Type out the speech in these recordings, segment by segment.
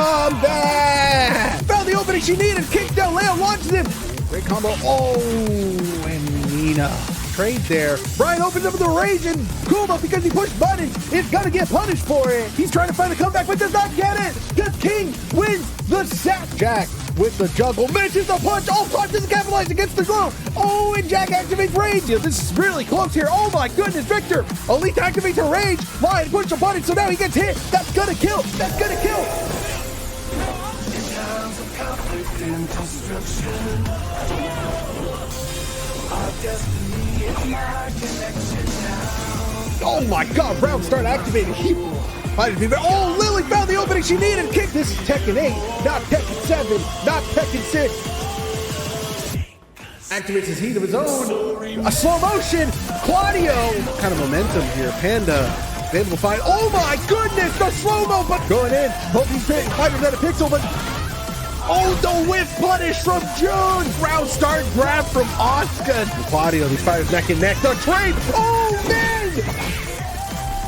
Combat! Found the opening she needed, kicked down, Leo launches him. Great combo. Oh, and Nina. Trade there. Brian opens up with the rage, and Kuma, because he pushed buttons, is gonna get punished for it. He's trying to find the comeback, but does not get it. Because King wins the set. Jack with the juggle, misses the punch. All time doesn't capitalize against the glove. Oh, and Jack activates rage. This is really close here. Oh my goodness, Victor. Elite activates her rage. Ryan pushed the button, so now he gets hit. That's gonna kill. That's gonna kill. Oh my god, Brown start activating. Oh, Lily found the opening she needed. Kick. This is Tekken 8, not Tekken 7, not Tekken 6. Activates his heat of his own. A slow motion. Claudio. What kind of momentum here? Panda. Able to find. Oh my goodness, the slow-mo, but going in. Hope he's fighters at a pixel, but oh, the whiff punish from June. Round start grab from Oscar. And Claudio, these fighters neck and neck. The trade. Oh, man.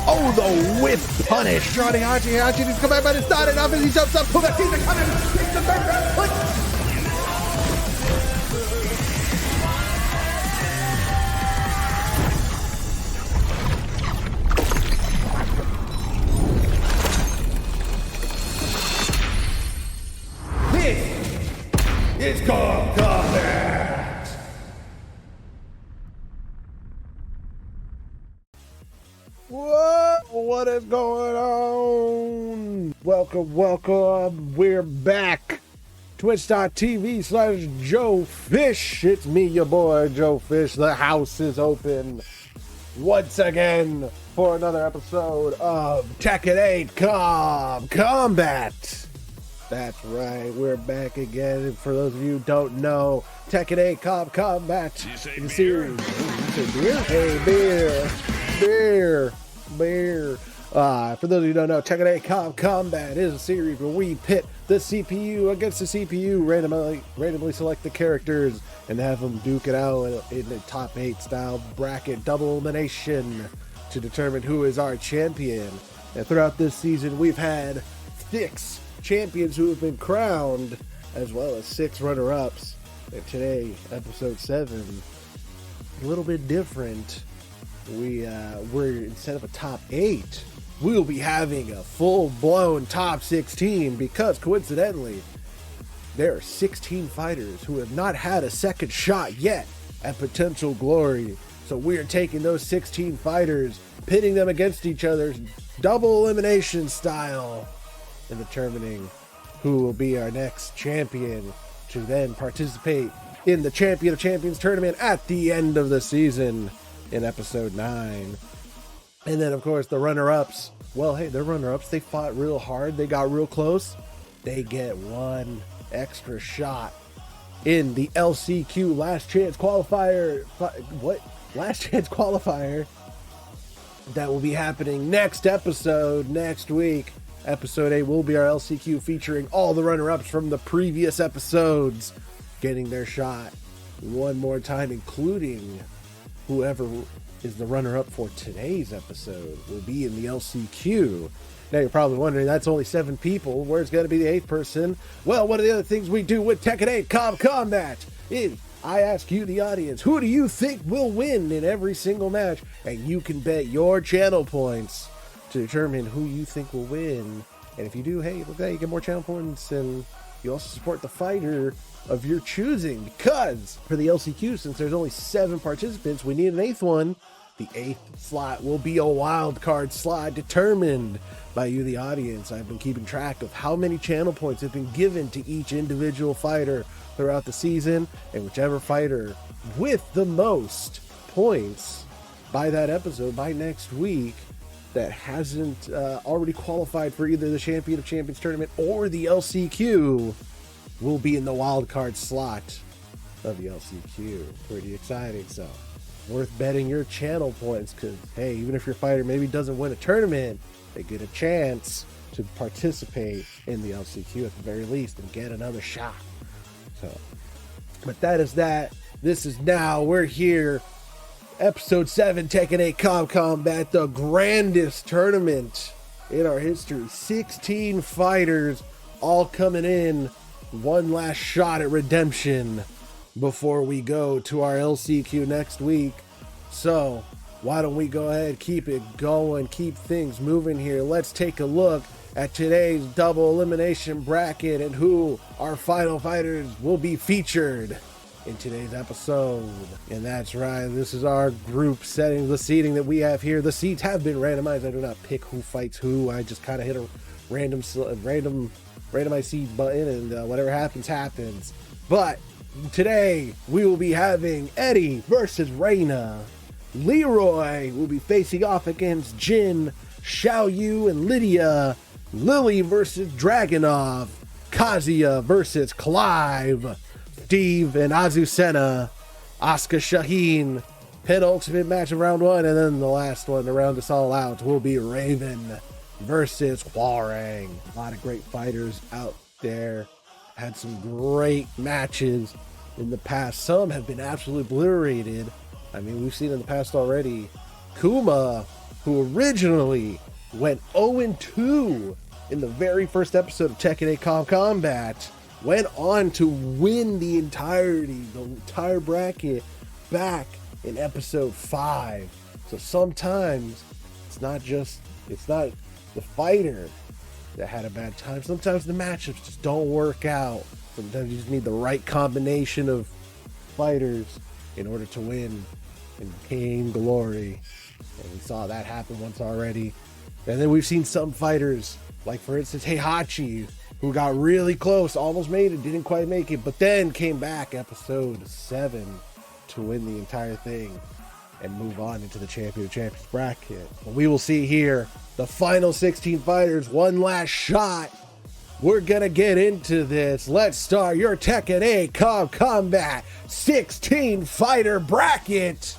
Oh, the whiff punish. Johnny Hachi needs to come back, but it's not enough as he jumps up. Pull that team to come in. Takes the third round. It's called Combat! Whoa, what is going on? Welcome, we're back. Twitch.tv/Joe Fish. It's me, your boy, Joe Fish. The house is open once again for another episode of Tekken 8 Combat. That's right, we're back again. And for those of you who don't know, Tekken 8 Combat in the series. Hey, beer. For those of you who don't know, Tekken 8 Combat is a series where we pit the CPU against the CPU, randomly select the characters, and have them duke it out in the top 8 style bracket double elimination to determine who is our champion. And throughout this season, we've had 6 champions who have been crowned, as well as 6 runner-ups. And today, episode 7, a little bit different. We're instead of a top 8, we'll be having a full-blown top 16 because coincidentally, there are 16 fighters who have not had a second shot yet at potential glory. So we are taking those 16 fighters, pitting them against each other, double elimination style, and determining who will be our next champion to then participate in the Champion of Champions tournament at the end of the season in episode 9. And then, of course, the runner-ups. Well, hey, they're runner-ups. They fought real hard. They got real close. They get one extra shot in the LCQ Last Chance Qualifier. Last Chance Qualifier that will be happening next episode, next week. Episode 8 will be our LCQ featuring all the runner-ups from the previous episodes getting their shot one more time, including whoever is the runner-up for today's episode will be in the LCQ. Now you're probably wondering, that's only 7 people. Where's going to be the 8th person? Well, one of the other things we do with Tekken 8 Combat is I ask you, the audience, who do you think will win in every single match? And you can bet your channel points to determine who you think will win. And if you do, hey, look at that, you get more channel points, and you also support the fighter of your choosing. Because for the LCQ, since there's only 7 participants, we need an 8th one. The 8th slot will be a wild card slot determined by you, the audience. I've been keeping track of how many channel points have been given to each individual fighter throughout the season, and whichever fighter with the most points by that episode, by next week, that hasn't already qualified for either the Champion of Champions tournament or the LCQ will be in the wild card slot of the LCQ. Pretty exciting. So worth betting your channel points, because hey, even if your fighter maybe doesn't win a tournament, they get a chance to participate in the LCQ at the very least and get another shot. So, but that is that. This is now, we're here. Episode 7, Tekken 8 Combat, the grandest tournament in our history. 16 fighters all coming in. One last shot at redemption before we go to our LCQ next week. So why don't we go ahead, keep it going, keep things moving here. Let's take a look at today's double elimination bracket and who our final fighters will be featured in today's episode. And that's right, this is our group setting, the seating that we have here. The seats have been randomized. I do not pick who fights who. I just kind of hit a randomize seed button, and whatever happens, happens. But today we will be having Eddie versus Reina. Leroy will be facing off against Jin, Xiaoyu, and Lydia. Lily versus Dragunov. Kazuya versus Clive. Steve and Azucena. Asuka Shaheen. Penultimate match of round one, and then the last one to round us all out will be Raven versus Hwarang. A lot of great fighters out there. Had some great matches in the past. Some have been absolutely obliterated. I mean, we've seen in the past already. Kuma, who originally went 0-2 in the very first episode of Tekken 8 Combat, went on to win the entire bracket back in episode 5. So sometimes it's not the fighter that had a bad time. Sometimes the matchups just don't work out. Sometimes you just need the right combination of fighters in order to win and gain glory. And we saw that happen once already. And then we've seen some fighters, like for instance Heihachi, who got really close, almost made it, didn't quite make it, but then came back episode 7 to win the entire thing and move on into the champions bracket. But we will see here the final 16 fighters, one last shot. We're gonna get into this. Let's start your Tekken 8 Combat 16 fighter bracket.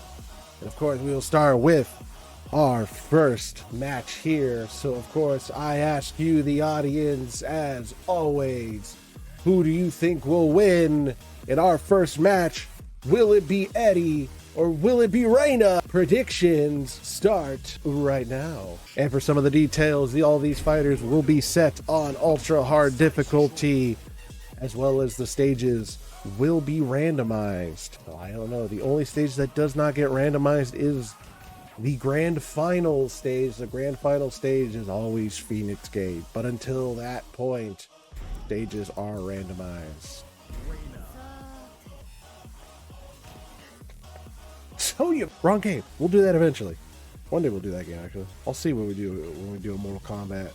And of course, we will start with our first match here. So of course, I ask you, the audience, as always, who do you think will win in our first match? Will it be Eddie or will it be Reina? Predictions start right now. And for some of the details, all these fighters will be set on ultra hard difficulty, as well as the stages will be randomized. Well, I don't know. The only stage that does not get randomized is the grand final stage. The grand final stage is always Phoenix Gate, but until that point, stages are randomized. So wrong game. We'll do that eventually. One day we'll do that game, actually. I'll see what we do when we do a Mortal Kombat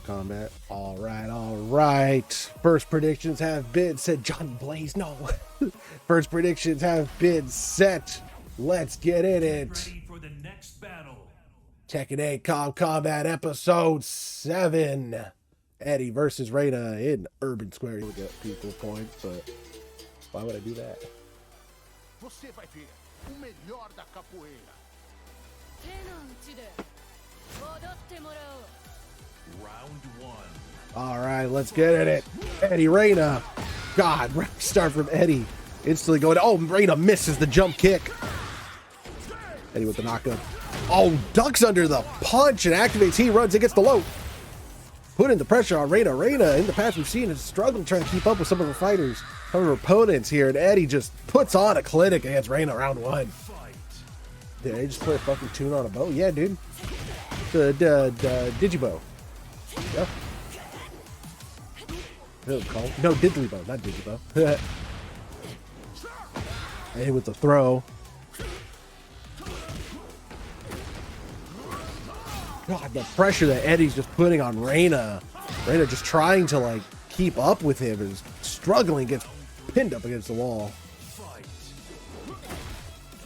combat. All right. First predictions have been set. Johnny Blaze, no. First predictions have been set. Let's get in it. Ready for the next battle. Tekken 8 Combat Episode 7. Eddie versus Reina in Urban Square. You'll get people points, but why would I do that? Você vai ver o melhor da capoeira. Round one. All right, let's get in it. Eddie, Reina. God, start from Eddie. Instantly going, oh, Reina misses the jump kick. Eddie with the knockup. Oh, ducks under the punch and activates. He runs against the low. Putting the pressure on Reina. Reina, in the past, we've seen, is struggling trying to keep up with some of her fighters, some of her opponents here. And Eddie just puts on a clinic against Reina round one. Did I just play a fucking tune on a bow? Yeah, dude. The Digibow. Yep. No, Diddlybow, not Digibow. Hey, with the throw. God, the pressure that Eddie's just putting on Reina. Reina just trying to, like, keep up with him, is struggling, gets pinned up against the wall.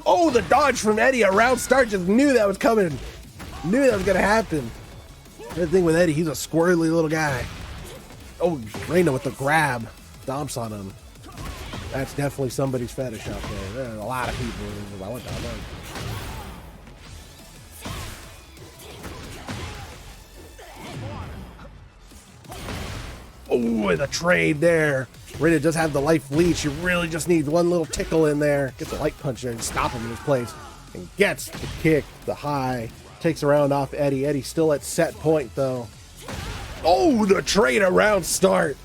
Oh, the dodge from Eddie. A round start, just knew that was coming. Knew that was going to happen. The thing with Eddie, he's a squirrely little guy. Oh, Reina with the grab. Stomps on him. That's definitely somebody's fetish out there. There are a lot of people who are like, what the hell? Oh, the trade there. Reina does have the life lead. She really just needs one little tickle in there. Gets a light punch there and stop him in his place. And gets the kick, the high. Takes a round off Eddie. Eddie still at set point, though. Oh, the trade around start.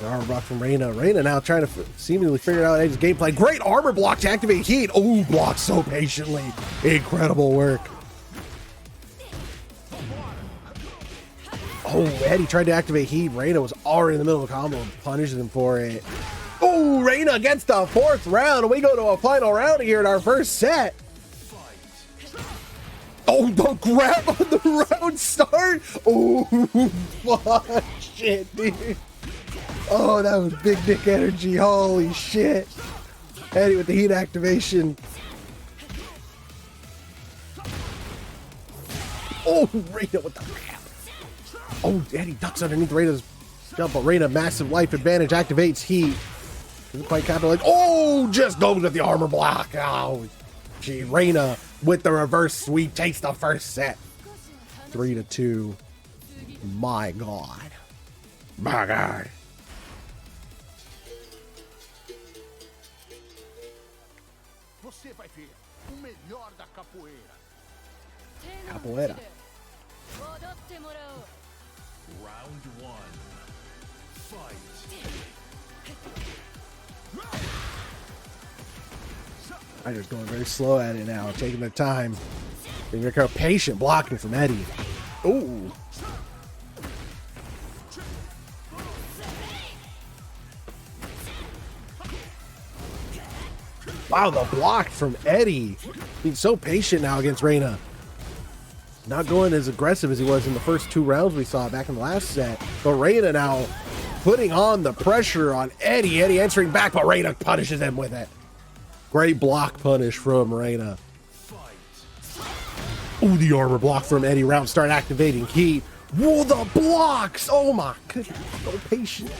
The armor block from Reina. Reina now trying to seemingly figure out Edge's gameplay. Great armor block to activate heat. Oh, blocks so patiently. Incredible work. Oh, Eddie tried to activate heat. Reina was already in the middle of the combo and punishes him for it. Oh, Reina gets the fourth round. We go to a final round here in our first set. Oh, the grab on the round start. Oh, fuck. Shit, dude. Oh, that was big dick energy. Holy shit. Eddie with the heat activation. Oh, Reina with the grab. Oh, Eddie ducks underneath Reina's jump, but Reina, massive life advantage, activates heat. Doesn't quite capitalize. Oh, just goes with the armor block. Oh, gee, Reina with the reverse sweep takes the first set. 3-2. My God. My God. Você vai ver o melhor da capoeira. Capoeira. Round one. Fight. I'm just going very slow at it now, taking their time. Being very careful, patient blocking from Eddie. Ooh. Wow, the block from Eddie. He's so patient now against Reina. Not going as aggressive as he was in the first two rounds we saw back in the last set. But Reina now putting on the pressure on Eddie. Eddie answering back, but Reina punishes him with it. Great block punish from Reina. Ooh, the armor block from Eddie. Round start activating heat. Whoa, the blocks! Oh my goodness, so patient.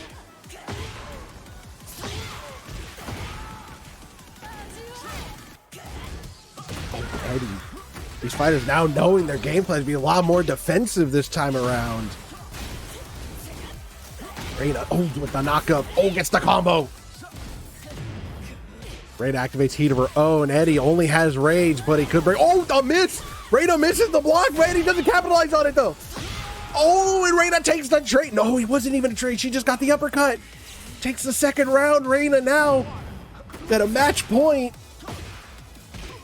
Oh, Eddie. These fighters now knowing their game plan to be a lot more defensive this time around. Reina, oh, with the knockup. Oh, gets the combo. Reina activates heat of her own. Eddie only has rage, but he could break. Oh, the miss! Reina misses the block, but Eddie doesn't capitalize on it, though. Oh, and Reina takes the trade. No, he wasn't even a trade. She just got the uppercut. Takes the second round. Reina now at a match point.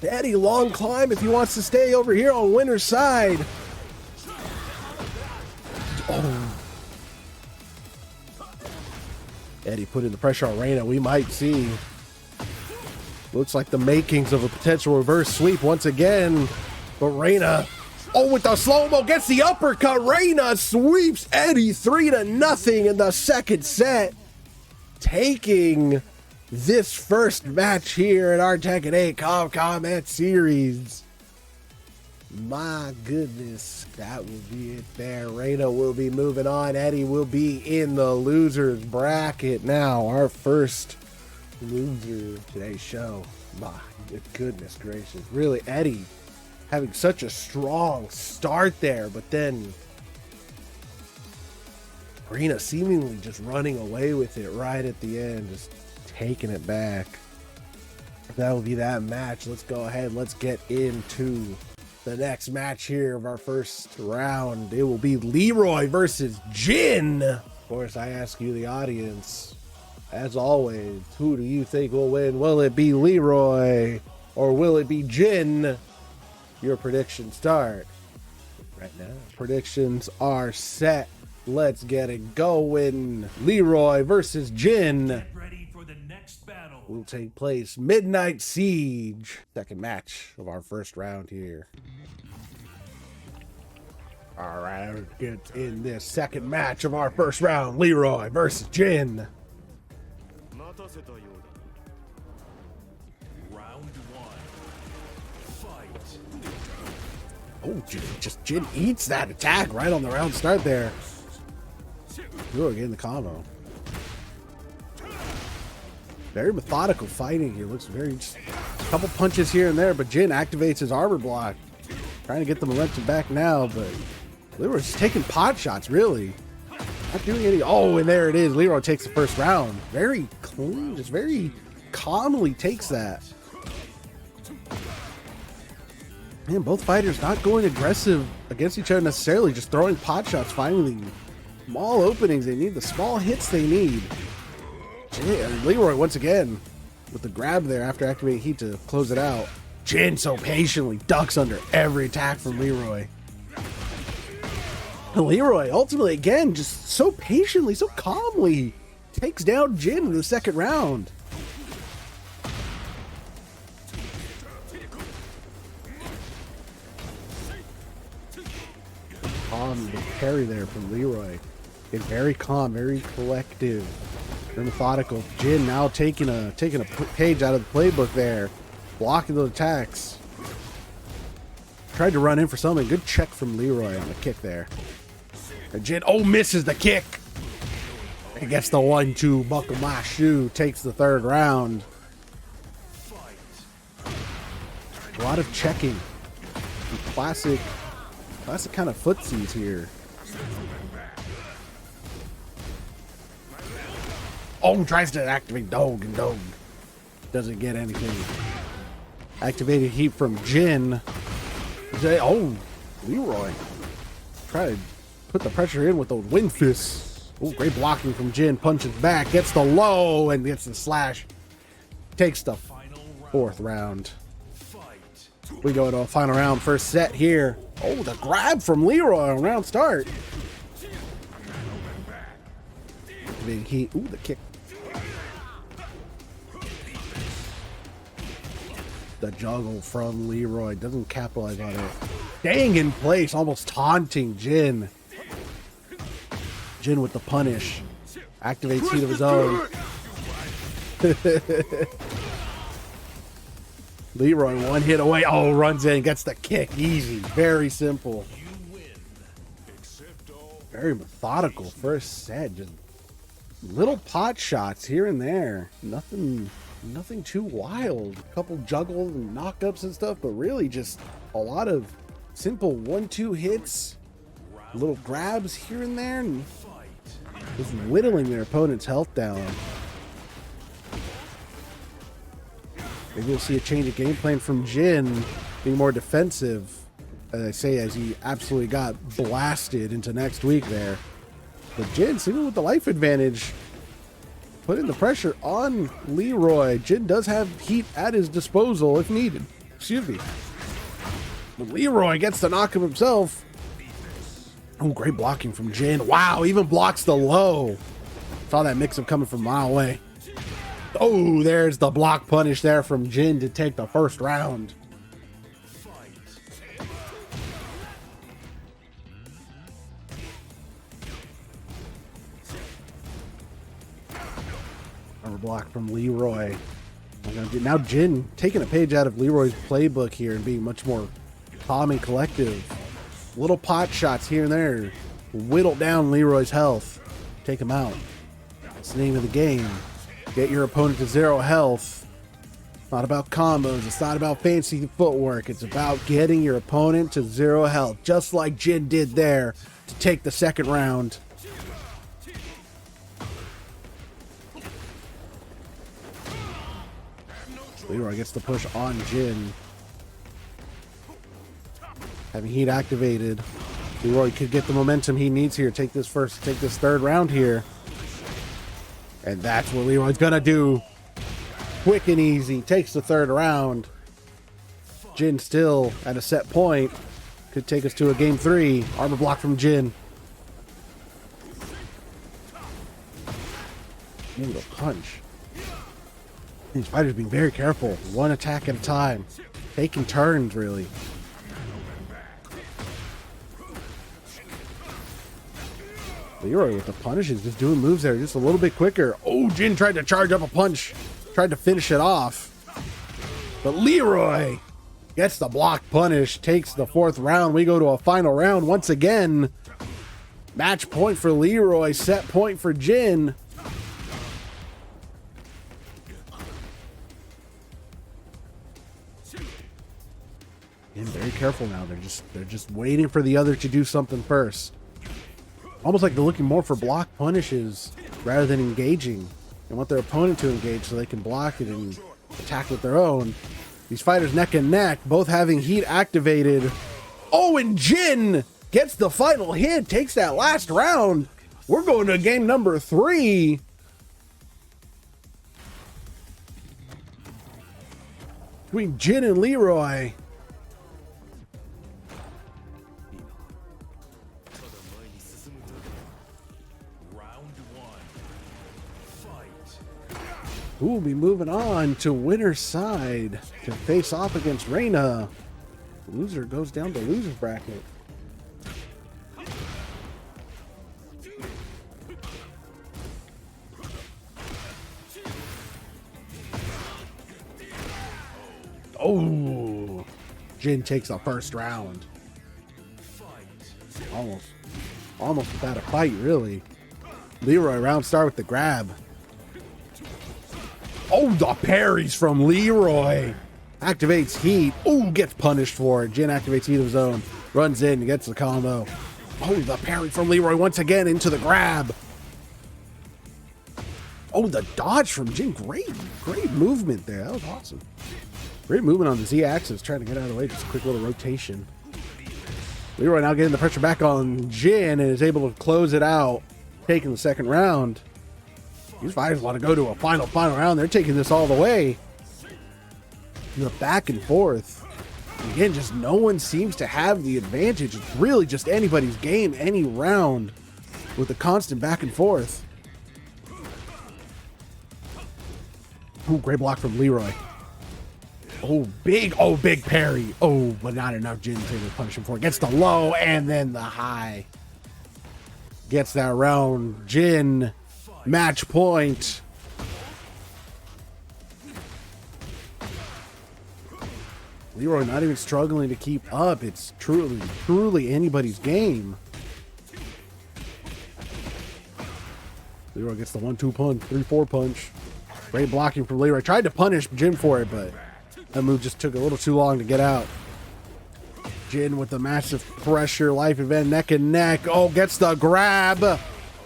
Eddie, long climb if he wants to stay over here on winner's side. Oh. Eddie putting the pressure on Reina. We might see. Looks like the makings of a potential reverse sweep once again. But Reina, oh, with the slow-mo, gets the uppercut. Reina sweeps Eddie 3-0 in the second set. Taking this first match here in our Tekken 8 Combat Series. My goodness, that will be it there. Reina will be moving on. Eddie will be in the loser's bracket now. Our first loser of today's show. My goodness gracious. Really, Eddie having such a strong start there, but then Reina seemingly just running away with it right at the end, just taking it back. That will be that match. Let's go ahead. Let's get into the next match here of our first round. It will be Leroy versus Jin. Of course, I ask you, the audience, as always, who do you think will win? Will it be Leroy or will it be Jin? Your predictions start right now. Predictions are set. Let's get it going. Leroy versus Jin. Get ready for the next battle. Will take place Midnight Siege. Second match of our first round here. All right, let's get in this second match of our first round. Leroy versus Jin. Round one. Fight. Oh, just Jin eats that attack right on the round start there. Leroy getting the combo. Very methodical fighting here. Looks very, just a couple punches here and there, but Jin activates his armor block. Trying to get the momentum back now, but Leroy's just taking pot shots, really. Not doing any. Oh, and there it is. Leroy takes the first round. Very clean, just very calmly takes that. Man, both fighters not going aggressive against each other necessarily, just throwing pot shots, finding the small openings they need, the small hits they need. And Leroy once again with the grab there after activating heat to close it out. Jin so patiently ducks under every attack from Leroy. And Leroy ultimately again just so patiently, so calmly takes down Jin in the second round. The parry there from Leroy. Getting very calm, very collective, very methodical. Jin now taking a page out of the playbook there, blocking those attacks. Tried to run in for something. Good check from Leroy on the kick there. And Jin, misses the kick. He gets the 1-2, buckle my shoe, takes the third round. A lot of checking. Classic kind of footsies here. Tries to activate Dog, and Dog doesn't get anything. Activated heat from Jin. Leroy. Try to put the pressure in with those wind fists. Great blocking from Jin. Punches back, gets the low, and gets the slash. Takes the fourth round. We go to a final round, first set here. The grab from Leroy on round start. Big heat. The kick. The juggle from Leroy. Doesn't capitalize on it. Staying in place, almost taunting Jin. Jin with the punish. Activates heat of his own. Leroy one hit away. Runs in, gets the kick. Easy. Very simple. Very methodical first set. Just little pot shots here and there. Nothing too wild. A couple juggles and knockups and stuff, but really just a lot of simple 1-2 hits. Little grabs here and there, and just whittling their opponent's health down. Maybe we'll see a change of game plan from Jin, being more defensive, as I say, as he absolutely got blasted into next week there. But Jin, even with the life advantage, putting the pressure on Leroy. Jin does have heat at his disposal if needed. Excuse me. But Leroy gets the knock of himself. Great blocking from Jin. Wow, even blocks the low. Saw that mix-up coming from a mile away. There's the block punish there from Jin to take the first round. Another block from Leroy. Now Jin taking a page out of Leroy's playbook here and being much more calm and collective. Little pot shots here and there. Whittle down Leroy's health. Take him out. That's the name of the game. Get your opponent to 0 health. It's not about combos. It's not about fancy footwork. It's about getting your opponent to 0 health. Just like Jin did there to take the second round. Leroy gets the push on Jin. Having heat activated. Leroy could get the momentum he needs here. Take this third round here. And that's what Leroy's gonna do. Quick and easy. Takes the third round. Jin still at a set point. Could take us to a game 3. Armor block from Jin. The punch. These fighters being very careful. One attack at a time. Taking turns, really. Leroy with the punishes, just doing moves there just a little bit quicker. Jin tried to charge up a punch. Tried to finish it off. But Leroy gets the block punish. Takes the 4th round. We go to a final round once again. Match point for Leroy. Set point for Jin. And very careful now. They're just waiting for the other to do something first. Almost like they're looking more for block punishes rather than engaging. They want their opponent to engage so they can block it and attack with their own. These fighters neck and neck, both having heat activated. Oh, and Jin gets the final hit, takes that last round. We're going to game number 3. Between Jin and Leroy. Round 1. Fight. Who will be moving on to winner's side to face off against Reina. Loser goes down to loser's bracket. Oh, Jin takes the first round. Almost without a fight, really. Leroy round start with the grab. Oh, the parries from Leroy. Activates heat. Oh, gets punished for it. Jin activates heat of his own. Runs in, gets the combo. Oh, the parry from Leroy once again into the grab. Oh, the dodge from Jin. Great movement there. That was awesome. Great movement on the Z-axis, trying to get out of the way. Just a quick little rotation. Leroy now getting the pressure back on Jin and is able to close it out, taking the second round. These fighters want to go to a final round. They're taking this all the way. The back and forth. Again, just no one seems to have the advantage. It's really just anybody's game, any round, with a constant back and forth. Ooh, great block from Leroy. Oh, big parry. Oh, but not enough. Jin to punish him for it. Gets the low and then the high. Gets that round. Jin, match point. Leroy not even struggling to keep up. It's truly anybody's game. Leroy gets the 1-2 punch, 3-4 punch. Great blocking from Leroy. Tried to punish Jin for it, but that move just took a little too long to get out. Jin with the massive pressure, life event, neck and neck. Oh, gets the grab.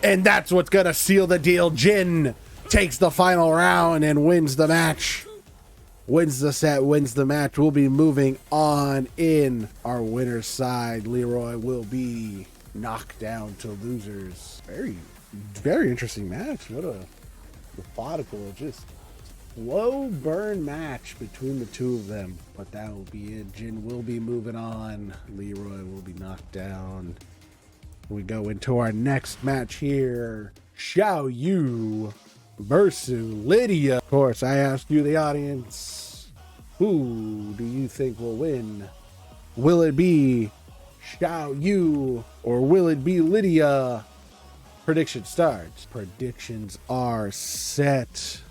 And that's what's going to seal the deal. Jin takes the final round and wins the match. Wins the set, wins the match. We'll be moving on in our winner's side. Leroy will be knocked down to losers. Very interesting match. What a methodical, just slow burn match between the two of them. But that will be it. Jin will be moving on. Leroy will be knocked down. We go into our next match here. Xiao Yu versus Lydia. Of course, I asked you, the audience, who do you think will win? Will it be Xiao Yu or will it be Lydia? Prediction starts. Predictions are set.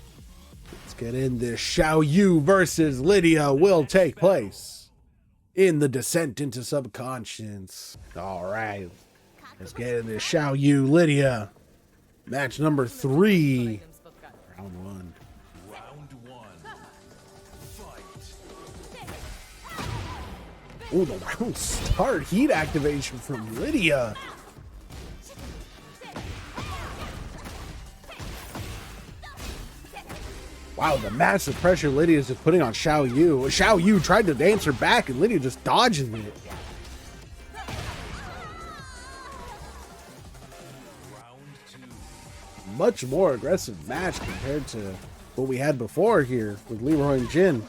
Let's get in this. Xiao Yu versus Lydia will take place in the Descent into Subconscious. All right. Let's get in this. Xiao Yu, Lydia. Match number 3. Round 1. Round 1. Fight. Oh, the round start. Heat activation from Lydia. Wow, the massive pressure Lydia is just putting on Xiao Yu. Xiao Yu tried to answer back, and Lydia just dodging it. Much more aggressive match compared to what we had before here with Leroy and Jin.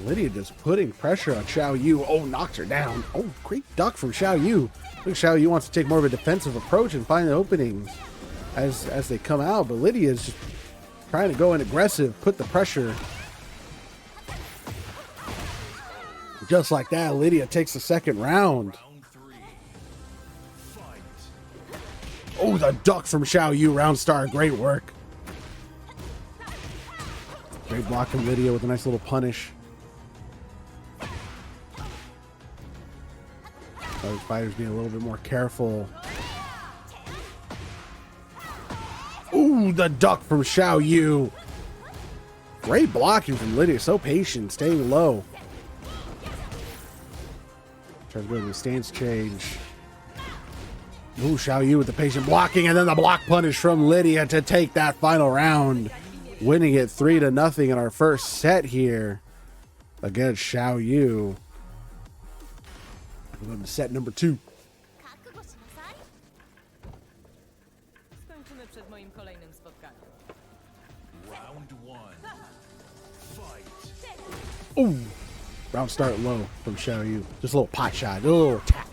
Lydia just putting pressure on Xiao Yu. Oh, knocks her down. Oh, great duck from Xiao Yu. I think Xiao Yu wants to take more of a defensive approach and find the openings as they come out, but Lydia is just trying to go in aggressive, put the pressure. Just like that, Lydia takes the second round. Round 3. Fight. Oh, the duck from Xiao Yu, round star, great work. Great block from Lydia with a nice little punish. Those fighters being a little bit more careful. Ooh, the duck from Xiao Yu. Great blocking from Lydia. So patient, staying low. Tries to go to the stance change. Ooh, Xiao Yu with the patient blocking, and then the block punish from Lydia to take that final round. winning it 3-0 in our first set here against Xiao Yu. We're going to set number 2. Skończymy przed moim kolejnym spotkaniem. Round 1. Fight. Ooh. Round start low from Xiao Yu. Just a little pot shot, a little tap.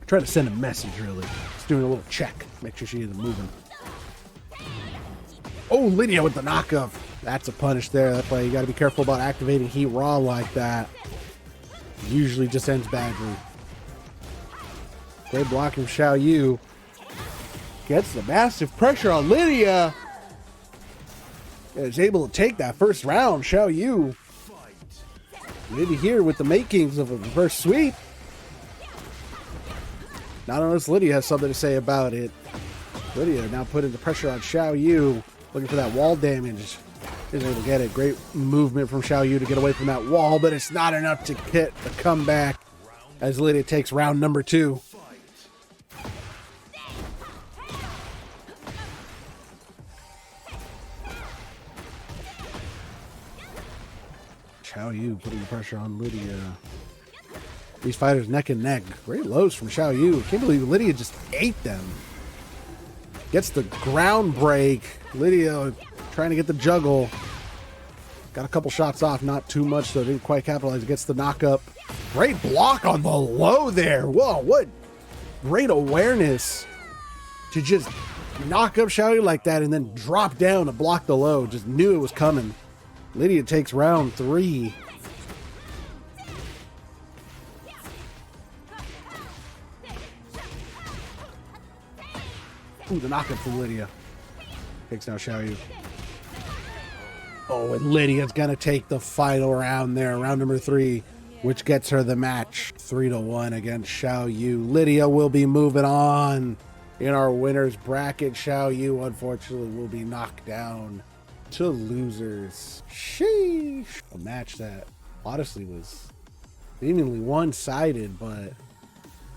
Try to send a message, really. Just doing a little check. Make sure she isn't moving. Oh, Lydia with the knockup. That's a punish there. That's why you got to be careful about activating Heat Raw like that. Usually just ends badly. Great block from Xiao Yu. Gets the massive pressure on Lydia. And is able to take that first round. Xiao Yu. Maybe here with the makings of a reverse sweep. Not unless Lydia has something to say about it. Lydia now putting the pressure on Xiao Yu. Looking for that wall damage. Isn't able to get it. Great movement from Xiao Yu to get away from that wall, but it's not enough to get the comeback as Lydia takes round number 2. Xiao Yu putting the pressure on Lydia. These fighters neck and neck. Great lows from Xiao Yu. Can't believe Lydia just ate them. Gets the ground break. Lydia trying to get the juggle. Got a couple shots off, not too much, so didn't quite capitalize. Gets the knockup. Great block on the low there. Whoa, what great awareness to just knock up Xiao Yu like that and then drop down to block the low. Just knew it was coming. Lydia takes round 3. Ooh, the knockup from Lydia. Takes down Xiao Yu. Oh, and Lydia's gonna take the final round there, round number 3, which gets her the match 3-1 against Xiao Yu. Lydia will be moving on in our winners bracket. Xiao Yu, unfortunately, will be knocked down to losers. Sheesh. A match that honestly was seemingly one-sided, but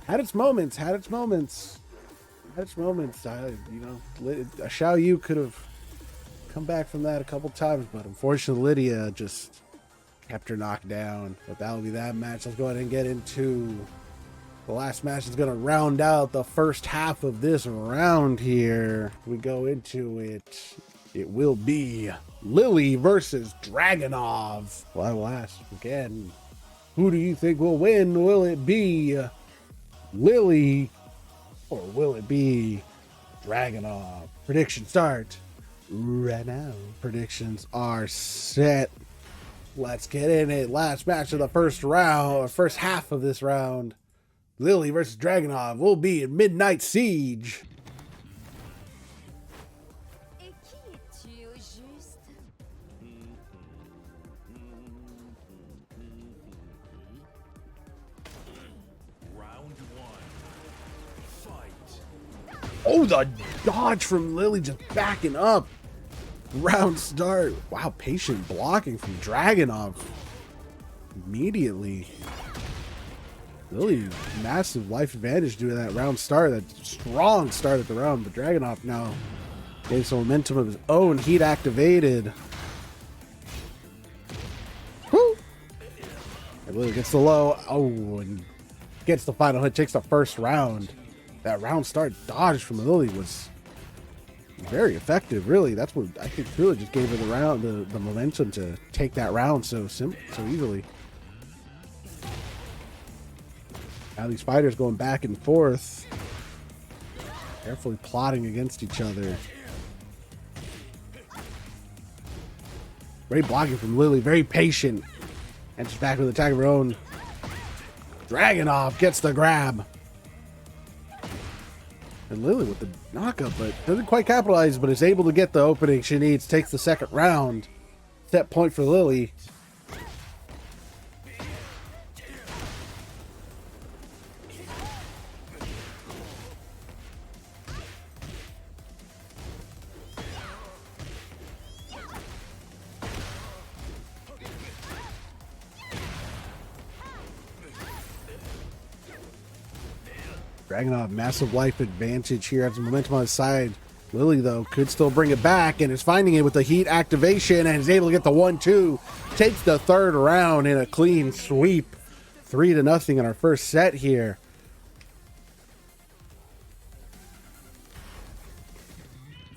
had its moments. Xiao Yu could have come back from that a couple times, but unfortunately Lydia just kept her knocked down. But that'll be that match. Let's go ahead and get into the last match. That's going to round out the first half of this round here. We go into it. It will be Lily versus Dragunov. Well, I will ask again, who do you think will win? Will it be Lily or will it be Dragunov? Prediction start right now. Predictions are set. Let's get in it. Last match of the first round, or first half of this round. Lily versus Dragunov will be in Midnight Siege. Et qui es-tu au juste? Round 1. Fight. Oh, the dodge from Lily just backing up. Round start. Wow, patient blocking from Dragunov. Immediately. Lily, massive life advantage due to that round start, that strong start at the round. But Dragunov now getting some momentum of his own. Heat activated. Woo! And Lily gets the low. Oh, and gets the final hit. Takes the first round. That round start dodge from Lily was very effective, really. That's what I think really just gave her the round, the momentum to take that round so easily. Now these fighters going back and forth, carefully plotting against each other. Great blocking from Lily, very patient. And she's back with an attack of her own. Dragunov gets the grab. And Lily with the knockup, but doesn't quite capitalize, but is able to get the opening she needs. Takes the second round. Set point for Lily. Dragunov, massive life advantage here. Has momentum on his side. Lily, though, could still bring it back and is finding it with the heat activation and is able to get the 1-2. Takes the third round in a clean sweep. 3-0 in our first set here.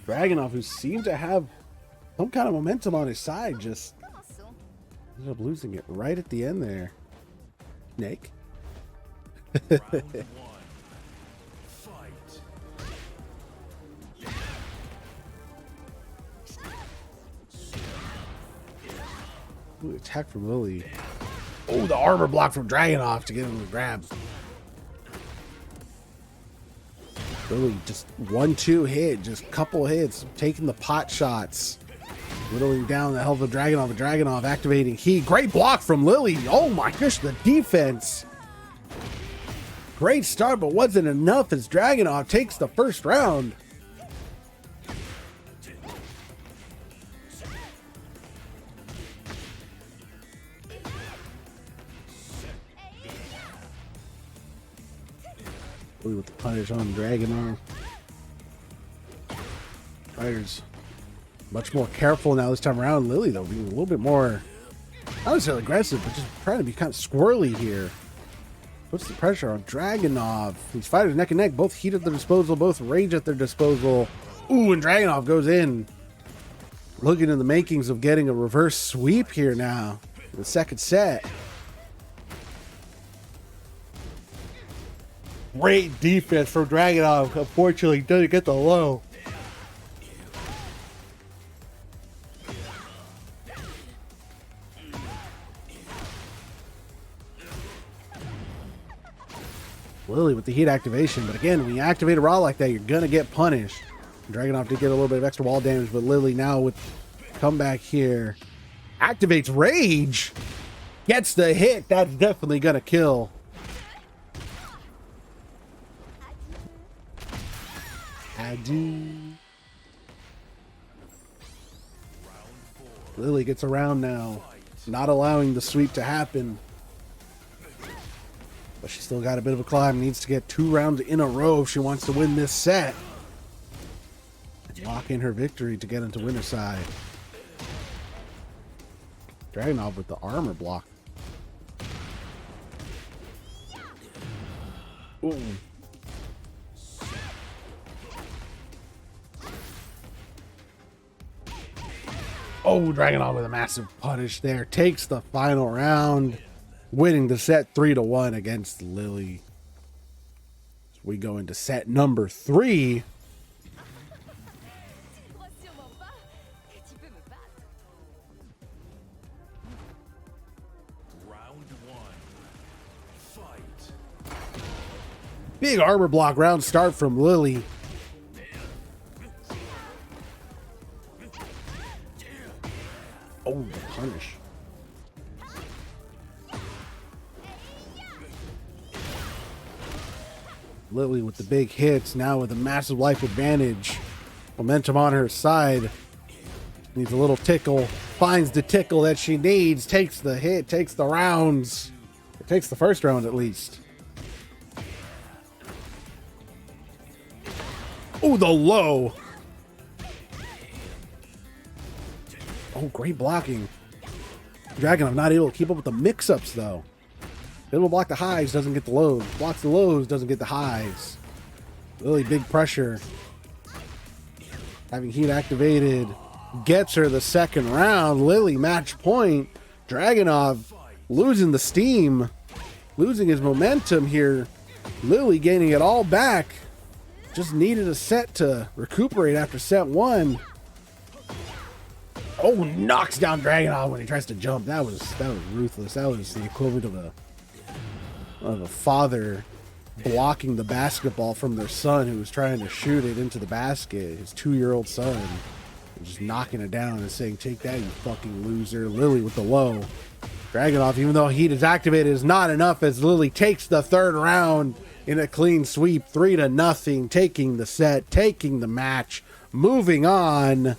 Dragunov, who seemed to have some kind of momentum on his side, just ended up losing it right at the end there. Snake. Round one. Fight. Ooh, attack from Lily. Oh, the armor block from Dragunov to get him to grab. Lily just 1-2 hit, just couple hits, taking the pot shots. Whittling down the health of Dragunov, and Dragunov activating heat. Great block from Lily. Oh my gosh, the defense. Great start, but wasn't enough as Dragunov takes the first round. Lily with the punish on Dragunov. Fighters much more careful now this time around. Lily, though, being a little bit more, not necessarily aggressive, but just trying to be kind of squirrely here. Puts the pressure on Dragunov. These fighters neck and neck, both heat at their disposal, both rage at their disposal. Ooh, and Dragunov goes in. Looking in the makings of getting a reverse sweep here now. The second set. Great defense from Dragunov. Unfortunately, doesn't get the low. Lily with the heat activation, but again, when you activate a raw like that, you're gonna get punished. Dragunov did get a little bit of extra wall damage, but Lily now with comeback here activates rage, gets the hit. That's definitely gonna kill. Adieu. Lily gets around now, not allowing the sweep to happen. But she's still got a bit of a climb. Needs to get 2 rounds in a row if she wants to win this set. And lock in her victory to get into winner's side. Dragunov with the armor block. Ooh. Oh, Dragunov with a massive punish there. Takes the final round. Winning the set 3-1 against Lily. So we go into set number 3. Round one. Fight. Big armor block round start from Lily. Oh, the punish. Lily with the big hits, now with a massive life advantage. Momentum on her side. Needs a little tickle. Finds the tickle that she needs. Takes the hit, takes the rounds. It takes the first round at least. Oh, the low. Oh, great blocking. Dragunov not able to keep up with the mix-ups, though. Able to block the highs, doesn't get the lows. Blocks the lows, doesn't get the highs. Really big pressure. Having heat activated. Gets her the second round. Lily match point. Dragunov losing the steam. Losing his momentum here. Lily gaining it all back. Just needed a set to recuperate after set 1. Oh, knocks down Dragunov when he tries to jump. That was ruthless. That was the equivalent of a father blocking the basketball from their son who was trying to shoot it into the basket. His 2-year-old son. And just knocking it down and saying, "Take that, you fucking loser." Lily with the low. Dragunov, even though heat is activated, is not enough as Lily takes the third round in a clean sweep. 3-0, taking the set, taking the match, moving on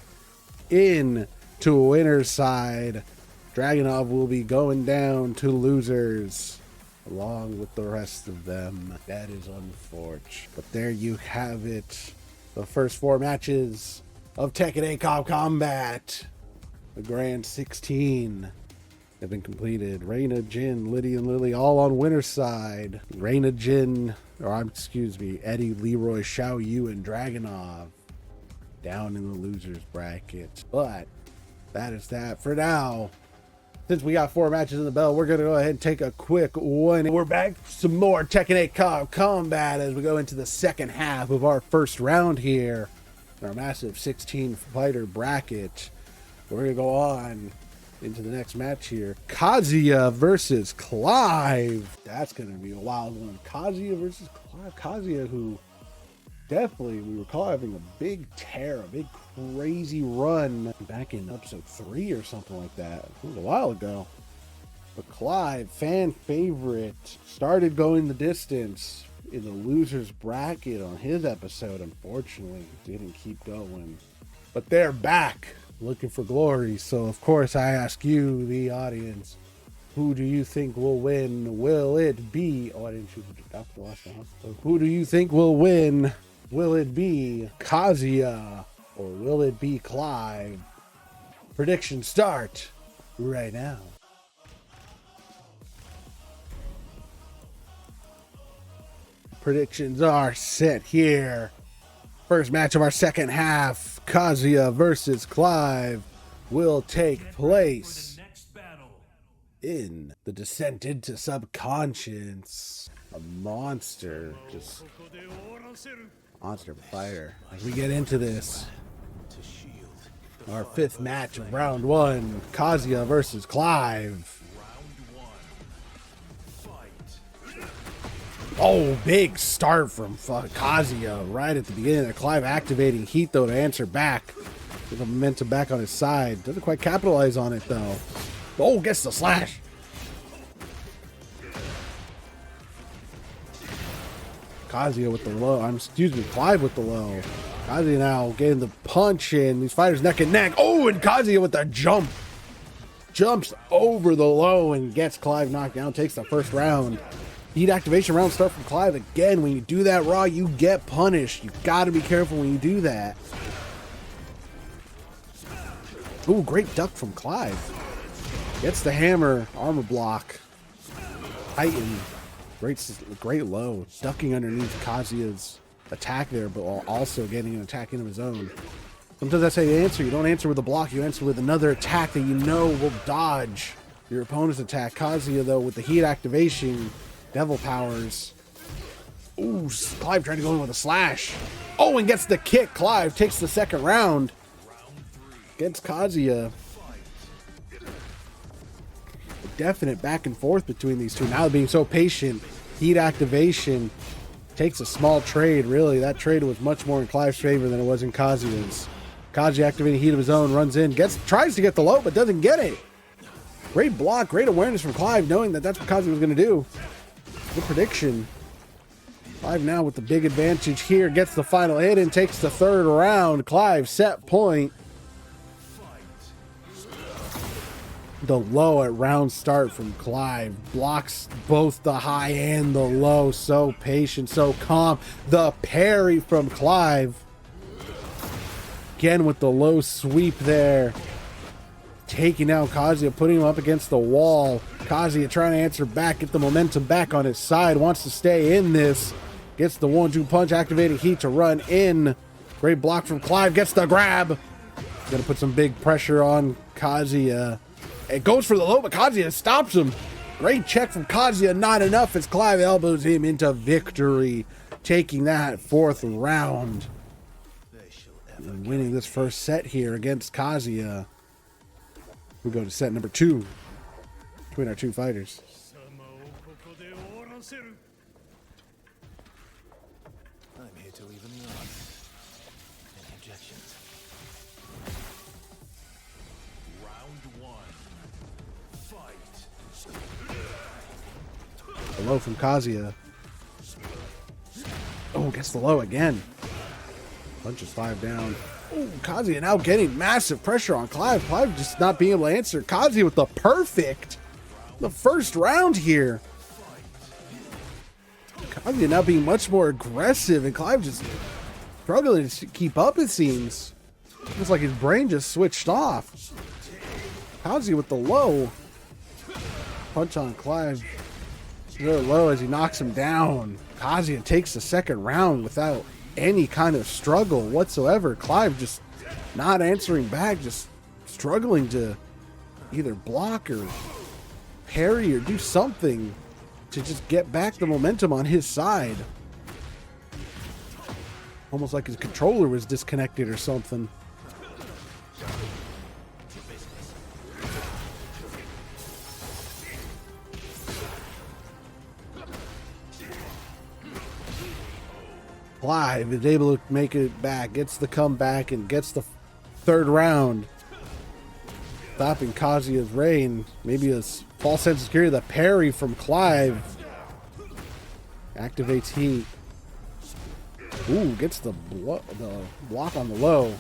in to a winner's side. Dragunov will be going down to losers along with the rest of them. That is unfortunate. But there you have it. The first 4 matches of Tekken 8 Combat, the Grand 16, have been completed. Reina, Jin, Liddy, and Lily all on winner's side. Reina, Jin, Eddie, Leroy, Xiao Yu, and Dragunov down in the losers bracket. But that is that for now. Since we got 4 matches in the belt, we're going to go ahead and take a quick one. We're back for some more Tekken 8 Combat as we go into the second half of our first round here in our massive 16 fighter bracket. We're going to go on into the next match here. Kazuya versus Clive. That's going to be a wild one. Kazuya versus Clive. Kazuya, who definitely we recall having a big tear, a big crazy run back in episode 3 or something like that. It was a while ago. But Clive, fan favorite, started going the distance in the losers bracket on his episode. Unfortunately, didn't keep going. But they're back looking for glory. So of course I ask you, the audience, who do you think will win? Will it be... Oh, I didn't shoot the last one. So who do you think will win? Will it be Kazuya or will it be Clive? Predictions start right now. Predictions are set here. First match of our second half, Kazuya versus Clive, will take place in the Descent into Subconscious. A monster, just monster fighter. As we get into this, our 5th match of round 1, Kazuya versus Clive. Oh, big start from Kazuya right at the beginning of Clive, activating heat though to answer back. With the momentum back on his side. Doesn't quite capitalize on it though. Oh, gets the slash. Kazuya with the low. Clive with the low. Kazuya now getting the punch in. These fighters neck and neck. Oh, and Kazuya with the jump. Jumps over the low and gets Clive knocked down. Takes the first round. Heat activation round start from Clive. Again, when you do that raw, you get punished. You got to be careful when you do that. Ooh, great duck from Clive. Gets the hammer, armor block. Titan. Great low. Ducking underneath Kazuya's attack there, but while also getting an attack into his own. Sometimes that's how you answer. You don't answer with a block. You answer with another attack that you know will dodge your opponent's attack. Kazuya, though, with the heat activation, devil powers. Ooh, Clive trying to go in with a slash. Oh, and gets the kick. Clive takes the second round. Against Kazuya. Definite back and forth between these two. Now being so patient, heat activation takes a small trade. Really, that trade was much more in Clive's favor than it was in Kazuya's. Kazuya activating heat of his own, runs in, tries to get the low, but doesn't get it. Great block, great awareness from Clive, knowing that that's what Kazuya was going to do. Good prediction. Clive now with the big advantage here, gets the final hit and takes the third round. Clive set point. The low at round start from Clive. Blocks both the high and the low. So patient, so calm. The parry from Clive. Again with the low sweep there. Taking down Kazuya, putting him up against the wall. Kazuya trying to answer back, get the momentum back on his side. Wants to stay in this. Gets the 1-2 punch, activating heat to run in. Great block from Clive, gets the grab. Gonna put some big pressure on Kazuya. It goes for the low, but Kazuya stops him. Great check from Kazuya, not enough as Clive elbows him into victory, taking that 4th round. And winning this first set here against Kazuya. We go to set number 2 between our 2 fighters. I'm here to even the odds. Any objections? Round 1. Fight. The low from Kazuya. Oh, gets the low again. Punches 5 down. Oh, Kazuya now getting massive pressure on Clive. Clive just not being able to answer. Kazuya with the perfect. The first round here. Kazuya now being much more aggressive, and Clive just struggling to keep up, it seems. Looks like his brain just switched off. Kazuya with the low. Punch on Clive. Really low as he knocks him down. Kazuya takes the second round without any kind of struggle whatsoever. Clive just not answering back, just struggling to either block or parry or do something to just get back the momentum on his side. Almost like his controller was disconnected or something. Clive is able to make it back, gets the comeback, and gets the third round. Stopping Kazuya's reign. Maybe a false sense of security. The parry from Clive activates heat. Ooh, gets the block on the low.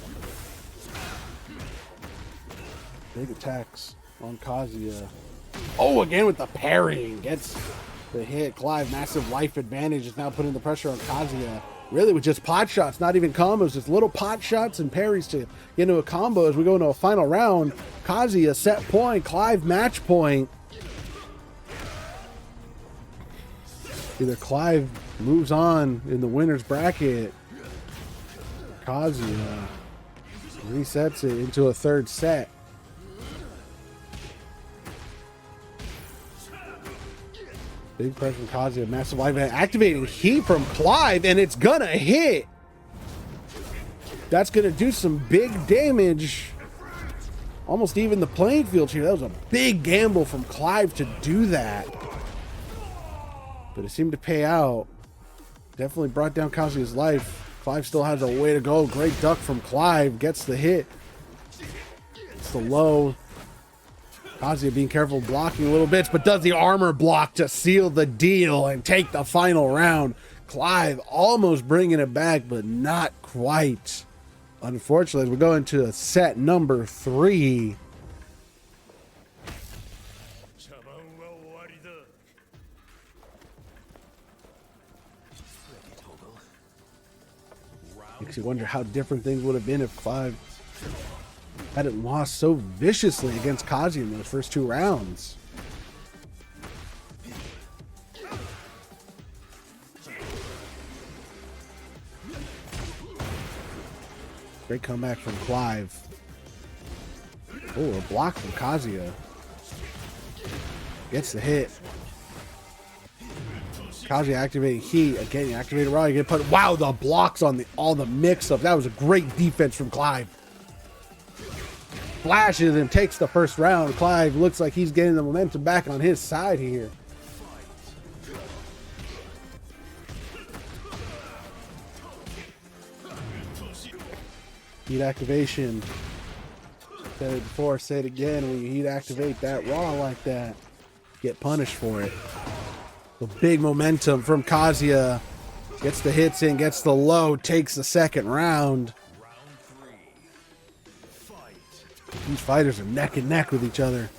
Big attacks on Kazuya. Oh, again with the parrying. Gets the hit. Clive, massive life advantage, is now putting the pressure on Kazuya. Really with just pot shots, not even combos, just little pot shots and parries to get into a combo as we go into a final round. Kazuya set point, Clive match point. Either Clive moves on in the winner's bracket. Kazuya resets it into a third set. Big pressure from Kazuya, massive life event, activating heat from Clive, and it's gonna hit. That's gonna do some big damage. Almost even the playing field here. That was a big gamble from Clive to do that. But it seemed to pay out. Definitely brought down Kazuya's life. Clive still has a way to go. Great duck from Clive. Gets the hit. It's the low. Kazuya being careful, blocking little bits, but does the armor block to seal the deal and take the final round. Clive almost bringing it back, but not quite. Unfortunately, as we go into set number 3. Makes you wonder how different things would have been if Clive hadn't lost so viciously against Kazuya in those first 2 rounds. Great comeback from Clive. Oh, a block from Kazuya. Gets the hit. Kazuya activating heat. Again, activated raw. You get put. Wow, the blocks on all the mix-up. That was a great defense from Clive. Flashes and takes the first round. Clive looks like he's getting the momentum back on his side here. Heat activation. Said it before, say it again. When you heat activate that raw like that, get punished for it. The big momentum from Kazuya. Gets the hits in, gets the low, takes the second round. These fighters are neck and neck with each other.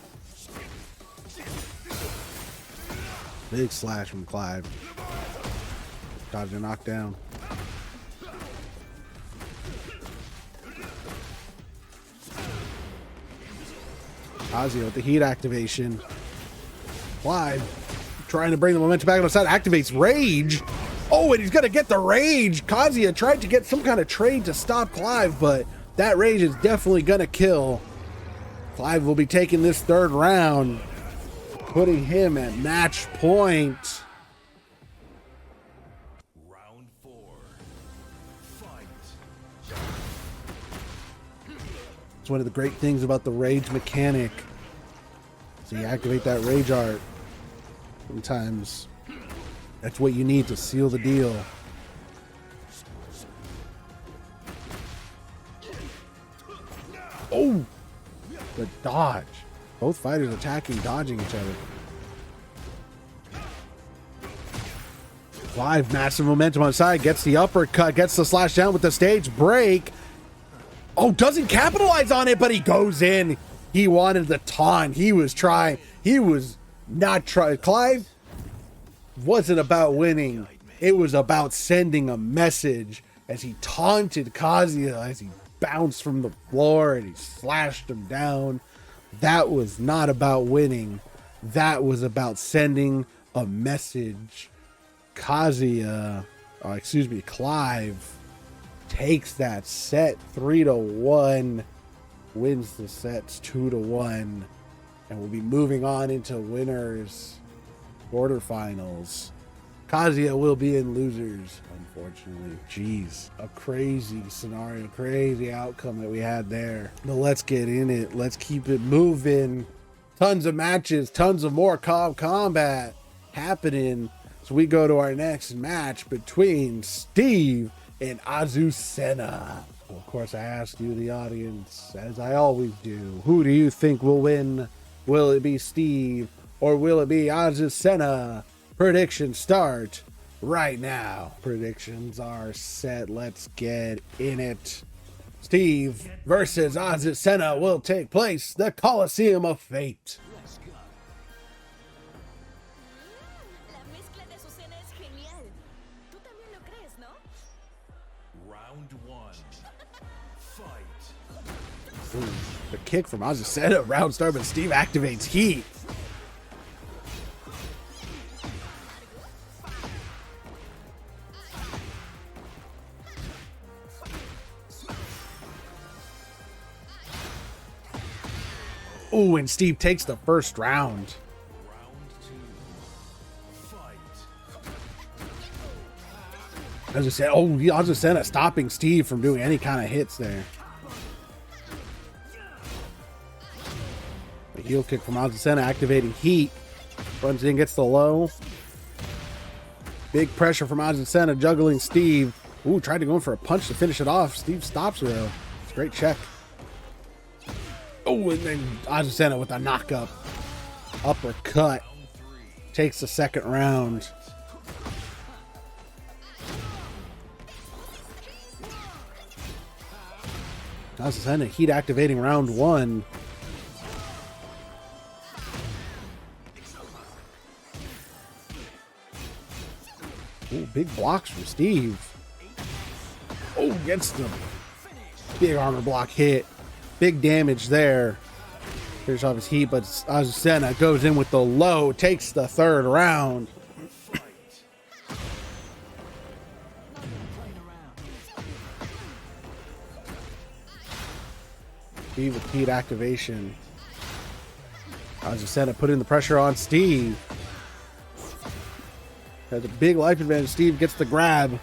Big slash from Clive. Kazuya knocked down. Kazuya with the heat activation. Clive trying to bring the momentum back on the side. Activates rage. Oh, and he's going to get the rage. Kazuya tried to get some kind of trade to stop Clive, but that rage is definitely going to kill. Clive will be taking this third round, putting him at match point. Round 4. Fight. It's one of the great things about the rage mechanic. So you activate that rage art. Sometimes that's what you need to seal the deal. Oh! The dodge. Both fighters attacking, dodging each other. Clive, massive momentum on the side, gets the uppercut, gets the slash down with the stage break. Oh, doesn't capitalize on it, but he goes in. He wanted the taunt. He was trying. He was not trying. Clive wasn't about winning. It was about sending a message as he taunted Kazuya as he bounced from the floor and he slashed him down. That was not about winning. That was about sending a message. Clive takes that set 3-1, wins the sets 2-1, and we'll be moving on into winners quarterfinals. Kazuya will be in losers, unfortunately. Jeez, a crazy scenario, crazy outcome that we had there. But let's get in it. Let's keep it moving. Tons of matches, tons of more combat happening. So we go to our next match between Steve and Azucena. Well, of course, I asked you, the audience, as I always do, who do you think will win? Will it be Steve or will it be Azucena? Predictions start right now. Predictions are set. Let's get in it. Steve versus Azucena will take place the Coliseum of Fate. La mezcla de Azucena es genial. Tú también lo crees, ¿no? Round 1. Fight. Ooh, the kick from Azucena, round start, but Steve activates heat. Ooh, and Steve takes the first round. Round 2. Fight. Azucena stopping Steve from doing any kind of hits there. The heel kick from Azucena activating heat. Runs in, gets the low. Big pressure from Azucena juggling Steve. Ooh, tried to go in for a punch to finish it off. Steve stops her though. It's a great check. Oh, and then Azucena with a knock-up. Uppercut. Takes the second round. Azucena heat activating round 1. Ooh, big blocks from Steve. Oh, gets them. Big armor block hit. Big damage there. Finish off his heat, but Azucena goes in with the low, takes the third round. Steve with heat activation. Azucena putting the pressure on Steve. Has a big life advantage. Steve gets the grab.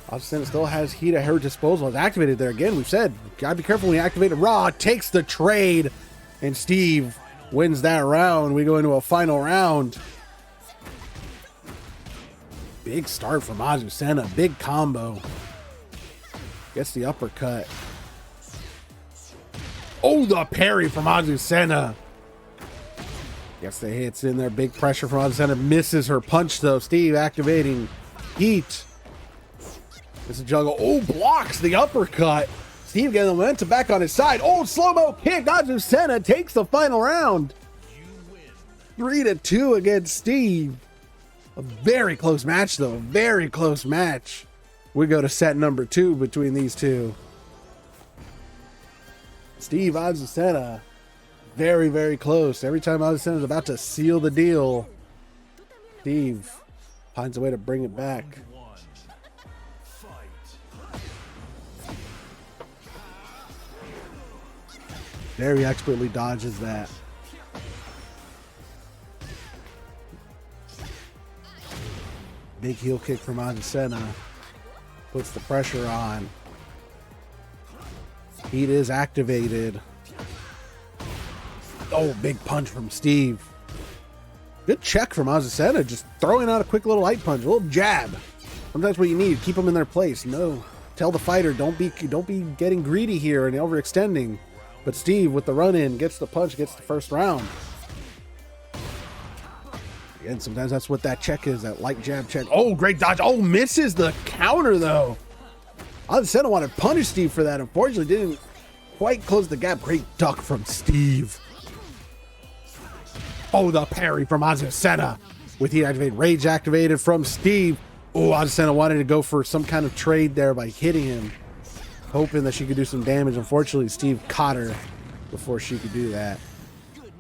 Azucena still has heat at her disposal. It's activated there again. We've said, gotta be careful when you activate it. Raw takes the trade, and Steve wins that round. We go into a final round. Big start from Azucena. Big combo. Gets the uppercut. Oh, the parry from Azucena. Gets the hits in there. Big pressure from Azucena. Misses her punch, though. Steve activating heat. It's a juggle. Oh, blocks the uppercut. Steve getting the momentum back on his side. Oh, slow-mo kick. Azucena takes the final round. 3-2 against Steve. A very close match, though. A very close match. We go to set number 2 between these two. Steve, Azucena. Very, very close. Every time Azucena is about to seal the deal, Steve finds a way to bring it back. Very expertly dodges that. Big heel kick from Azucena. Puts the pressure on. Heat is activated. Oh, big punch from Steve. Good check from Azucena. Just throwing out a quick little light punch. A little jab. Sometimes what you need. Keep them in their place. No. Tell the fighter, don't be getting greedy here and overextending. But Steve with the run-in gets the punch, gets the first round. Again, sometimes that's what that check is, that light jab check. Oh, great dodge. Oh, misses the counter, though. Azucena wanted to punish Steve for that. Unfortunately, didn't quite close the gap. Great duck from Steve. Oh, the parry from Azucena. With heat activated, rage activated from Steve. Oh, Azucena wanted to go for some kind of trade there by hitting him, hoping that she could do some damage. Unfortunately, Steve caught her before she could do that.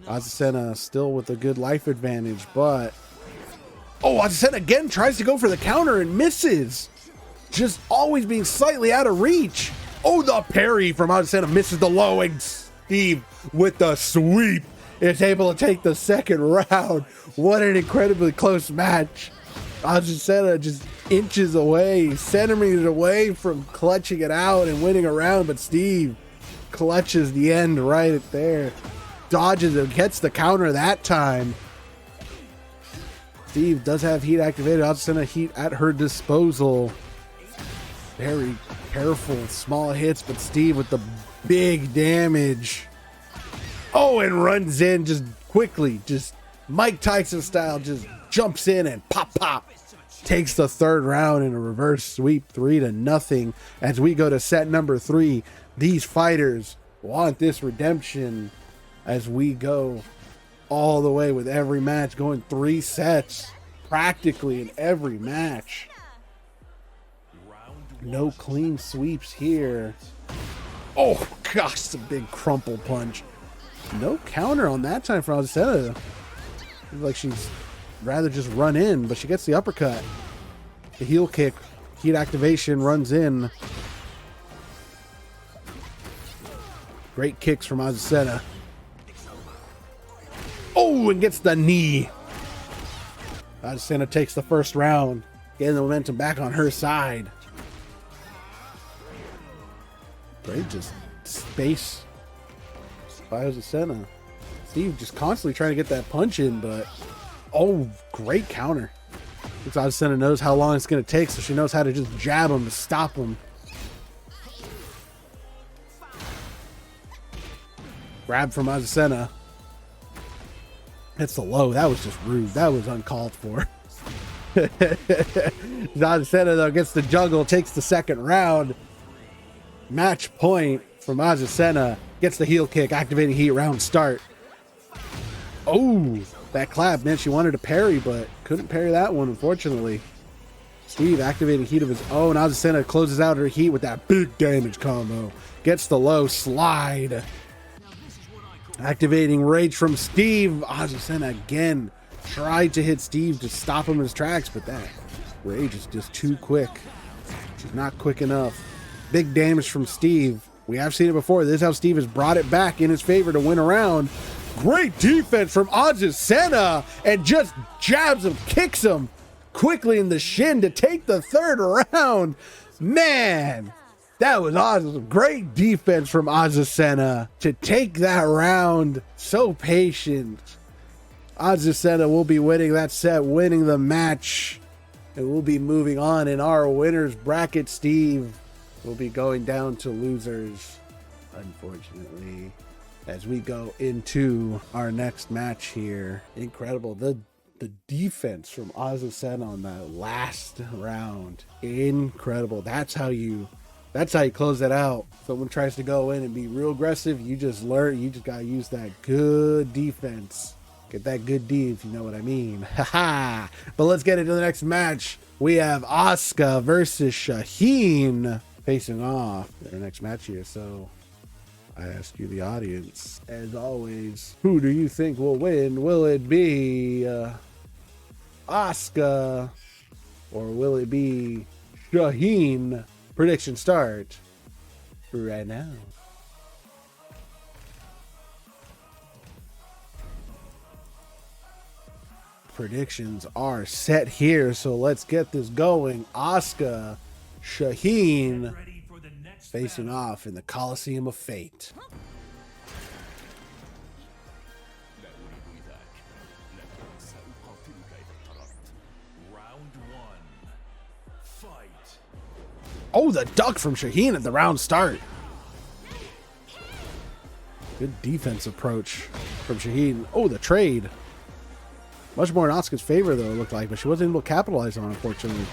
Azucena still with a good life advantage, but... Oh, Azucena again tries to go for the counter and misses. Just always being slightly out of reach. Oh, the parry from Azucena misses the low, and Steve with the sweep is able to take the second round. What an incredibly close match. Azucena just inches away, centimeters away from clutching it out and winning a round, but Steve clutches the end right there. Dodges it, gets the counter that time. Steve does have heat activated. Azucena heat at her disposal. Very careful, small hits, but Steve with the big damage. Oh, and runs in just quickly, just Mike Tyson style, just jumps in and pop, pop. Takes the third round in a reverse sweep, 3-0. As we go to set number 3, these fighters want this redemption as we go all the way with every match, going 3 sets practically in every match. No clean sweeps here. Oh gosh, it's a big crumple punch. No counter on that time for Azucena. Like she's rather just run in, but she gets the uppercut. The heel kick, heat activation, runs in. Great kicks from Azucena. Oh, and gets the knee. Azucena takes the first round, getting the momentum back on her side. Great, just space by Azucena. Steve just constantly trying to get that punch in, but oh, great counter. Because Azucena knows how long it's going to take, so she knows how to just jab him to stop him. Grab from Azucena. Hits the low. That was just rude. That was uncalled for. Azucena, though, gets the juggle, takes the second round. Match point from Azucena. Gets the heel kick, activating heat, round start. Oh, that clap, man. She wanted to parry, but couldn't parry that one, unfortunately. Steve activating heat of his own. Azucena closes out her heat with that big damage combo. Gets the low slide. Activating rage from Steve. Azucena again tried to hit Steve to stop him in his tracks, but that rage is just too quick. She's not quick enough. Big damage from Steve. We have seen it before. This is how Steve has brought it back in his favor to win a round. Great defense from Azucena, and just jabs him, kicks him quickly in the shin to take the third round. Man, that was awesome. Great defense from Azucena to take that round. So patient. Azucena will be winning that set, winning the match. And we'll be moving on in our winners bracket. Steve will be going down to losers, unfortunately, as we go into our next match here. Incredible. The defense from Azucena on that last round. Incredible. That's how you close that out. Someone tries to go in and be real aggressive, you just gotta use that good defense. Get that good D, if you know what I mean. Haha. But let's get into the next match. We have Asuka versus Shaheen facing off their next match here. So I ask you, the audience, as always, who do you think will win? Will it be Asuka, or will it be Shaheen? Prediction start right now. Predictions are set here, so let's get this going. Asuka, Shaheen facing off in the Coliseum of Fate. Round 1. Fight. Oh, the duck from Shaheen at the round start. Good defense approach from Shaheen. Oh, the trade. Much more in Asuka's favor, though, it looked like, but she wasn't able to capitalize on it, unfortunately.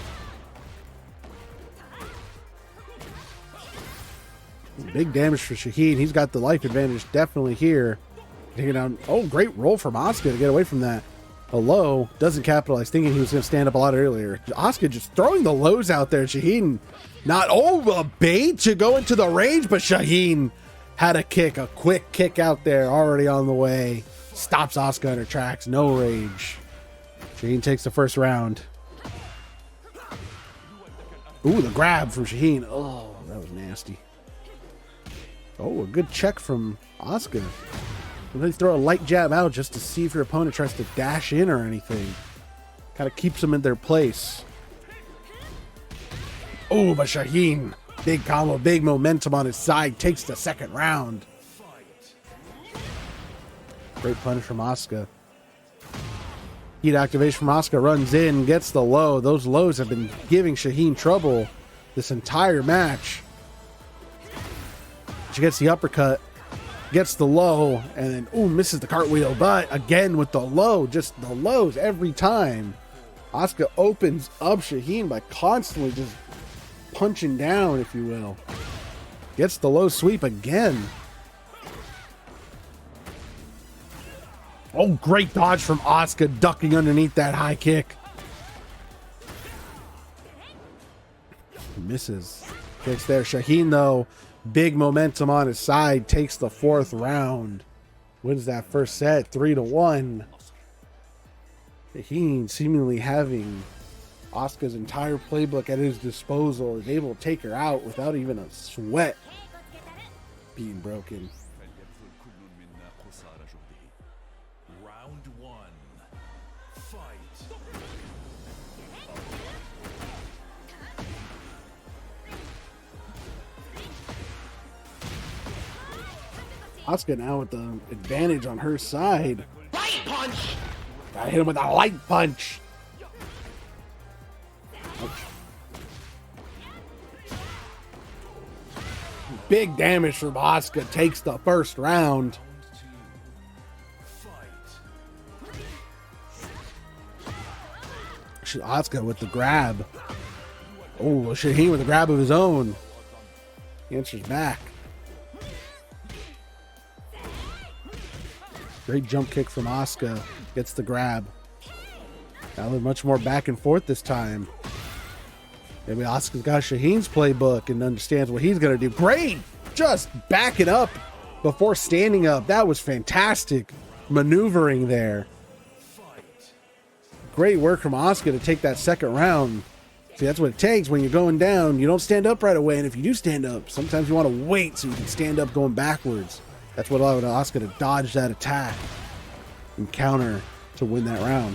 Big damage for Shaheen. He's got the life advantage definitely here. Taking down. Oh, great roll from Asuka to get away from that. A low, doesn't capitalize, thinking he was going to stand up a lot earlier. Asuka just throwing the lows out there. Shaheen not, a bait to go into the range, but Shaheen had a quick kick out there, already on the way. Stops Asuka in her tracks, no rage. Shaheen takes the first round. Ooh, the grab from Shaheen. Oh, that was nasty. Oh, a good check from Asuka. They throw a light jab out just to see if your opponent tries to dash in or anything. Kind of keeps them in their place. Oh, but Shaheen, big combo, big momentum on his side, takes the second round. Great punish from Asuka. Heat activation from Asuka, runs in, gets the low. Those lows have been giving Shaheen trouble this entire match. She gets the uppercut, gets the low, and then, misses the cartwheel. But again with the low, just the lows every time. Asuka opens up Shaheen by constantly just punching down, if you will. Gets the low sweep again. Oh, great dodge from Asuka, ducking underneath that high kick. Misses. Kicks there. Shaheen, though, big momentum on his side, takes the fourth round. Wins that first set, 3-1. Shaheen, seemingly having Asuka's entire playbook at his disposal, is able to take her out without even a sweat being broken. Round one. Fight. Asuka now with the advantage on her side. Light punch! Got hit him with a light punch. Ouch. Big damage from Asuka, takes the first round. Asuka with the grab. Oh, Shaheen with a grab of his own. He answers back. Great jump kick from Asuka. Gets the grab. Now they're much more back and forth this time. Maybe Asuka's got Shaheen's playbook and understands what he's going to do. Great! Just backing up before standing up. That was fantastic maneuvering there. Great work from Asuka to take that second round. See, that's what it takes when you're going down. You don't stand up right away, and if you do stand up, sometimes you want to wait so you can stand up going backwards. That's what allowed Asuka to dodge that attack and counter to win that round.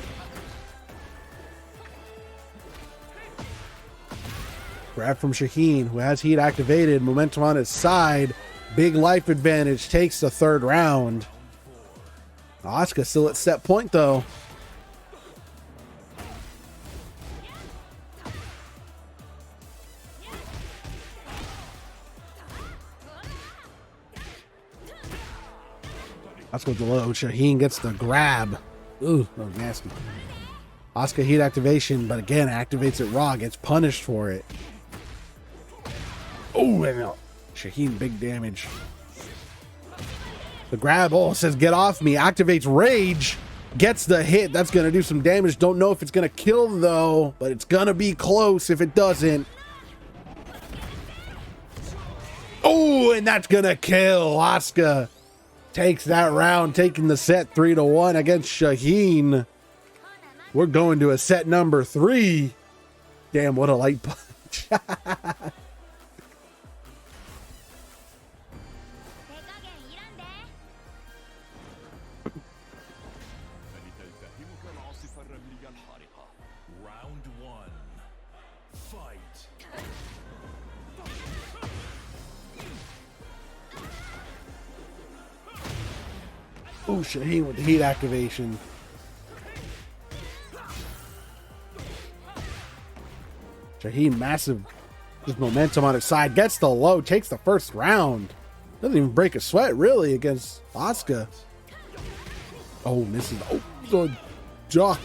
Grab from Shaheen, who has heat activated, momentum on his side, big life advantage, takes the third round. Asuka still at set point though. Asuka with the low. Shaheen gets the grab. Ooh, that was nasty. Asuka heat activation, but again activates it raw, gets punished for it. Oh, and Shaheen, big damage. The grab, says get off me, activates rage, gets the hit. That's going to do some damage. Don't know if it's going to kill though, but it's going to be close if it doesn't. Oh, and that's going to kill. Asuka takes that round, taking the set 3-1 against Shaheen. We're going to a set number 3. Damn, what a light punch. Round one. Fight. Ooh, Shaheen with the heat activation. Shaheen, massive just momentum on his side, gets the low, takes the first round. Doesn't even break a sweat really against Asuka. Oh, misses. Oh, the duck.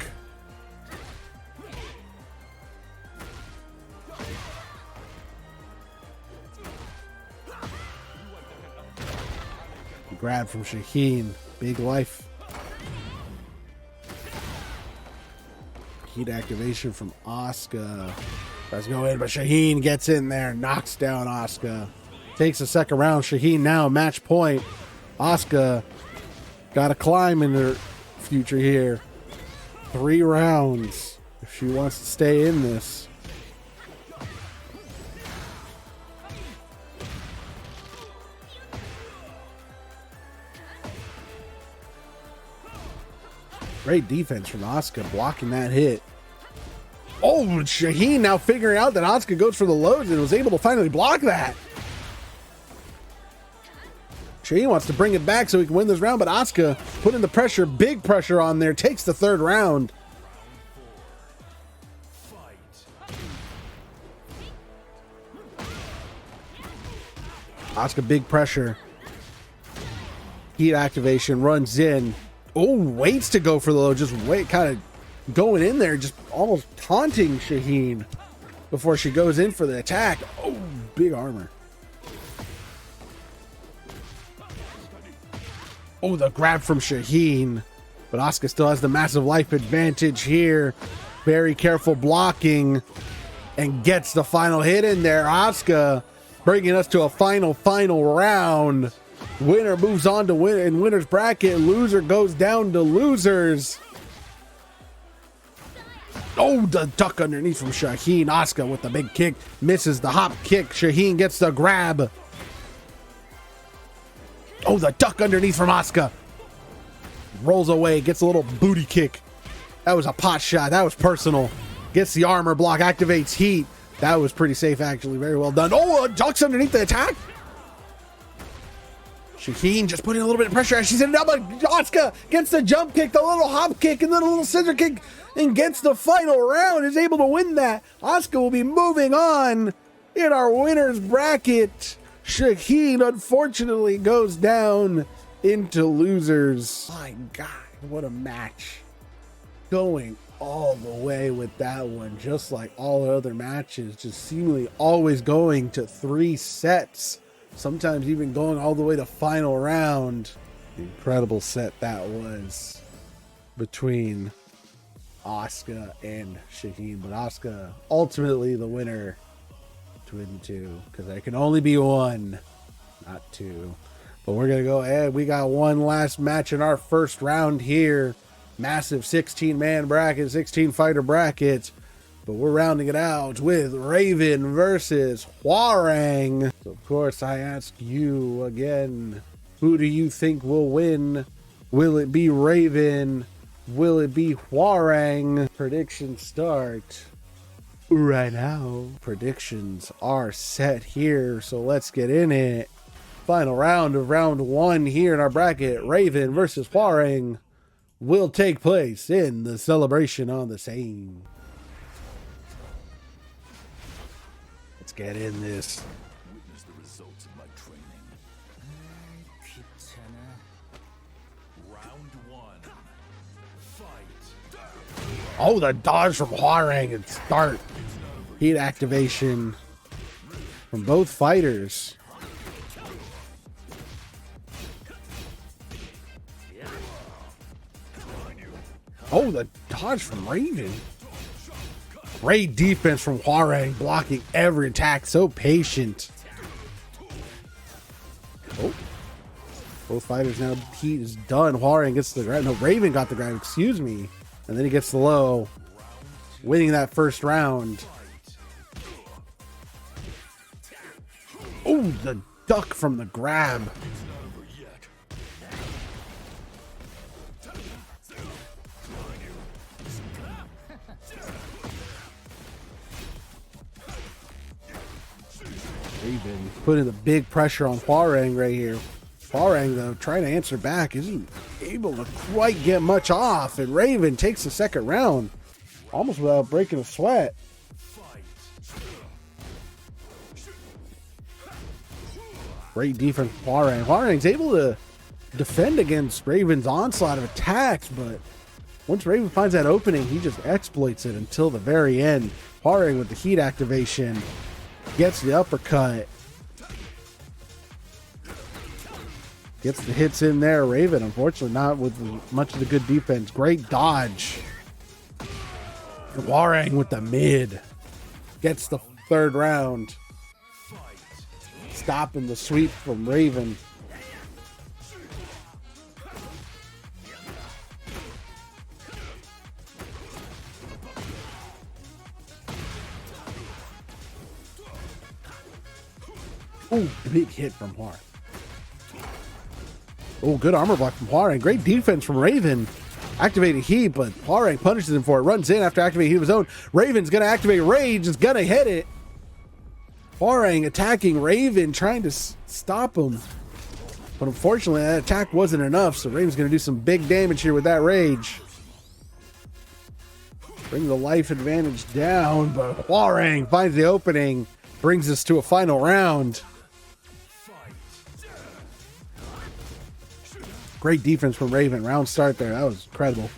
Grab from Shaheen. Big life. heat activation from Asuka. Let's go in, but Shaheen gets in there, knocks down Asuka. Takes the second round. Shaheen now match point. Asuka got to climb in her future here. 3 rounds if she wants to stay in this. Great defense from Asuka, blocking that hit. Oh, Shaheen now figuring out that Asuka goes for the loads and was able to finally block that. Shaheen wants to bring it back so he can win this round, but Asuka putting the pressure, big pressure on there, takes the 3rd round. Asuka, big pressure. Heat activation, runs in. Oh, waits to go for the low, just wait, kind of going in there, just almost taunting Shaheen before she goes in for the attack. Oh, big armor. Oh, the grab from Shaheen. But Asuka still has the massive life advantage here. Very careful blocking and gets the final hit in there. Asuka bringing us to a final round. Winner moves on to win in winner's bracket. Loser goes down to losers. Oh, the duck underneath from Shaheen. Asuka with the big kick. Misses the hop kick. Shaheen gets the grab. Oh, the duck underneath from Asuka. Rolls away. Gets a little booty kick. That was a pot shot. That was personal. Gets the armor block. Activates heat. That was pretty safe, actually. Very well done. Oh, ducks underneath the attack. Shaheen just putting a little bit of pressure as she's in it up, but Asuka gets the jump kick, the little hop kick, and then a little scissor kick, and gets the final round, is able to win that. Asuka will be moving on in our winner's bracket. Shaheen, unfortunately, goes down into losers. My God, what a match. Going all the way with that one, just like all the other matches, just seemingly always going to 3 sets. Sometimes even going all the way to final round. Incredible set that was between Asuka and Shaheen. But Asuka ultimately the winner between the two, because there can only be one, not 2. But we're going to go ahead. We got one last match in our first round here. Massive 16-man bracket, 16-fighter bracket. But we're rounding it out with Raven versus Hwoarang. So of course, I ask you again, who do you think will win? Will it be Raven? Will it be Hwoarang? Predictions start right now. Predictions are set here, so let's get in it. Final round of round 1 here in our bracket. Raven versus Hwoarang will take place in the Celebration on the Seine. Get in this. Witness the results of my training. Round 1. Fight. Oh, the dodge from Hwoarang and start. Heat activation from both fighters. Oh, the dodge from Raven. Great defense from Hwoarang, blocking every attack, so patient. Oh, both fighters now, heat is done. Hwoarang gets the grab. No, Raven got the grab, excuse me. And then he gets the low, winning that first round. Oh, the duck from the grab. Raven putting the big pressure on Hwoarang right here. Hwoarang, though, trying to answer back, isn't able to quite get much off. And Raven takes the second round, almost without breaking a sweat. Great defense from Hwoarang. Hwoarang's able to defend against Raven's onslaught of attacks, but once Raven finds that opening, he just exploits it until the very end. Hwoarang with the heat activation. Gets the uppercut. Gets the hits in there. Raven, unfortunately, not with much of the good defense. Great dodge Warang with the mid. Gets the third round. Stopping the sweep from Raven. Oh, big hit from Hwar. Oh, good armor block from Hwar. Great defense from Raven. Activating Heat, but Hwar punishes him for it. Runs in after activating Heat of his own. Raven's going to activate Rage. Is going to hit it. Hwar attacking Raven, trying to stop him. But unfortunately, that attack wasn't enough, so Raven's going to do some big damage here with that Rage. Bring the life advantage down, but Hwar finds the opening. Brings us to a final round. Great defense from Raven. Round start there. That was incredible.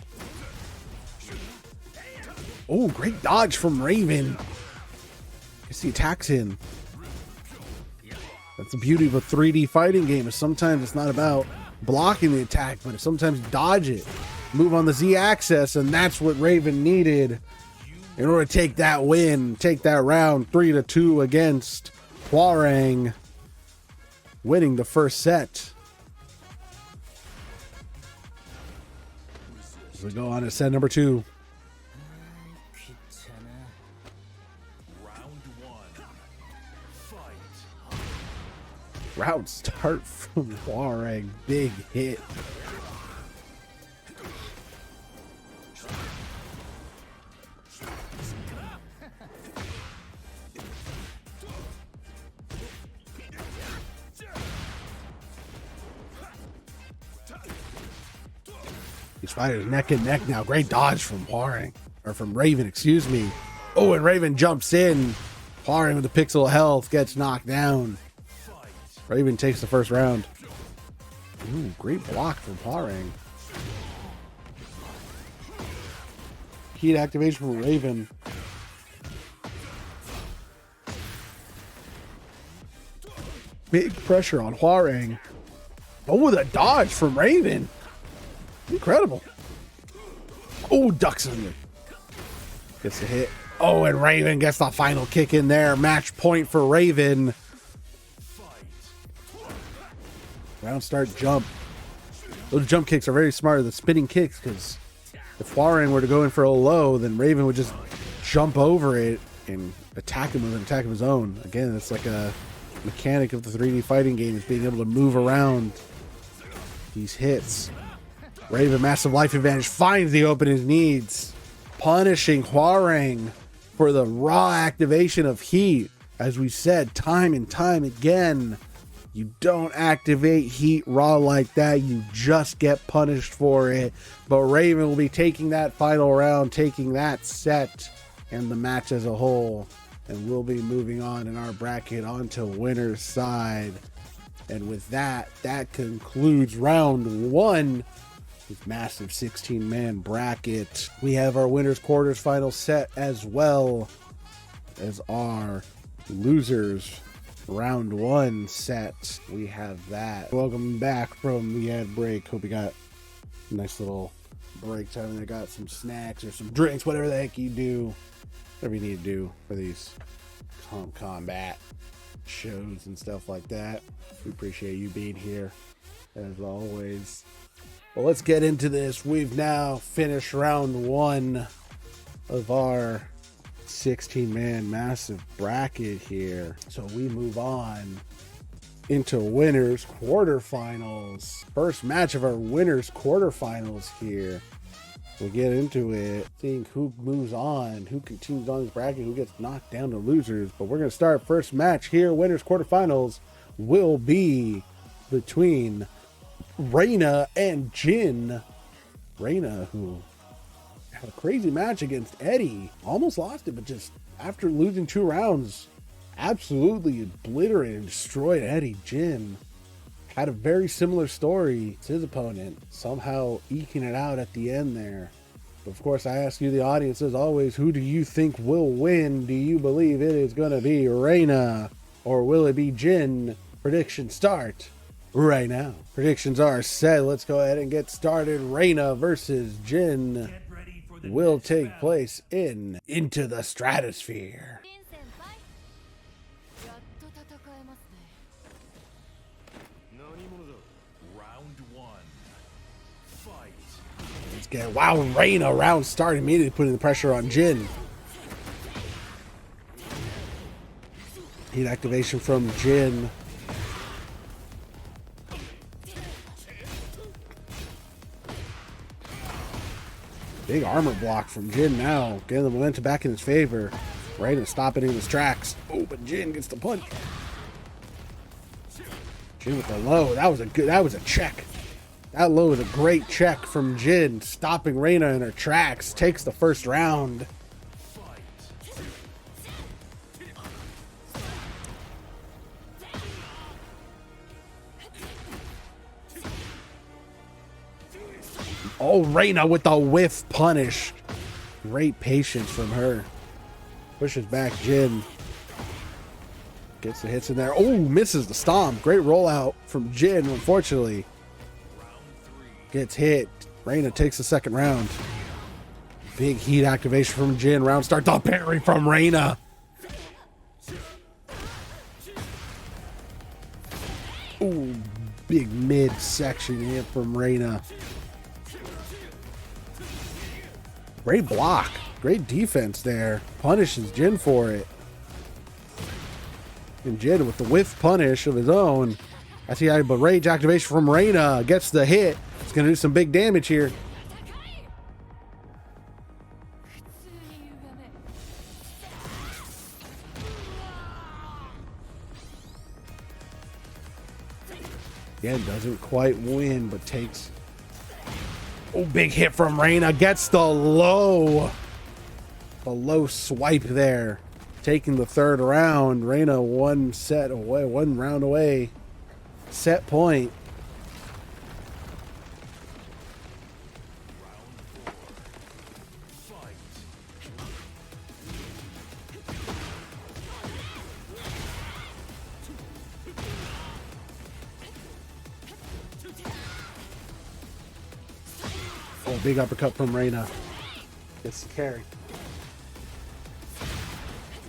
Oh, great dodge from Raven. Gets the attacks in. That's the beauty of a 3D fighting game. Is sometimes it's not about blocking the attack, but sometimes dodge it. Move on the Z axis, and that's what Raven needed in order to take that win. Take that round 3-2 against Hwar, winning the first set. We go on to set number 2. Round 1. Fight. Round start from Hwar. Big hit. These fighters neck and neck now. Great dodge from Hwar, or from Raven, excuse me. Oh, and Raven jumps in. Hwar with the pixel health gets knocked down. Raven takes the first round. Ooh, great block from Hwar. Heat activation from Raven. Big pressure on Hwar. Oh, the dodge from Raven. Incredible. Oh, ducks under. Gets the hit. Oh, and Raven gets the final kick in there. Match point for Raven. Round start jump. Those jump kicks are very smart. The spinning kicks, because if Hwar were to go in for a low, then Raven would just jump over it and attack him with an attack of his own. Again, it's like a mechanic of the 3D fighting game, is being able to move around these hits. Raven, massive life advantage, finds the open he needs, punishing Hwar for the raw activation of Heat. As we said time and time again, you don't activate Heat raw like that, you just get punished for it. But Raven will be taking that final round, taking that set and the match as a whole, and we'll be moving on in our bracket onto winner's side. And with that, that concludes round 1. This massive 16-man bracket. We have our winners quarters final set, as well as our losers round 1 set. We have that. Welcome back from the ad break. Hope you got a nice little break time and I got some snacks or some drinks, whatever the heck you do, whatever you need to do for these combat shows and stuff like that. We appreciate you being here as always. Well, let's get into this. We've now finished round 1 of our 16-man massive bracket here. So we move on into winners quarterfinals. First match of our winners quarterfinals here. We'll get into it, seeing who moves on, who continues on this bracket, who gets knocked down to losers. But we're going to start first match here. Winners quarterfinals will be between Reina and Jin. Reina, who had a crazy match against Eddie, almost lost it, but just after losing 2 rounds, absolutely obliterated and destroyed Eddie. Jin had a very similar story to his opponent, somehow eking it out at the end there. But of course, I ask you, the audience, as always, who do you think will win? Do you believe it is going to be Reina, or will it be Jin? Prediction start right now. Predictions are set. Let's go ahead and get started. Reina versus Jin. Get ready for will take place in Into the Stratosphere. リン先輩やっと戦えますね Round one. Fight. Let's get wow, Reina round started immediately putting the pressure on Jin. Heat activation from Jin. Big armor block from Jin now, getting the momentum back in his favor. Reina stopping in his tracks. Oh, but Jin gets the punch. Jin with the low. That was a check. That low was a great check from Jin, stopping Reina in her tracks. Takes the first round. Oh, Reina with the whiff punish. Great patience from her. Pushes back Jin. Gets the hits in there. Oh, misses the stomp. Great rollout from Jin, unfortunately. Gets hit. Reina takes the second round. Big heat activation from Jin. Round start. The parry from Reina. Ooh, big mid-section hit from Reina. Great block. Great defense there. Punishes Jin for it. And Jin with the whiff punish of his own. I see but rage activation from Reina. Gets the hit. It's going to do some big damage here. 普通に歪め Again, doesn't quite win, but takes... Oh, big hit from Reina. Gets the low. The low swipe there. Taking the third round. Reina one round away. Set point. Oh, big uppercut from Reina. Gets the carry.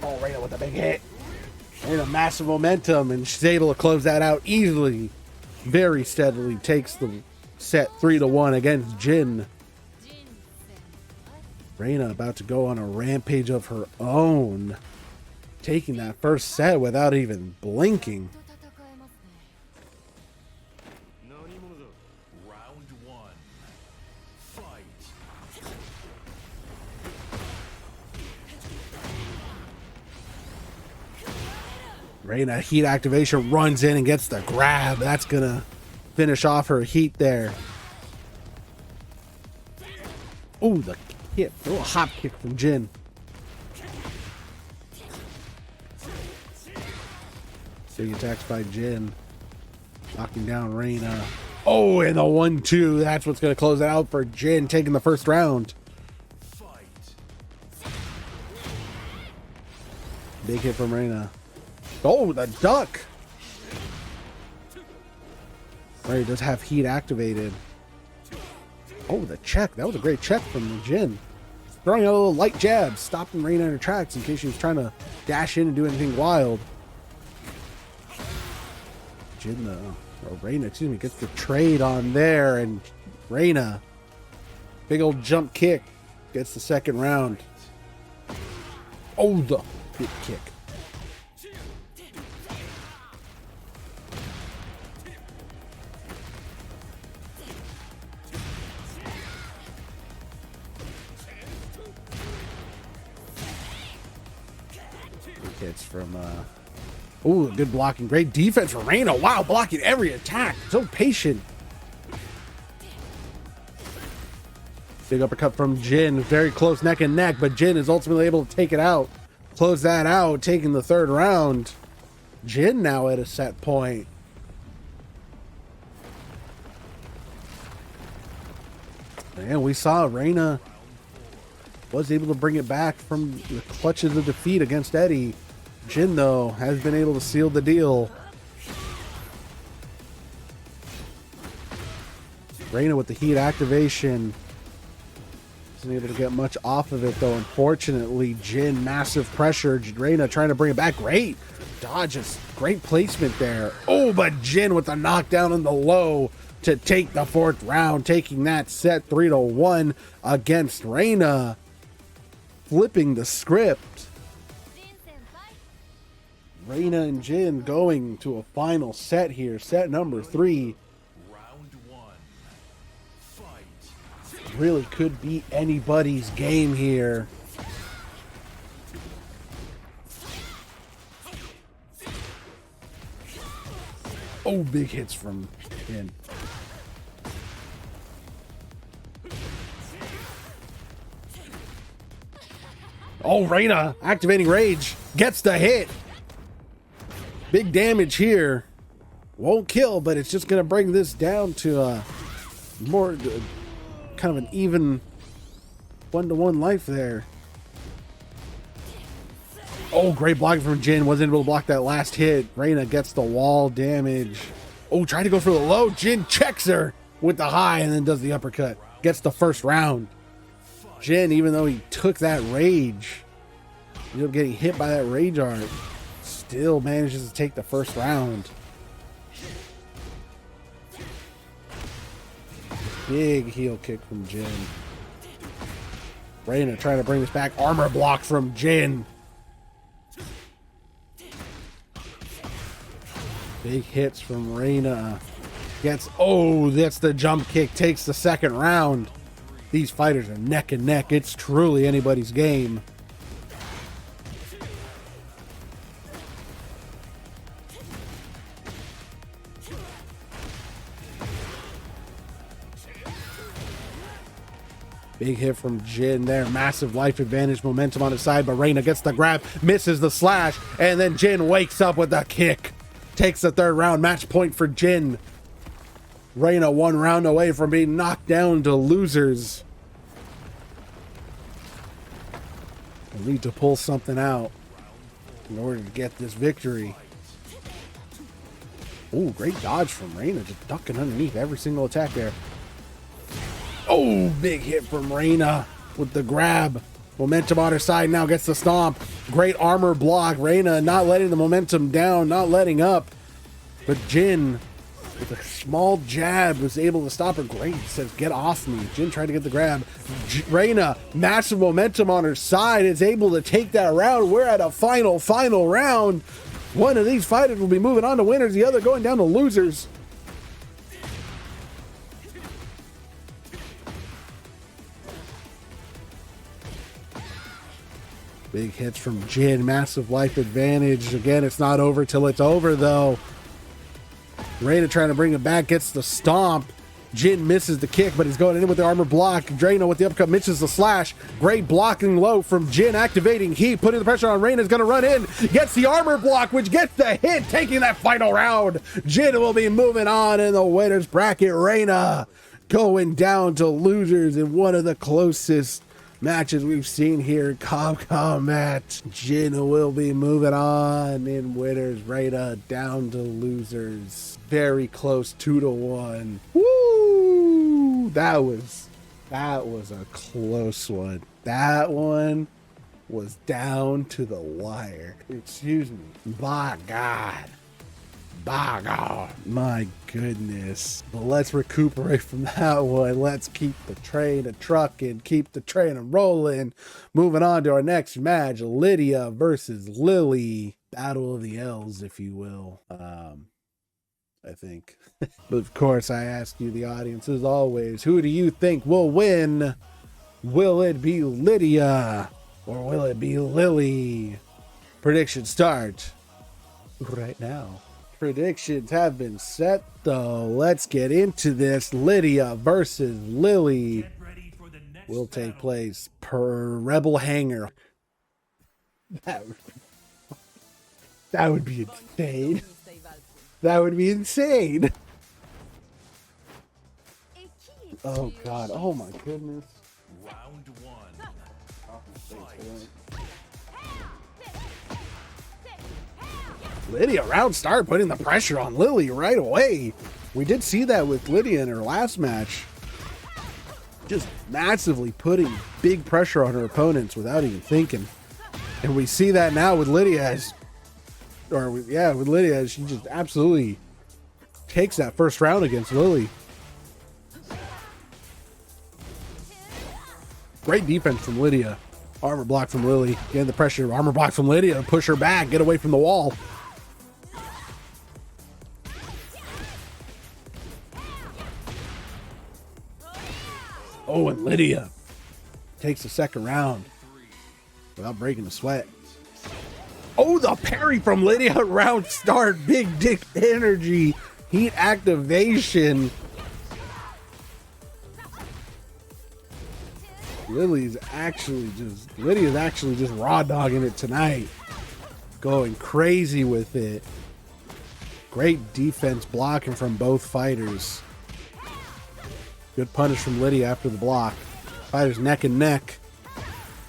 Oh, Reina with a big hit. Reina massive momentum, and she's able to close that out easily. Very steadily takes the set 3-1 against Jin. 人生 Reina about to go on a rampage of her own. Taking that first set without even blinking. と戦えますね Round one. Fight. Reina heat activation runs in and gets the grab. That's gonna finish off her heat there. Oh, the hit. A little hop kick from Jin. Big attacks by Jin. Knocking down Reina. Oh, and the 1-2. That's what's gonna close it out for Jin, taking the first round. Fight. Big hit from Reina. Oh, the duck. Reina does have heat activated. Oh, the check. That was a great check from Jin. Throwing out a little light jab, stopping Reina in her tracks in case she was trying to dash in and do anything wild. Jin, or Reina, excuse me, gets the trade on there, and Reina, big old jump kick, gets the second round. Oh, the big kick. Hits from ooh, good blocking, great defense from Reina. Wow, blocking every attack, so patient. Big uppercut from Jin, very close neck and neck, but Jin is ultimately able to take it out, close that out, taking the third round. Jin now at a set point. And we saw Reina was able to bring it back from the clutches of defeat against Eddie. Jin, though, has been able to seal the deal. Reina with the heat activation. Isn't able to get much off of it, though. Unfortunately, Jin, massive pressure. Reina trying to bring it back. Great dodges. Great placement there. Oh, but Jin with the knockdown in the low to take the 4th round, taking that set 3-1 against Reina. Flipping the script. Reina and Jin going to a final set here. Set number 3. Round 1. Fight. Really could be anybody's game here. Oh, big hits from Jin. Oh, Reina activating rage. Gets the hit. Big damage here. Won't kill, but it's just going to bring this down to more kind of an even 1-to-1 life there. Oh, great blocking from Jin. Wasn't able to block that last hit. Reina gets the wall damage. Oh, trying to go for the low. Jin checks her with the high and then does the uppercut. Gets the 1st round. Jin, even though he took that rage, ended up getting hit by that rage art, still manages to take the 1st round. Big heel kick from Jin. Reina trying to bring this back. Armor block from Jin. Big hits from Reina. Gets, oh, that's the jump kick. Takes the 2nd round. These fighters are neck and neck. It's truly anybody's game. Big hit from Jin there. Massive life advantage, momentum on his side, but Reina gets the grab, misses the slash, and then Jin wakes up with a kick. Takes the 3rd round. Match point for Jin. Reina 1 round away from being knocked down to losers. They'll need to pull something out in order to get this victory. Oh, great dodge from Reina, just ducking underneath every single attack there. Oh, big hit from Reina with the grab. Momentum on her side now, gets the stomp. Great armor block. Reina not letting the momentum down, not letting up. But Jin, with a small jab, was able to stop her. Great, says, get off me. Jin tried to get the grab. Reina, massive momentum on her side, is able to take that round. We're at a final round. One of these fighters will be moving on to winners, the other going down to losers. Big hits from Jin, massive life advantage. Again, it's not over till it's over, though. Reina trying to bring it back, gets the stomp. Jin misses the kick, but he's going in with the armor block. Reina with the uppercut, misses the slash. Great blocking low from Jin, activating heat, putting the pressure on. Reina's going to run in, gets the armor block, which gets the hit, taking that final round. Jin will be moving on in the winner's bracket. Reina going down to losers in one of the closest matches we've seen here in Combat. Jin will be moving on in winners. Reina down to losers. Very close, 2-1. Woo! That was a close one. That one was down to the wire. Excuse me. By God. By God. My goodness. But let's recuperate from that one. Let's keep the train a-trucking, keep the train a-rolling. Moving on to our next match, Lydia versus Lily. Battle of the L's, if you will. I think. But of course, I ask you, the audience, as always, who do you think will win? Will it be Lydia or will it be Lily? Predictions start right now. Predictions have been set, though. Let's get into this. Lydia versus Lily will take place per Rebel Hangar. That would be insane. That would be insane. Oh God. Oh my goodness. Round 1. Lydia, round start, putting the pressure on Lily right away. We did see that with Lydia in her last match. just massively putting big pressure on her opponents without even thinking. And we see that now with Lydia with Lydia, she just absolutely takes that first round against Lily. Great defense from Lydia. Armor block from Lily. Getting the pressure. Armor block from Lydia. Push her back. Get away from the wall. Oh, and Lydia takes the second round without breaking a sweat. Oh, the parry from Lydia. Round start. Big dick energy. Heat activation. Lydia's actually just raw dogging it tonight. Going crazy with it. Great defense blocking from both fighters. Good punish from Lydia after the block. Fighters neck and neck.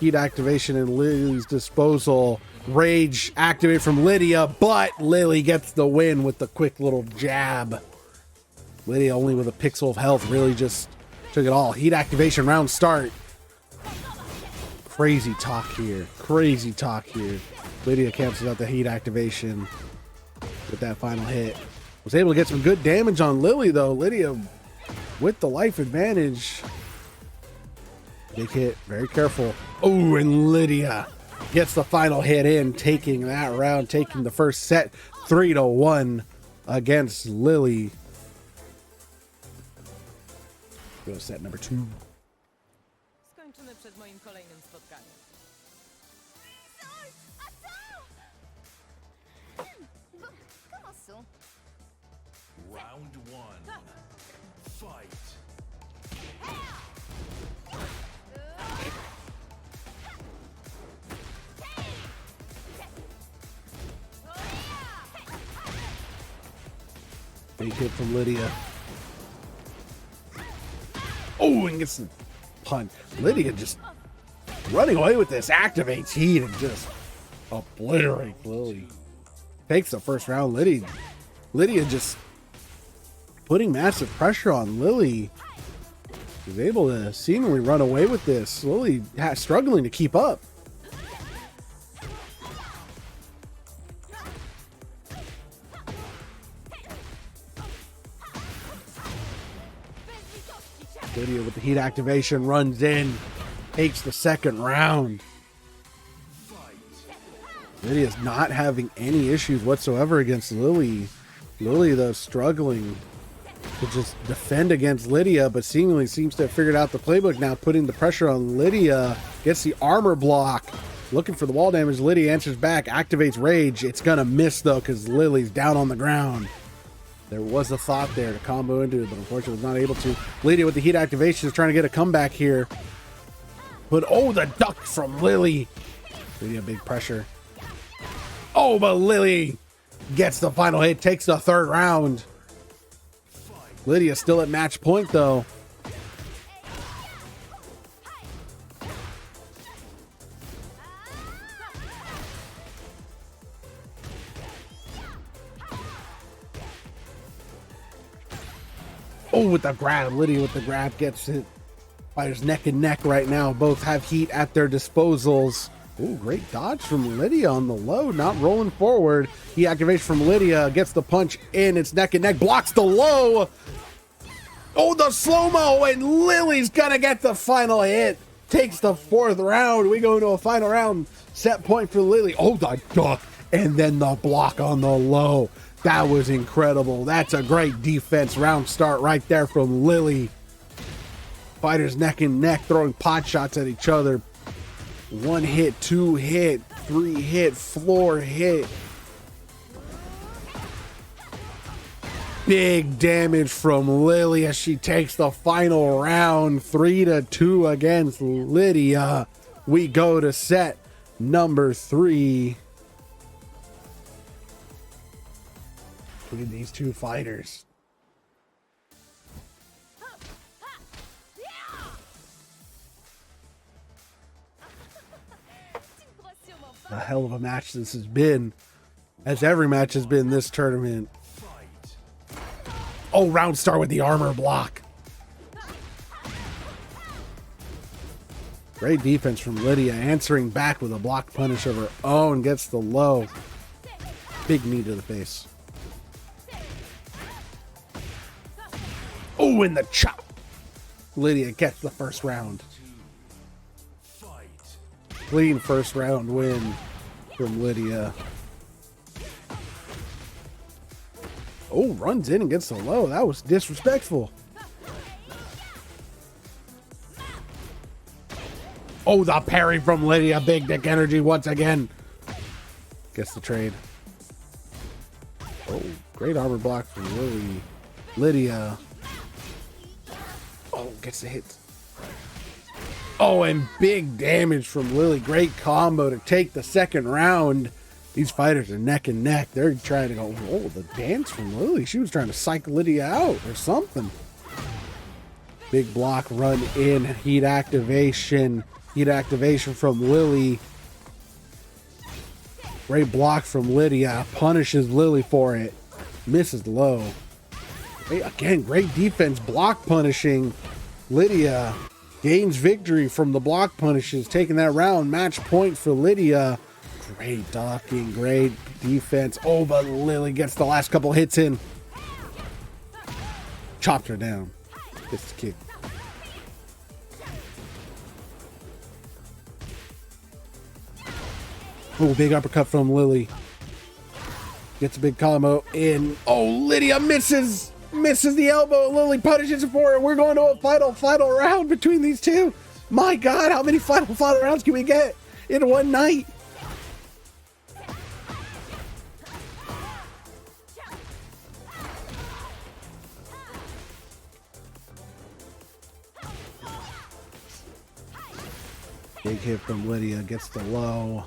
Heat activation in Lily's disposal. Rage activate from Lydia, but Lily gets the win with the quick little jab. Lydia only with a pixel of health really just took it all. Heat activation, round start. Crazy talk here. Crazy talk here. Lydia cancels out the heat activation with that final hit. Was able to get some good damage on Lily though. Lydia with the life advantage. Big hit. Very careful. Oh, and Lydia gets the final hit in, taking that round, taking the first set 3-1 against Lily. Go to set number 2. Skończymy przed moim kolejnym spotkaniem. Round 1. Fight. Big hit from Lydia. Oh, and gets the punch. Lydia just running away with this. Activates heat and just obliterates Lily. Takes the first round. Lydia just putting massive pressure on Lily. She's able to seemingly run away with this. Lily struggling to keep up. Lydia with the heat activation runs in, takes the second round. Lydia's not having any issues whatsoever against Lily. Lily, though, struggling to just defend against Lydia, but seemingly seems to have figured out the playbook now, putting the pressure on Lydia. Gets the armor block. Looking for the wall damage. Lydia answers back, activates Rage. It's going to miss, though, because Lily's down on the ground. There was a thought there to combo into it, but unfortunately was not able to. Lydia with the heat activation is trying to get a comeback here. But, oh, the duck from Lily. Lydia, big pressure. Oh, but Lily gets the final hit, takes the third round. Lydia still at match point, though. Oh, with the grab. Lydia with the grab gets it. Fighters neck and neck right now. Both have heat at their disposals. Oh, great dodge from Lydia on the low. Not rolling forward. Heat activation from Lydia. Gets the punch in. It's neck and neck. Blocks the low. Oh, the slow-mo. And Lily's going to get the final hit. Takes the fourth round. We go into a final round. Set point for Lily. Oh, the duck. And then the block on the low. That was incredible. That's a great defense round start right there from Lily. Fighters neck and neck, throwing pot shots at each other. 1 hit, 2 hit, 3 hit, 4 hit. Big damage from Lily as she takes the final round. 3-2 against Lydia. We go to set number 3. Between these two fighters. A hell of a match this has been, as every match has been this tournament. Oh, round start with the armor block. Great defense from Lydia, answering back with a block punish of her own. Gets the low. Big knee to the face. Oh, in the chop. Lydia gets the first round. Clean first round win from Lydia. Oh, runs in and gets the low. That was disrespectful. Oh, the parry from Lydia. Big dick energy once again. Gets the trade. Oh, great armor block from Lily. Lydia. Oh, gets the hit. Oh, and big damage from Lily. Great combo to take the second round. These fighters are neck and neck. They're trying to go, oh, the dance from Lily. She was trying to psych Lydia out or something. Big block, run in, heat activation. Heat activation from Lily. Great block from Lydia. Punishes Lily for it. Misses low. Again, great defense. Block punishing. Lydia gains victory from the block punishes. Taking that round. Match point for Lydia. Great docking. Great defense. Oh, but Lily gets the last couple hits in. Chopped her down. Gets the kick. Oh, big uppercut from Lily. Gets a big combo in. Oh, Lydia misses. Misses the elbow. Lily punishes it for it. We're going to a final round between these two. My God, how many final rounds can we get in one night? Big hit from Lydia. Gets the low.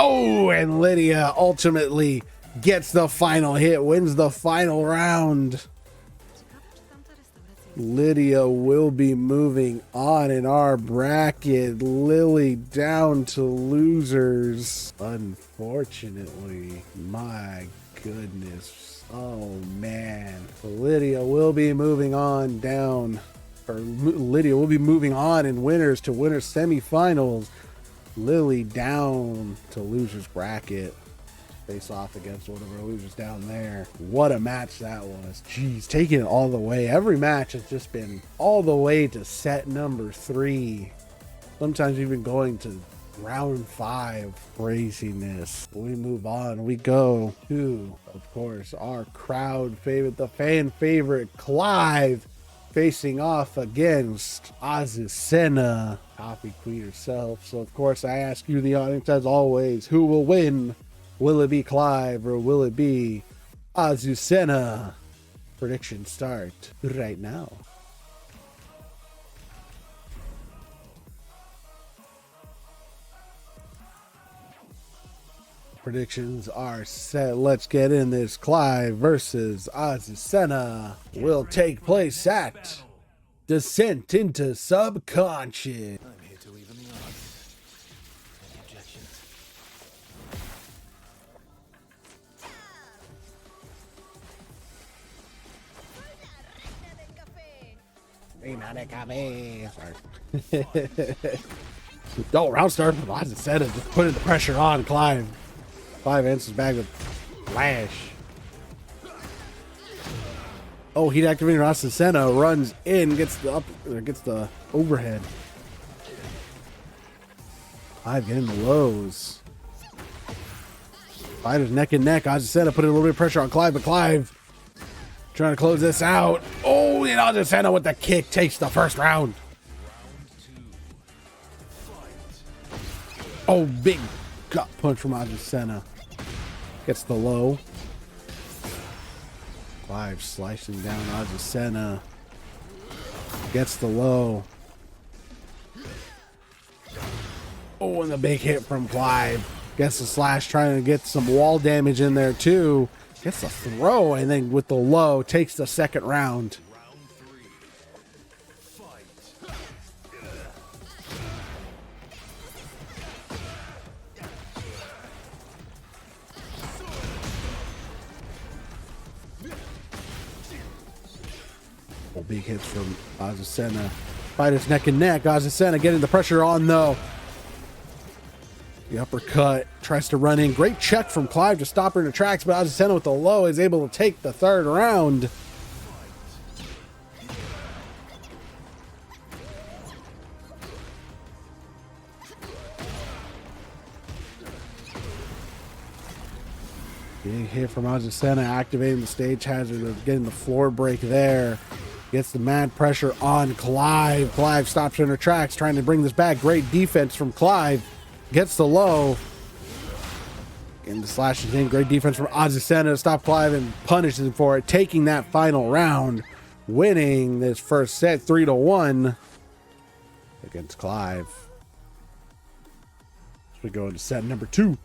Oh, and Lydia ultimately gets the final hit, wins the final round. Lydia will be moving on in our bracket. Lily down to losers. Unfortunately, my goodness. Oh, man. Lydia will be moving on down. Or Lydia will be moving on in winners to winners semifinals. Lily down to losers bracket. Face off against one of our losers down there. What a match that was. Jeez, taking it all the way. Every match has just been all the way to set number 3. Sometimes even going to round 5. Craziness. We move on. We go to, of course, our crowd favorite, the fan favorite, Clive, facing off against Azucena, Coffee Queen herself. So, of course, I ask you, the audience, as always, who will win? Will it be Clive or will it be Azucena? Predictions start right now. Predictions are set. Let's get in this. Clive versus Azucena will take place at Descent into Subconscious. I'm here to even the odds. Any objections? Sorry. Oh, round start from Azucena, just putting the pressure on Clive. Clive answers back with flash. Oh, heat activating Azucena, runs in, gets the overhead. Clive getting the lows. Fighters neck and neck. Azucena putting a little bit of pressure on Clive, but Clive trying to close this out. Oh, and Azucena with the kick takes the first round. Oh, big gut punch from Azucena. Gets the low. Clive slicing down Azucena. Gets the low. Oh, and the big hit from Clive. Gets the slash, trying to get some wall damage in there too. Gets the throw, and then with the low, takes the second round. Big hits from Azucena. Fighters neck and neck. Azucena getting the pressure on though. The uppercut tries to run in. Great check from Clive to stop her in her tracks, but Azucena with the low is able to take the third round. Big hit from Azucena, activating the stage hazard of getting the floor break there. Gets the mad pressure on Clive. Clive stops her in her tracks, trying to bring this back. Great defense from Clive. Gets the low. Getting the slashes in. Great defense from Azucena to stop Clive and punishes him for it. Taking that final round. Winning this first set 3-1 against Clive. So we go into set number 2.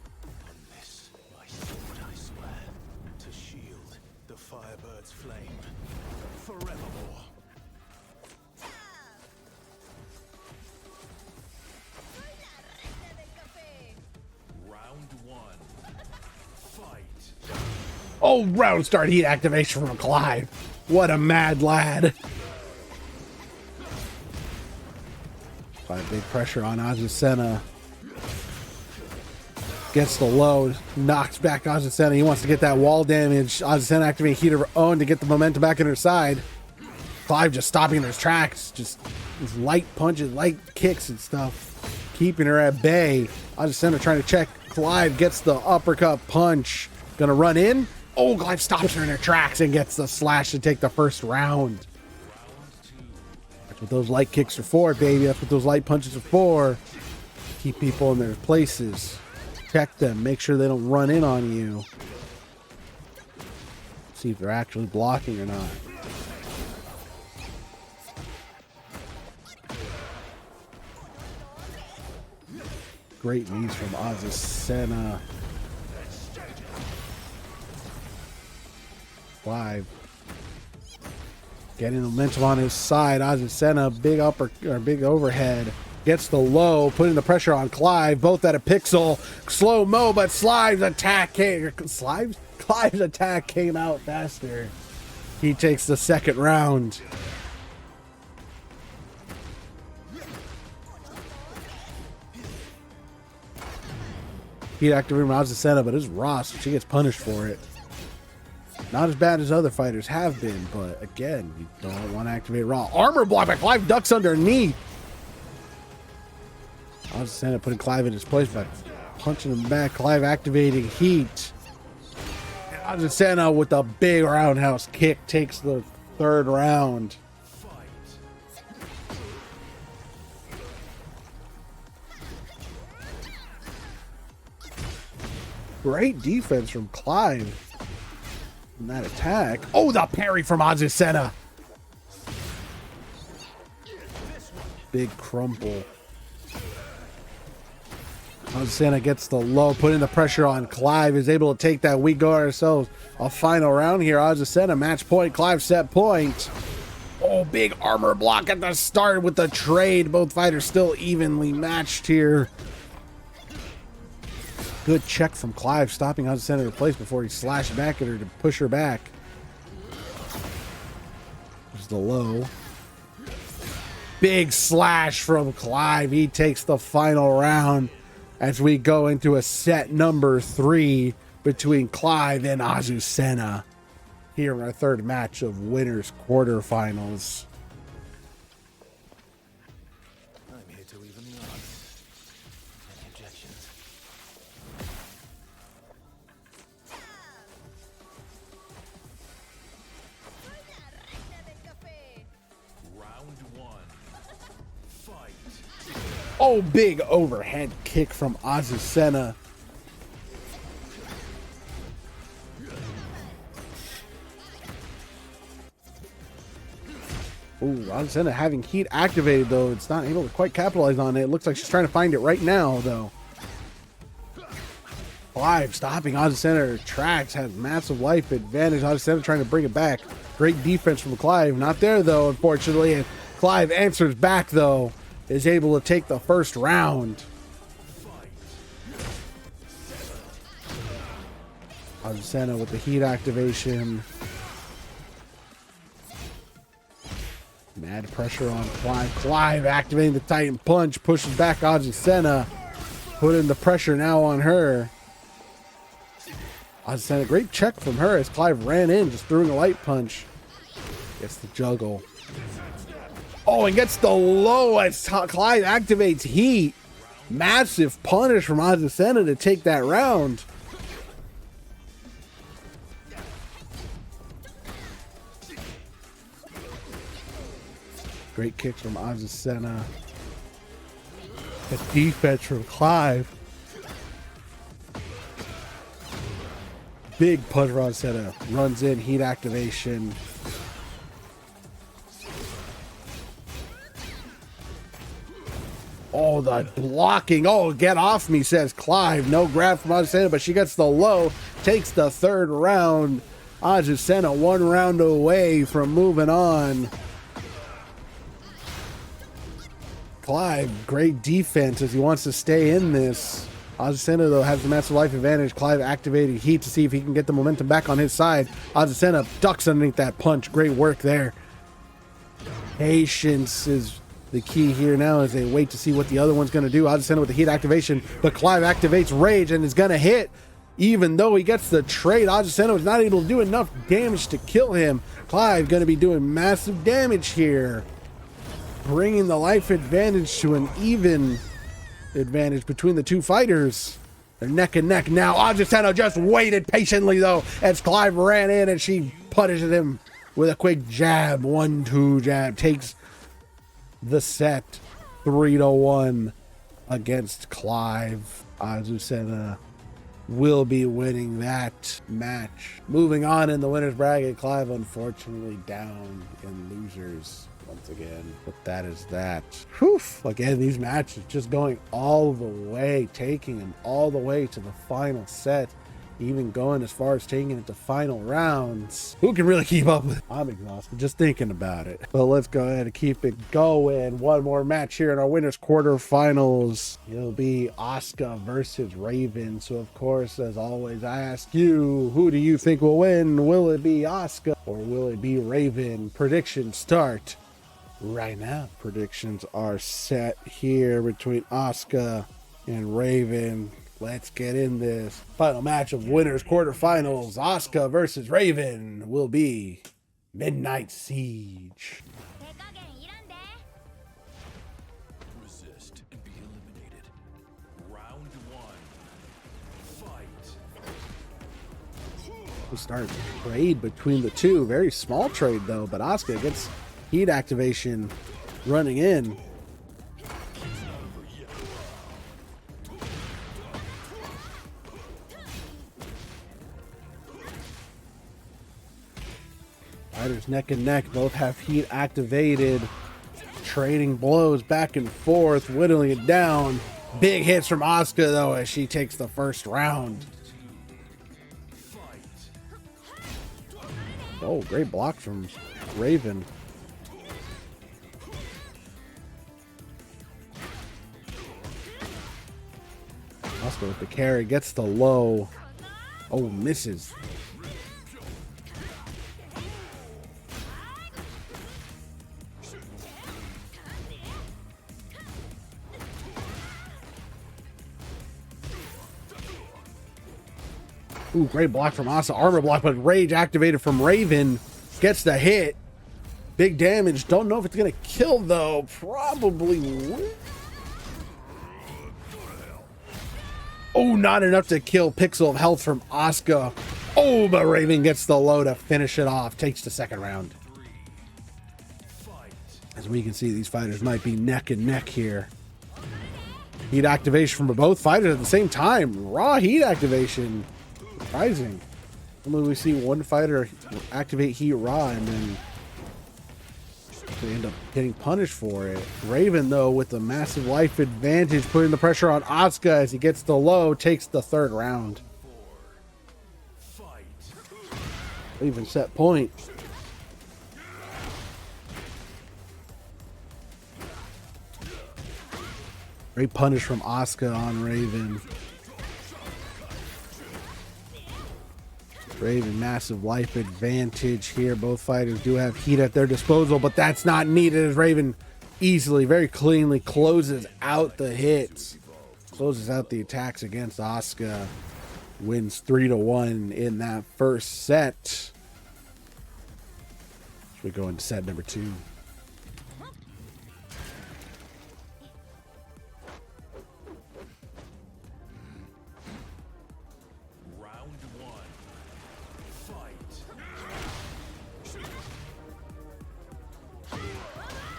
Oh, round start heat activation from Clive. What a mad lad. Clive, big pressure on Azucena. Gets the low, knocks back Azucena. He wants to get that wall damage. Azucena activating heat of her own to get the momentum back in her side. Clive just stopping in his tracks. Just these light punches, light kicks and stuff. Keeping her at bay. Azucena trying to check. Clive gets the uppercut punch. Gonna run in. Oh, Clive stops her in her tracks and gets the slash to take the first round. That's what those light kicks are for, baby. That's what those light punches are for. Keep people in their places. Check them. Make sure they don't run in on you. See if they're actually blocking or not. Great knees from Azucena. Clive getting the momentum on his side. Azucena, big upper or big overhead, gets the low, putting the pressure on Clive. Both at a pixel, slow mo, but Clive's attack came out faster. He takes the second round. Heat activating Azucena, but it's raw, so she gets punished for it. Not as bad as other fighters have been, but again, you don't want to activate raw. Armor block by Clive, ducks underneath. Azucena putting Clive in his place by punching him back. Clive activating heat. Azucena with a big roundhouse kick takes the third round. Great defense from Clive. In that attack. Oh, the parry from Azucena. Big crumple. Azucena gets the low, putting the pressure on Clive. Is able to take that. We go ourselves a final round here. Azucena match point. Clive set point. Oh, big armor block at the start with the trade. Both fighters still evenly matched here. Good check from Clive, stopping Azucena in her place before he slashed back at her to push her back. There's the low. Big slash from Clive. He takes the final round as we go into a set number 3 between Clive and Azucena here in our third match of winners quarterfinals. I'm here to even the odds. Any objections? Round 1. Fight. Oh, big overhead kick from Azucena. Ooh, Azucena having heat activated, though. It's not able to quite capitalize on it. It looks like she's trying to find it right now, though. Clive stopping Azucena in her tracks. Has massive life advantage. Azucena trying to bring it back. Great defense from Clive. Not there, though, unfortunately. And Clive answers back, though. Is able to take the first round. Azucena with the heat activation. Mad pressure on Clive. Clive activating the Titan Punch, pushes back Azucena, putting the pressure now on her. Azucena, great check from her as Clive ran in, just throwing a light punch. Gets the juggle. Oh, and gets the low as Clive activates heat. Massive punish from Azucena to take that round. Great kicks from Azucena. The defense from Clive. Big punch from Azucena. Runs in, heat activation. Oh, the blocking. Oh, get off me, says Clive. No grab from Azucena, but she gets the low. Takes the third round. Azucena 1 round away from moving on. Clive, great defense as he wants to stay in this. Azucena, though, has the massive life advantage. Clive activating heat to see if he can get the momentum back on his side. Azucena ducks underneath that punch. Great work there. Patience is the key here now as they wait to see what the other one's going to do. Azucena with the heat activation, but Clive activates Rage and is going to hit. Even though he gets the trade, Azucena was not able to do enough damage to kill him. Clive going to be doing massive damage here, bringing the life advantage to an even advantage between the two fighters. They're neck and neck now. Azucena just waited patiently, though, as Clive ran in and she punishes him with a quick jab. 1-2 jab. Takes the set 3-1 against Clive. Azucena will be winning that match. Moving on in the winner's bracket, Clive unfortunately down in losers once again, but that is that. Whew. Again, these matches just going all the way, taking them all the way to the final set, even going as far as taking it to final rounds. Who can really keep up with it? I'm exhausted just thinking about it. But let's go ahead and keep it going. One more match here in our winners quarterfinals. It'll be Asuka versus Raven. So of course, as always, I ask you, who do you think will win? Will it be Asuka or will it be Raven? Predictions start right now. Predictions are set here between Asuka and Raven. Let's get in this final match of winners quarterfinals. Asuka versus Raven will be Midnight Siege. Resist and be eliminated. Round 1. Fight. We start trade between the two. Very small trade though, but Asuka gets heat activation running in. Fighters neck and neck, both have heat activated, trading blows back and forth, whittling it down. Big hits from Asuka though as she takes the first round. Oh, great block from Raven. Asuka with the carry, gets the low. Oh, misses. Ooh, great block from Asuka. Armor block, but Rage activated from Raven. Gets the hit. Big damage. Don't know if it's going to kill, though. Probably will. Oh, not enough to kill. Pixel of health from Asuka. Oh, but Raven gets the low to finish it off. Takes the second round. As we can see, these fighters might be neck and neck here. Heat activation from both fighters at the same time. Raw heat activation. Surprising. Normally we see one fighter activate heat raw and then they end up getting punished for it. Raven, though, with the massive life advantage, putting the pressure on Asuka as he gets the low, takes the third round. Even set point. Great punish from Asuka on Raven. Raven, massive life advantage here. Both fighters do have heat at their disposal, but that's not needed as Raven easily, very cleanly closes out the hits. Closes out the attacks against Asuka. Wins 3-1 in that first set. We go into set number 2. Round 1. Fight.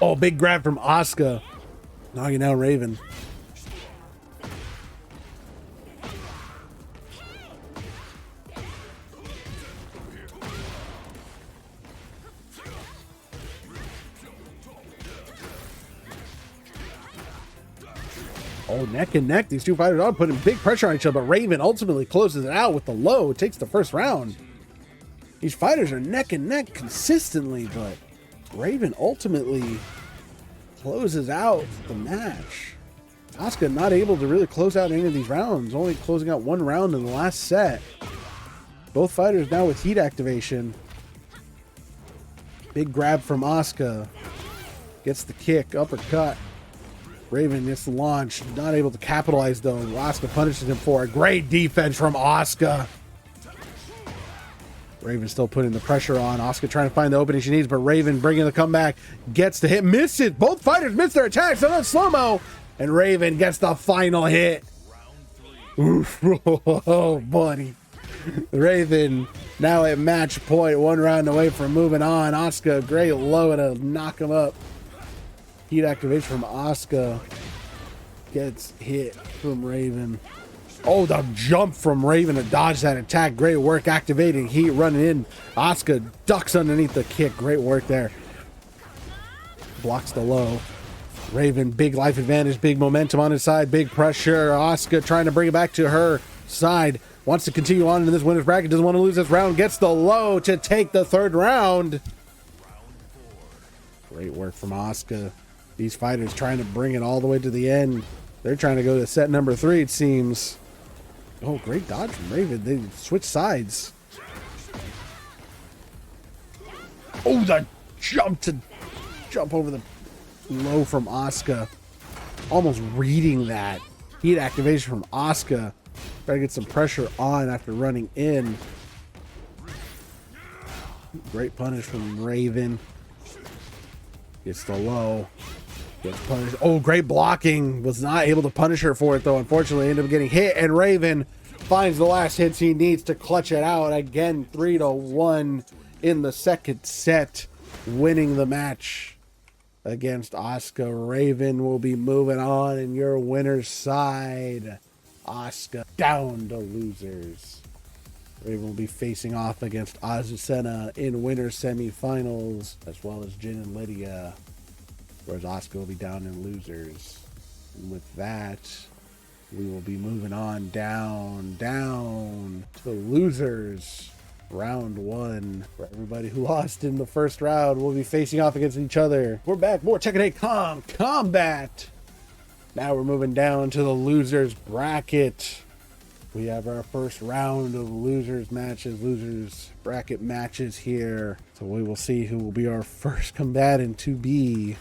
Oh, big grab from Asuka. Knocking down Raven. Oh, neck and neck. These two fighters are putting big pressure on each other, but Raven ultimately closes it out with the low. It takes the first round. These fighters are neck and neck consistently, but Raven ultimately closes out the match. Asuka not able to really close out any of these rounds, only closing out one round in the last set. Both fighters now with heat activation. Big grab from Asuka. Gets the kick, uppercut. Raven gets launched, not able to capitalize though. Asuka punishes him for it. Great defense from Asuka. Raven still putting the pressure on. Asuka trying to find the opening she needs, but Raven bringing the comeback. Gets the hit, misses. Both fighters miss their attacks. They're on slow-mo. And Raven gets the final hit. Oof. Oh, buddy. Raven now at match point. 1 round away from moving on. Asuka, great low to knock him up. Heat activation from Asuka. Gets hit from Raven. Oh, the jump from Raven to dodge that attack. Great work activating heat, running in. Asuka ducks underneath the kick. Great work there. Blocks the low. Raven, big life advantage, big momentum on his side, big pressure. Asuka trying to bring it back to her side. Wants to continue on in this winner's bracket. Doesn't want to lose this round. Gets the low to take the third round. Great work from Asuka. These fighters trying to bring it all the way to the end. They're trying to go to set number 3, it seems. Oh, great dodge from Raven. They switch sides. Oh, the jump over the low from Asuka. Almost reading that. Heat activation from Asuka. Try to get some pressure on after running in. Great punish from Raven. Gets the low. Gets punished. Oh, great blocking. Was not able to punish her for it, though. Unfortunately, ended up getting hit, and Raven finds the last hits he needs to clutch it out. Again, 3-1 in the second set, winning the match against Asuka. Raven will be moving on in your winner's side. Asuka down to losers. Raven will be facing off against Azucena in winner's semifinals, as well as Jin and Lydia, whereas Asuka will be down in losers. And with that, we will be moving on down to losers. Round 1, where everybody who lost in the first round will be facing off against each other. We're back, more Tekken 8 Combat. Now we're moving down to the losers bracket. We have our first round of losers bracket matches here. So we will see who will be our first combatant to be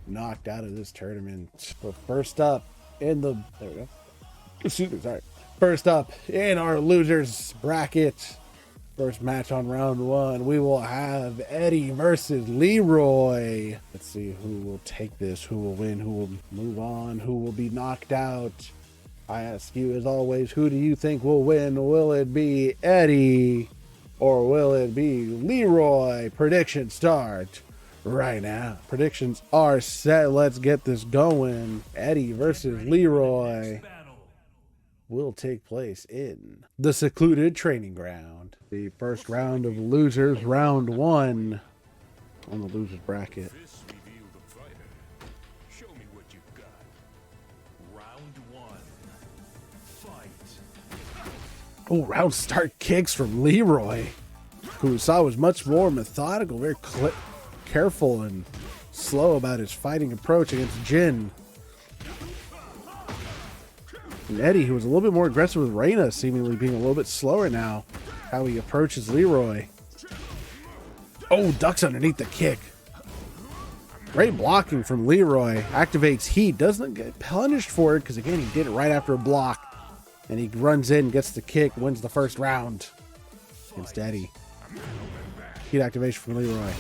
knocked out of this tournament. So first up in the, there we go. Excuse me, sorry. First up in our losers bracket, first match on round 1, we will have Eddie versus Leroy. Let's see who will take this, who will win, who will move on, who will be knocked out. I ask you as always, who do you think will win? Will it be Eddie or will it be Leroy? Predictions start right now. Predictions are set. Let's get this going. Eddie versus Leroy will take place in the secluded training ground. The first round of losers, round 1 on the losers bracket. This reveal the fighter. Show me what you've got. Round 1. Fight. Oh, round start kicks from Leroy, who we saw was much more methodical, very careful and slow about his fighting approach against Jin. And Eddie, who was a little bit more aggressive with Reina, seemingly being a little bit slower now. how he approaches Leroy. Oh, ducks underneath the kick. Great blocking from Leroy. Activates heat. Doesn't get punished for it because, again, he did it right after a block. And he runs in, gets the kick, wins the first round against Eddie. Heat activation from Leroy.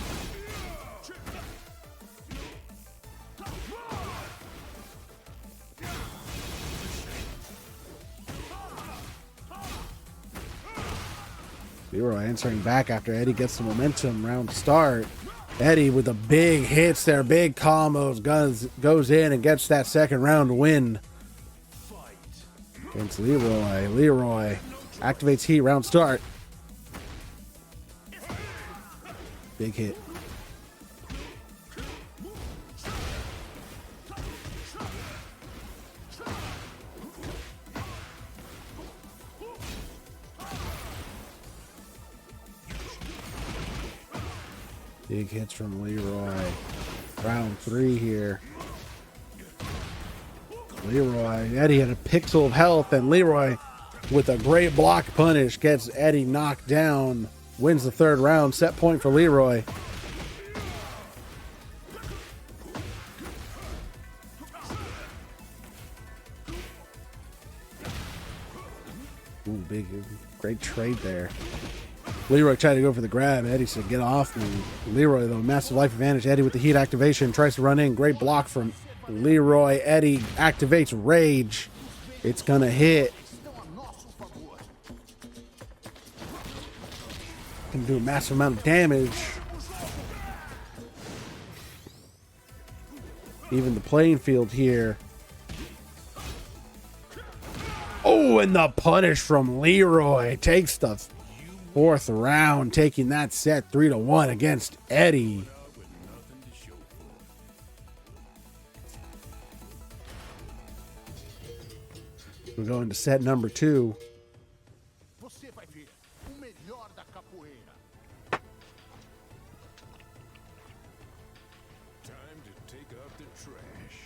Leroy answering back after Eddie gets the momentum. Round start. Eddie with the big hits there, big combos, goes in and gets that second round win against Leroy. Leroy activates heat. Round start. Big hit. Big hits from Leroy. Round 3 here. Leroy. Eddie had a pixel of health, and Leroy, with a great block punish, gets Eddie knocked down. Wins the third round. Set point for Leroy. Ooh, great trade there. Leroy tried to go for the grab. Eddie said, get off me. Leroy, though, massive life advantage. Eddie with the heat activation. Tries to run in. Great block from Leroy. Eddie activates Rage. It's going to hit. Can do a massive amount of damage. Even the playing field here. Oh, and the punish from Leroy takes the fourth round, taking that set 3-1 against Eddie. We're going to set number 2. Você vai ver o melhor da capoeira. Time to take out the trash.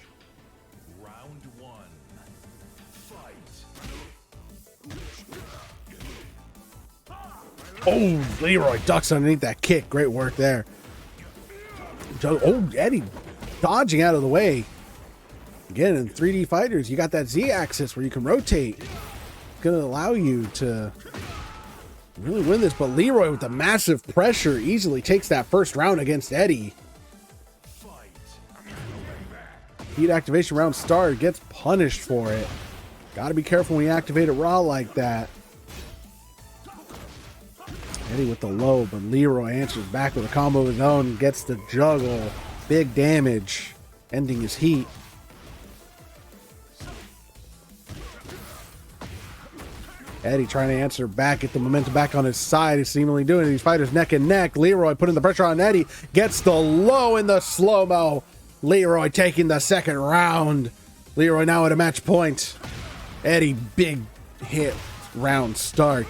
Round 1. Fight. Oh, Leroy ducks underneath that kick. Great work there. Oh, Eddie dodging out of the way. Again, in 3D fighters, you got that Z-axis where you can rotate. It's going to allow you to really win this. But Leroy, with the massive pressure, easily takes that first round against Eddie. Heat activation round start. Gets punished for it. Got to be careful when you activate it raw like that. Eddie with the low, but Leroy answers back with a combo of his own. Gets the juggle. Big damage. Ending his heat. Eddie trying to answer back, get the momentum back on his side. He's seemingly doing it. These fighters neck and neck. Leroy putting the pressure on Eddie. Gets the low in the slow-mo. Leroy taking the second round. Leroy now at a match point. Eddie, big hit round start.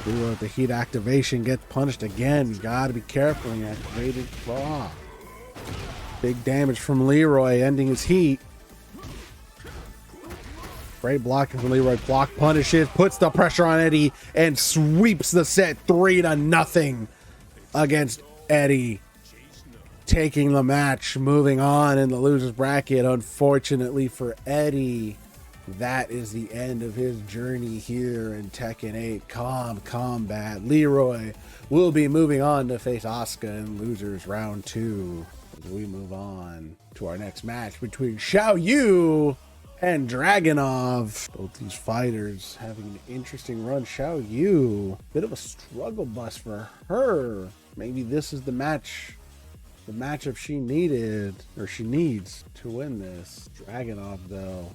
Leroy with the heat activation gets punished again. You gotta be careful when you activate it raw. Big damage from Leroy, ending his heat. Great blocking from Leroy. Block punishes, puts the pressure on Eddie, and sweeps the set 3-0 against Eddie. Taking the match, moving on in the loser's bracket. Unfortunately for Eddie, that is the end of his journey here in Tekken 8 Combat. Leroy will be moving on to face Asuka in losers round 2. As we move on to our next match between Xiao Yu and Dragunov. Both these fighters having an interesting run. Xiao Yu, bit of a struggle bus for her. Maybe this is the matchup she needed, or she needs to win this. Dragunov, though,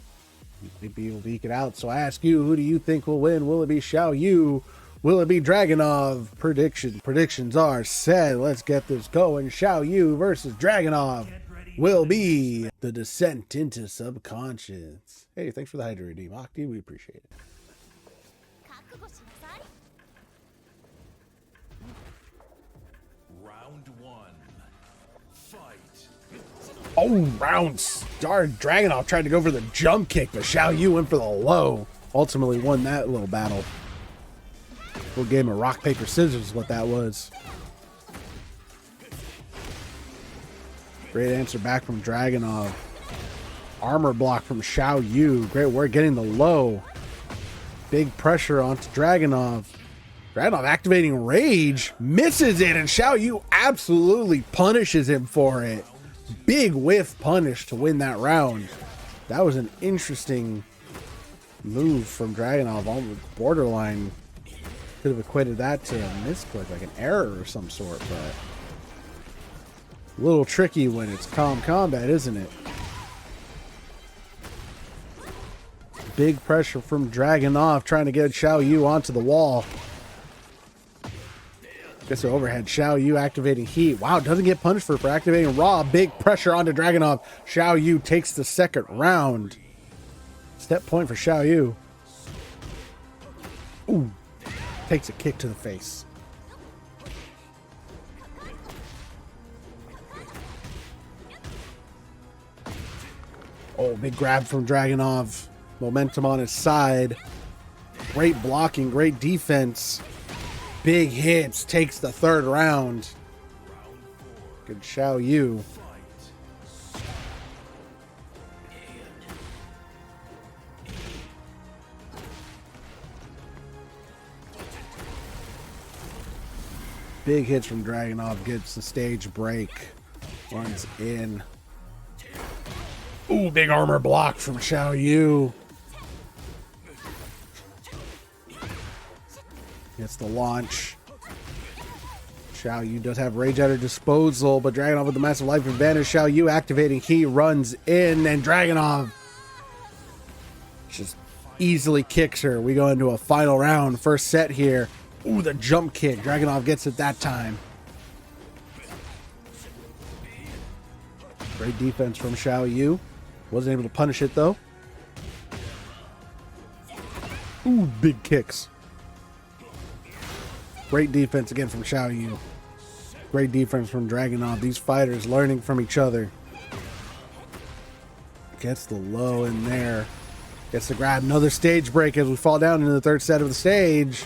might be able to eke it out. So I ask you, who do you think will win? Will it be Xiao Yu? Will it be Dragunov? Predictions are set. Let's get this going. Xiao Yu versus Dragunov will be the descent into subconscious. Hey, thanks for the Hydra Redeem, Octi. We appreciate it. Round 1. Fight. Oh, rounds. Dragunov tried to go for the jump kick, but Xiao Yu went for the low. Ultimately won that little battle. Little game of rock, paper, scissors is what that was. Great answer back from Dragunov. Armor block from Xiao Yu. Great work getting the low. Big pressure onto Dragunov. Dragunov activating Rage. Misses it, and Xiao Yu absolutely punishes him for it. Big whiff punish to win that round. That was an interesting move from Dragunov. Almost borderline. Could have equated that to a misclick, like an error or some sort, but a little tricky when it's calm combat, isn't it? Big pressure from Dragunov trying to get Xiao Yu onto the wall. Gets the overhead. Xiao Yu activating heat. Wow, doesn't get punished for activating raw. Big pressure onto Dragunov. Xiao Yu takes the second round. Step point for Xiao Yu. Ooh. Takes a kick to the face. Oh, big grab from Dragunov. Momentum on his side. Great blocking, great defense. Big hits, takes the third round. Good Xiao Yu. Big hits from Dragunov, gets the stage break. Runs in. Ooh, big armor block from Xiao Yu. Gets the launch. Xiao Yu does have rage at her disposal, but Dragunov with the massive life advantage. Xiao Yu activating he runs in, and Dragunov just easily kicks her. We go into a final round, first set here. Ooh, the jump kick. Dragunov gets it that time. Great defense from Xiao Yu. Wasn't able to punish it though. Ooh, big kicks. Great defense again from Xiao Yu. Great defense from Dragunov. These fighters learning from each other. Gets the low in there. Gets to grab another stage break as we fall down into the third set of the stage.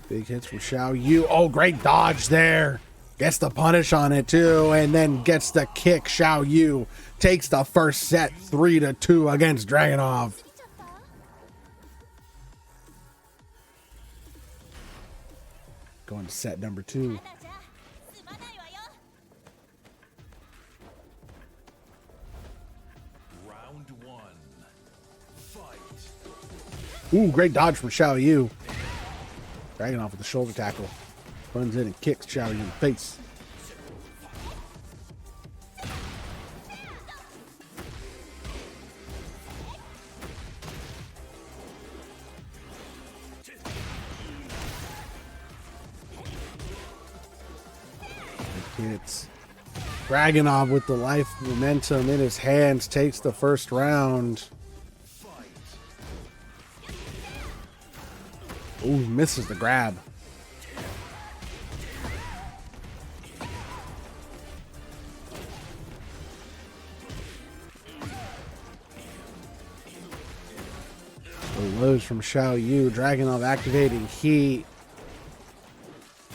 Big hits from Xiao Yu. Oh, great dodge there. Gets the punish on it too, and then gets the kick. Xiao Yu takes the first set 3-2 against Dragunov. Going to set number 2. Round 1. Fight. Ooh, great dodge from Xiao Yu. Dragunov with the shoulder tackle. Runs in and kicks Xiao Yu in the face. Hits. Dragunov with the life momentum in his hands takes the first round. Ooh, misses the grab. The lows from Xiao Yu. Dragunov activating heat.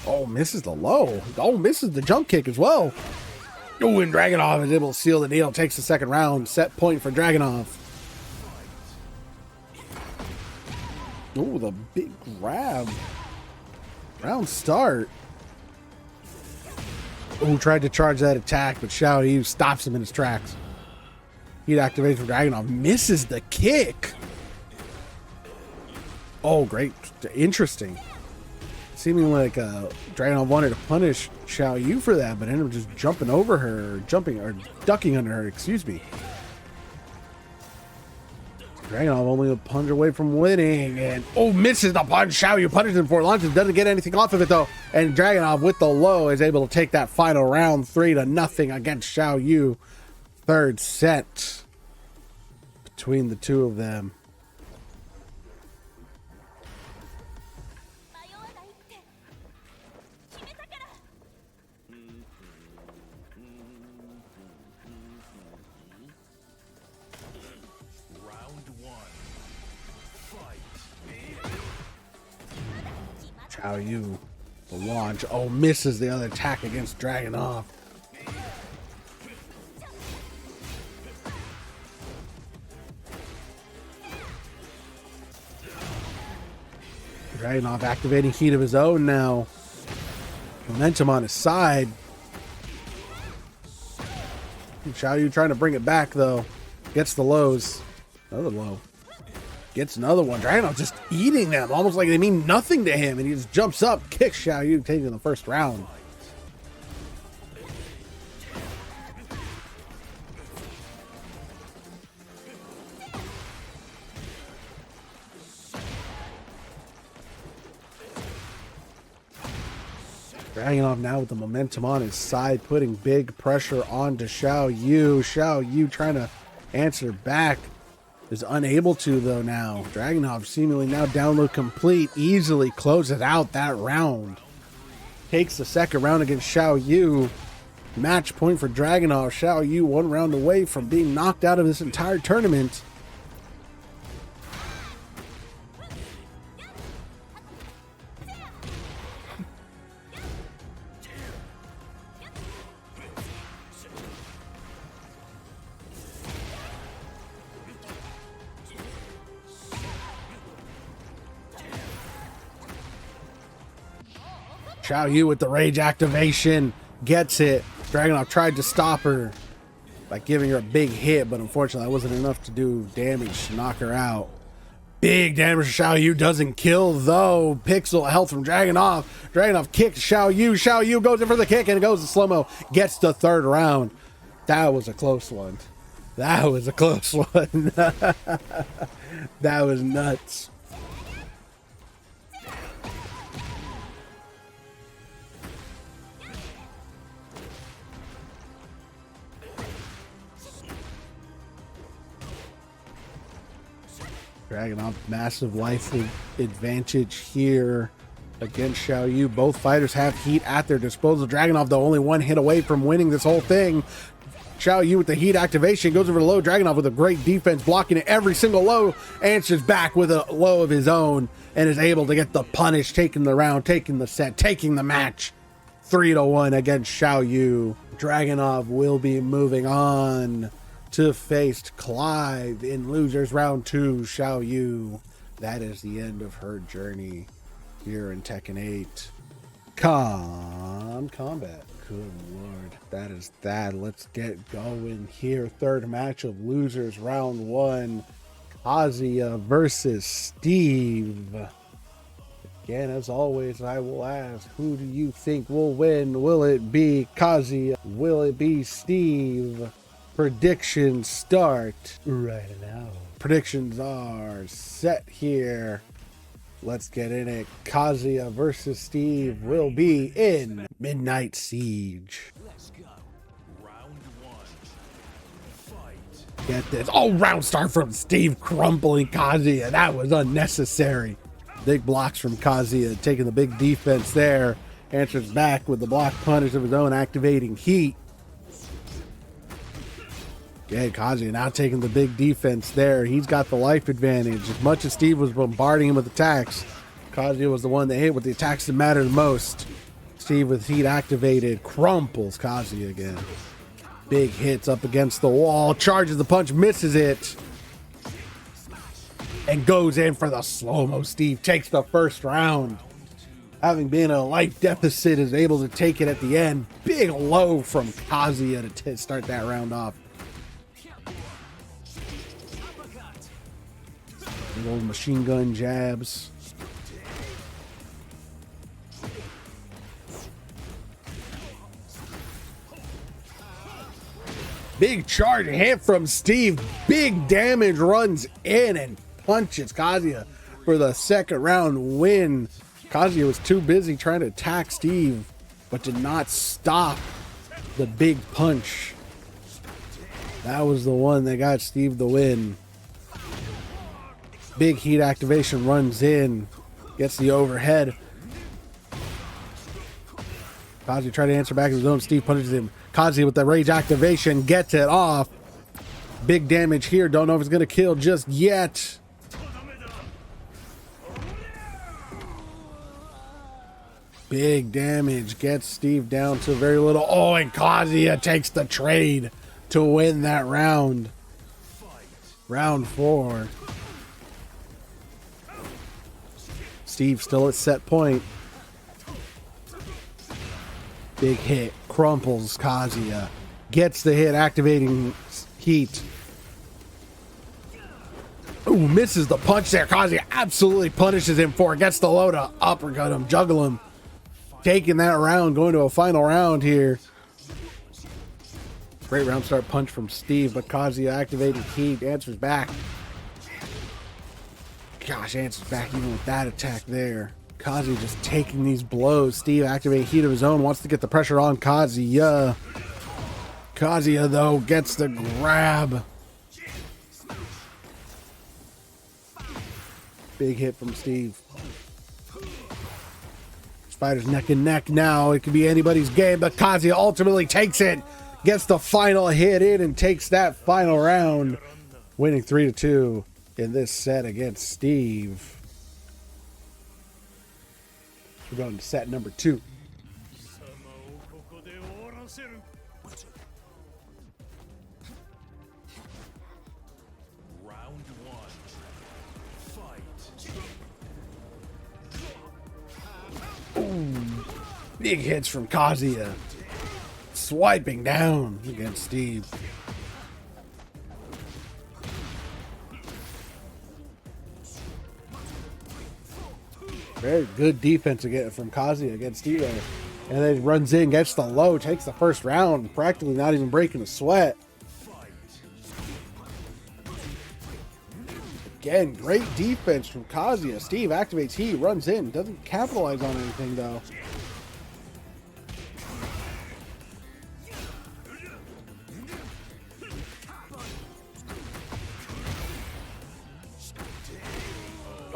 Oh, misses the low. Oh, misses the jump kick as well. Oh, and Dragunov is able to seal the deal. Takes the second round. Set point for Dragunov. Oh, the big grab. Round start. Oh, tried to charge that attack, but Xiao Yu stops him in his tracks. Heat activates for Dragunov. Misses the kick. Oh, great. Interesting. Seeming like Dragunov wanted to punish Xiao Yu for that, but ended up just jumping over her, or ducking under her, excuse me. Dragunov only a punch away from winning, and oh, misses the punch. Xiao Yu punishes him for launches, doesn't get anything off of it though, and Dragunov with the low is able to take that final round 3-0 against Xiao Yu. Third set between the two of them. How you the launch. Oh, misses the other attack against Dragunov. Dragunov activating heat of his own now. Momentum on his side. Xiaoyu trying to bring it back though. Gets the lows. Another low. Gets another one. Dragunov just eating them. Almost like they mean nothing to him. And he just jumps up, kicks Xiaoyu, taking the first round. Dragunov now with the momentum on his side, putting big pressure onto Xiaoyu. Xiaoyu trying to answer back. Is unable to though now. Dragunov seemingly now download complete. Easily closes out that round. Takes the second round against Xiaoyu. Match point for Dragunov. Xiaoyu 1 round away from being knocked out of this entire tournament. Xiaoyu with the rage activation gets it. Dragunov tried to stop her by giving her a big hit, but unfortunately that wasn't enough to do damage to knock her out. Big damage to Xiaoyu, doesn't kill though. Pixel health from Dragunov. Dragunov kicks Xiaoyu. Xiaoyu goes in for the kick and it goes to slow-mo. Gets the third round. That was a close one. That was a close one. That was nuts. Dragunov, massive life advantage here against Xiaoyu. Both fighters have heat at their disposal. Dragunov, though, only 1 hit away from winning this whole thing. Xiaoyu with the heat activation goes over the low. Dragunov with a great defense, blocking it every single low. Answers back with a low of his own and is able to get the punish, taking the round, taking the set, taking the match. 3-1 against Xiaoyu. Dragunov will be moving on to face Clive in losers round 2. Xiaoyu. That is the end of her journey here in Tekken 8. Combat. Good lord. That is that. Let's get going here. Third match of losers round 1. Kazuya versus Steve. Again, as always, I will ask, who do you think will win? Will it be Kazuya? Will it be Steve? Predictions start right now. Predictions are set here. Let's get in it. Kazuya versus Steve will be in Midnight Siege. Let's go. Round 1. Fight. Get this. Oh, round start from Steve, crumpling Kazuya. That was unnecessary. Big blocks from Kazuya, taking the big defense there. Answers back with the block punish of his own, activating heat. Yeah, Kazuya now taking the big defense there. He's got the life advantage. As much as Steve was bombarding him with attacks, Kazuya was the one that hit with the attacks that mattered most. Steve with heat activated, crumples Kazuya again. Big hits up against the wall, charges the punch, misses it, and goes in for the slow-mo. Steve takes the first round. Having been a life deficit, is able to take it at the end. Big low from Kazuya to start that round off. Big old machine gun jabs. Big charge hit from Steve. Big damage, runs in and punches Kazuya for the second round win. Kazuya was too busy trying to attack Steve, but did not stop the big punch. That was the one that got Steve the win. Big heat activation, runs in, gets the overhead. Kazuya tried to answer back his own. Steve punches him. Kazuya with the rage activation gets it off. Big damage here. Don't know if it's going to kill just yet. Big damage. Gets Steve down to very little. Oh, and Kazuya takes the trade to win that round. Round 4. Steve still at set point. Big hit. Crumples Kazuya. Gets the hit, activating heat. Ooh, misses the punch there. Kazuya absolutely punishes him for it. Gets the low to uppercut him, juggle him. Taking that round, going to a final round here. Great round start punch from Steve, but Kazuya activating heat, answers back. Gosh, answers back even with that attack there. Kazuya just taking these blows. Steve activating heat of his own, wants to get the pressure on Kazuya. Kazuya, though, gets the grab. Big hit from Steve. This fighter's neck and neck now. It could be anybody's game, but Kazuya ultimately takes it. Gets the final hit in and takes that final round, winning 3-2 in this set against Steve. We're going to set number 2. Round 1. Fight. Ooh, big hits from Kazuya. Swiping down against Steve. Very good defense again from Kazuya against Steve there. And then runs in, gets the low, takes the first round, practically not even breaking a sweat. Again, great defense from Kazuya. Steve activates heat, runs in, doesn't capitalize on anything though.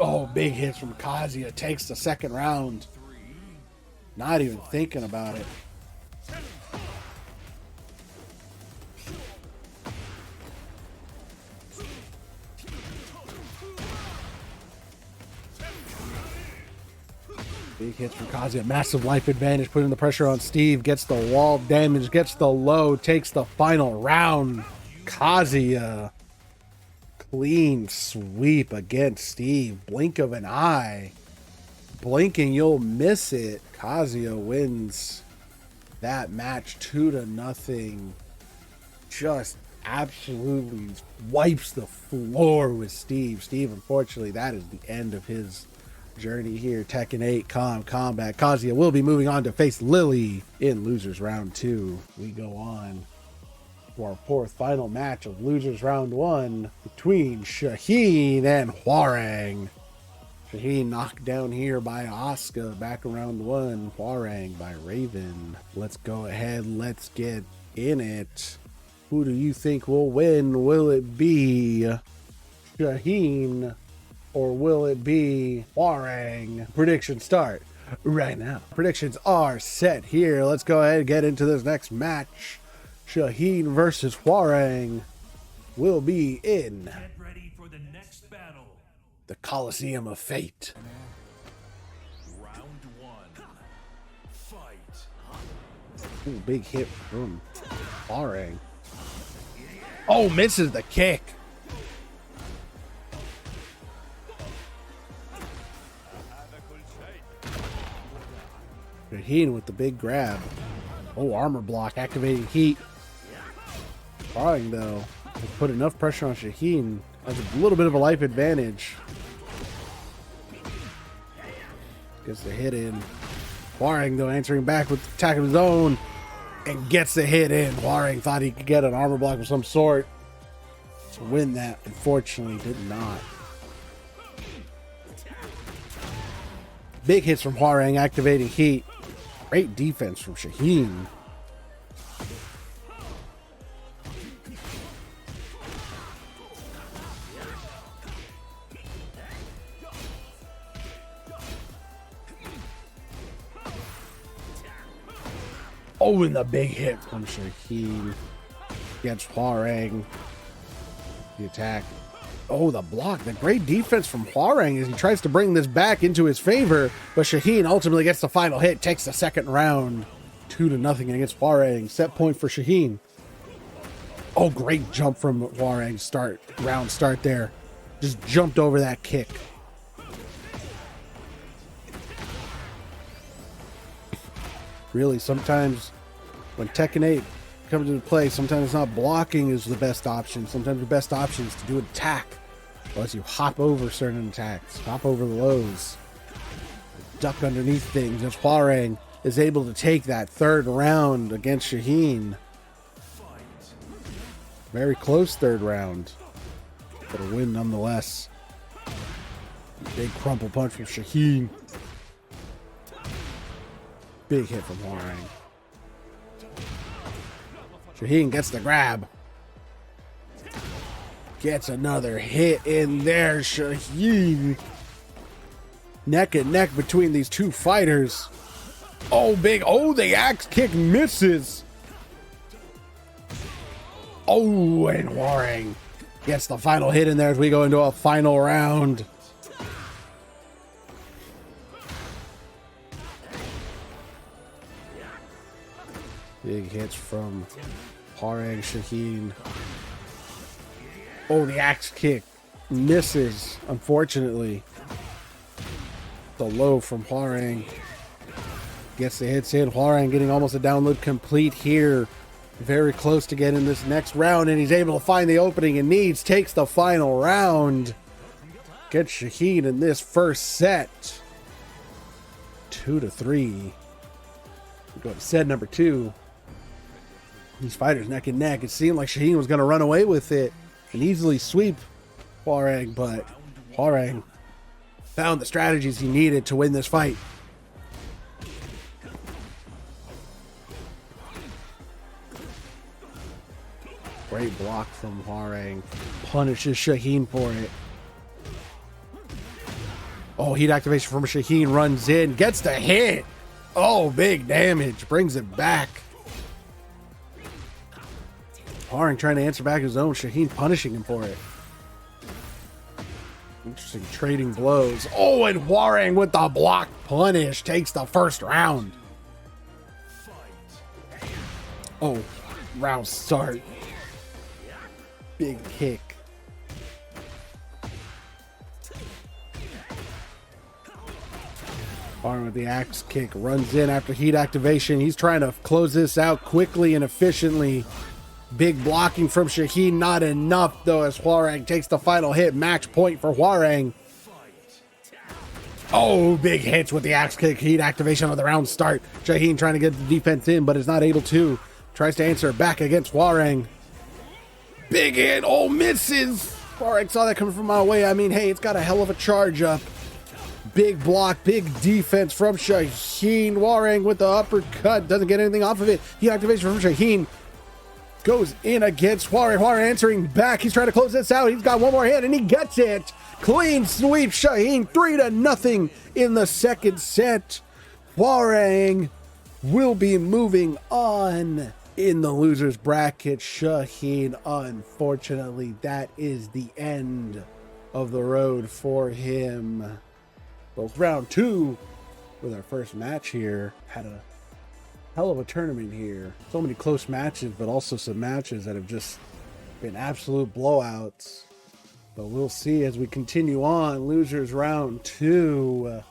Oh, big hits from Kazuya. Takes the second round. Not even thinking about it. Big hits from Kazuya. Massive life advantage. Putting the pressure on Steve. Gets the wall damage. Gets the low. Takes the final round. Kazuya. Clean sweep against Steve. Blink of an eye. Blinking, you'll miss it. Kazuya wins that match 2-0. Just absolutely wipes the floor with Steve. Steve, unfortunately, that is the end of his journey here. Tekken 8 Combat. Kazuya will be moving on to face Lily in Losers Round 2. We go on for our fourth final match of Losers Round 1 between Shaheen and Hwarang. Shaheen knocked down here by Asuka back around 1. Hwarang by Raven. Let's go ahead. Let's get in it. Who do you think will win? Will it be Shaheen or will it be Hwarang? Predictions start right now. Predictions are set here. Let's go ahead and get into this next match. Shaheen versus Hwarang will be in Get ready for the next battle. the Coliseum of Fate. Round 1. Fight. Ooh, big hit from Hwarang. Oh, misses the kick. Shaheen with the big grab. Oh, armor block, activating heat. Hwarang, though, has put enough pressure on Shaheen. Has a little bit of a life advantage. Gets the hit in. Hwarang, though, answering back with the attack of his own. And gets the hit in. Hwarang thought he could get an armor block of some sort to win that. Unfortunately, did not. Big hits from Hwarang, activating heat. Great defense from Shaheen. Oh, and the big hit from Shaheen against Hwarang. The attack. Oh, the block. The great defense from Hwoarang as he tries to bring this back into his favor. But Shaheen ultimately gets the final hit, takes the second round. 2-0 against Hwoarang. Set point for Shaheen. Oh, great jump from Hwoarang. Round start there. Just jumped over that kick. Really, sometimes when Tekken 8 comes into play, sometimes it's not blocking is the best option. Sometimes the best option is to do an attack. Unless you hop over certain attacks, hop over the lows, duck underneath things. As Hwoarang is able to take that third round against Shaheen. Very close third round, but a win nonetheless. Big crumple punch from Shaheen. Big hit from Hwoarang. Shaheen gets the grab. Gets another hit in there. Shaheen. Neck and neck between these two fighters. Oh, big. Oh, the axe kick misses. Oh, and Hwoarang gets the final hit in there as we go into a final round. Big hits from Hwoarang, Shaheen. Oh, the axe kick misses, unfortunately. The low from Hwoarang. Gets the hits in. Hwoarang getting almost a download complete here. Very close to getting this next round, and he's able to find the opening he needs. Takes the final round. Gets Shaheen in this first set. 2-3. We go to set number 2. These fighters neck and neck. It seemed like Shaheen was going to run away with it and easily sweep Hwoarang, but Hwoarang found the strategies he needed to win this fight. Great block from Hwoarang. Punishes Shaheen for it. Oh, heat activation from Shaheen. Runs in. Gets the hit. Oh, big damage. Brings it back. Hwoarang trying to answer back his own. Shaheen punishing him for it. Interesting trading blows. Oh, and Hwoarang with the block punish takes the first round. Oh, round start. Big kick. Hwoarang with the axe kick. Runs in after heat activation. He's trying to close this out quickly and efficiently. Big blocking from Shaheen, not enough though, as Hwoarang takes the final hit. Match point for Hwoarang. Oh, big hits with the axe kick. Heat activation of the round start. Shaheen trying to get the defense in, but is not able to. Tries to answer back against Hwoarang. Big hit. Oh, misses. Hwoarang saw that coming from a mile away. I mean, hey, it's got a hell of a charge up. Big block, big defense from Shaheen. Hwoarang with the uppercut. Doesn't get anything off of it. Heat activation from Shaheen. Goes in against Hwoarang. Hwoarang answering back. He's trying to close this out. He's got one more hit and he gets it. Clean sweep. Shaheen 3-0 in the second set. Hwoarang will be moving on in the loser's bracket. Shaheen, unfortunately, that is the end of the road for him. Both round 2 with our first match here. Had a hell of a tournament here. So many close matches, but also some matches that have just been absolute blowouts. But we'll see as we continue on. Losers round 2.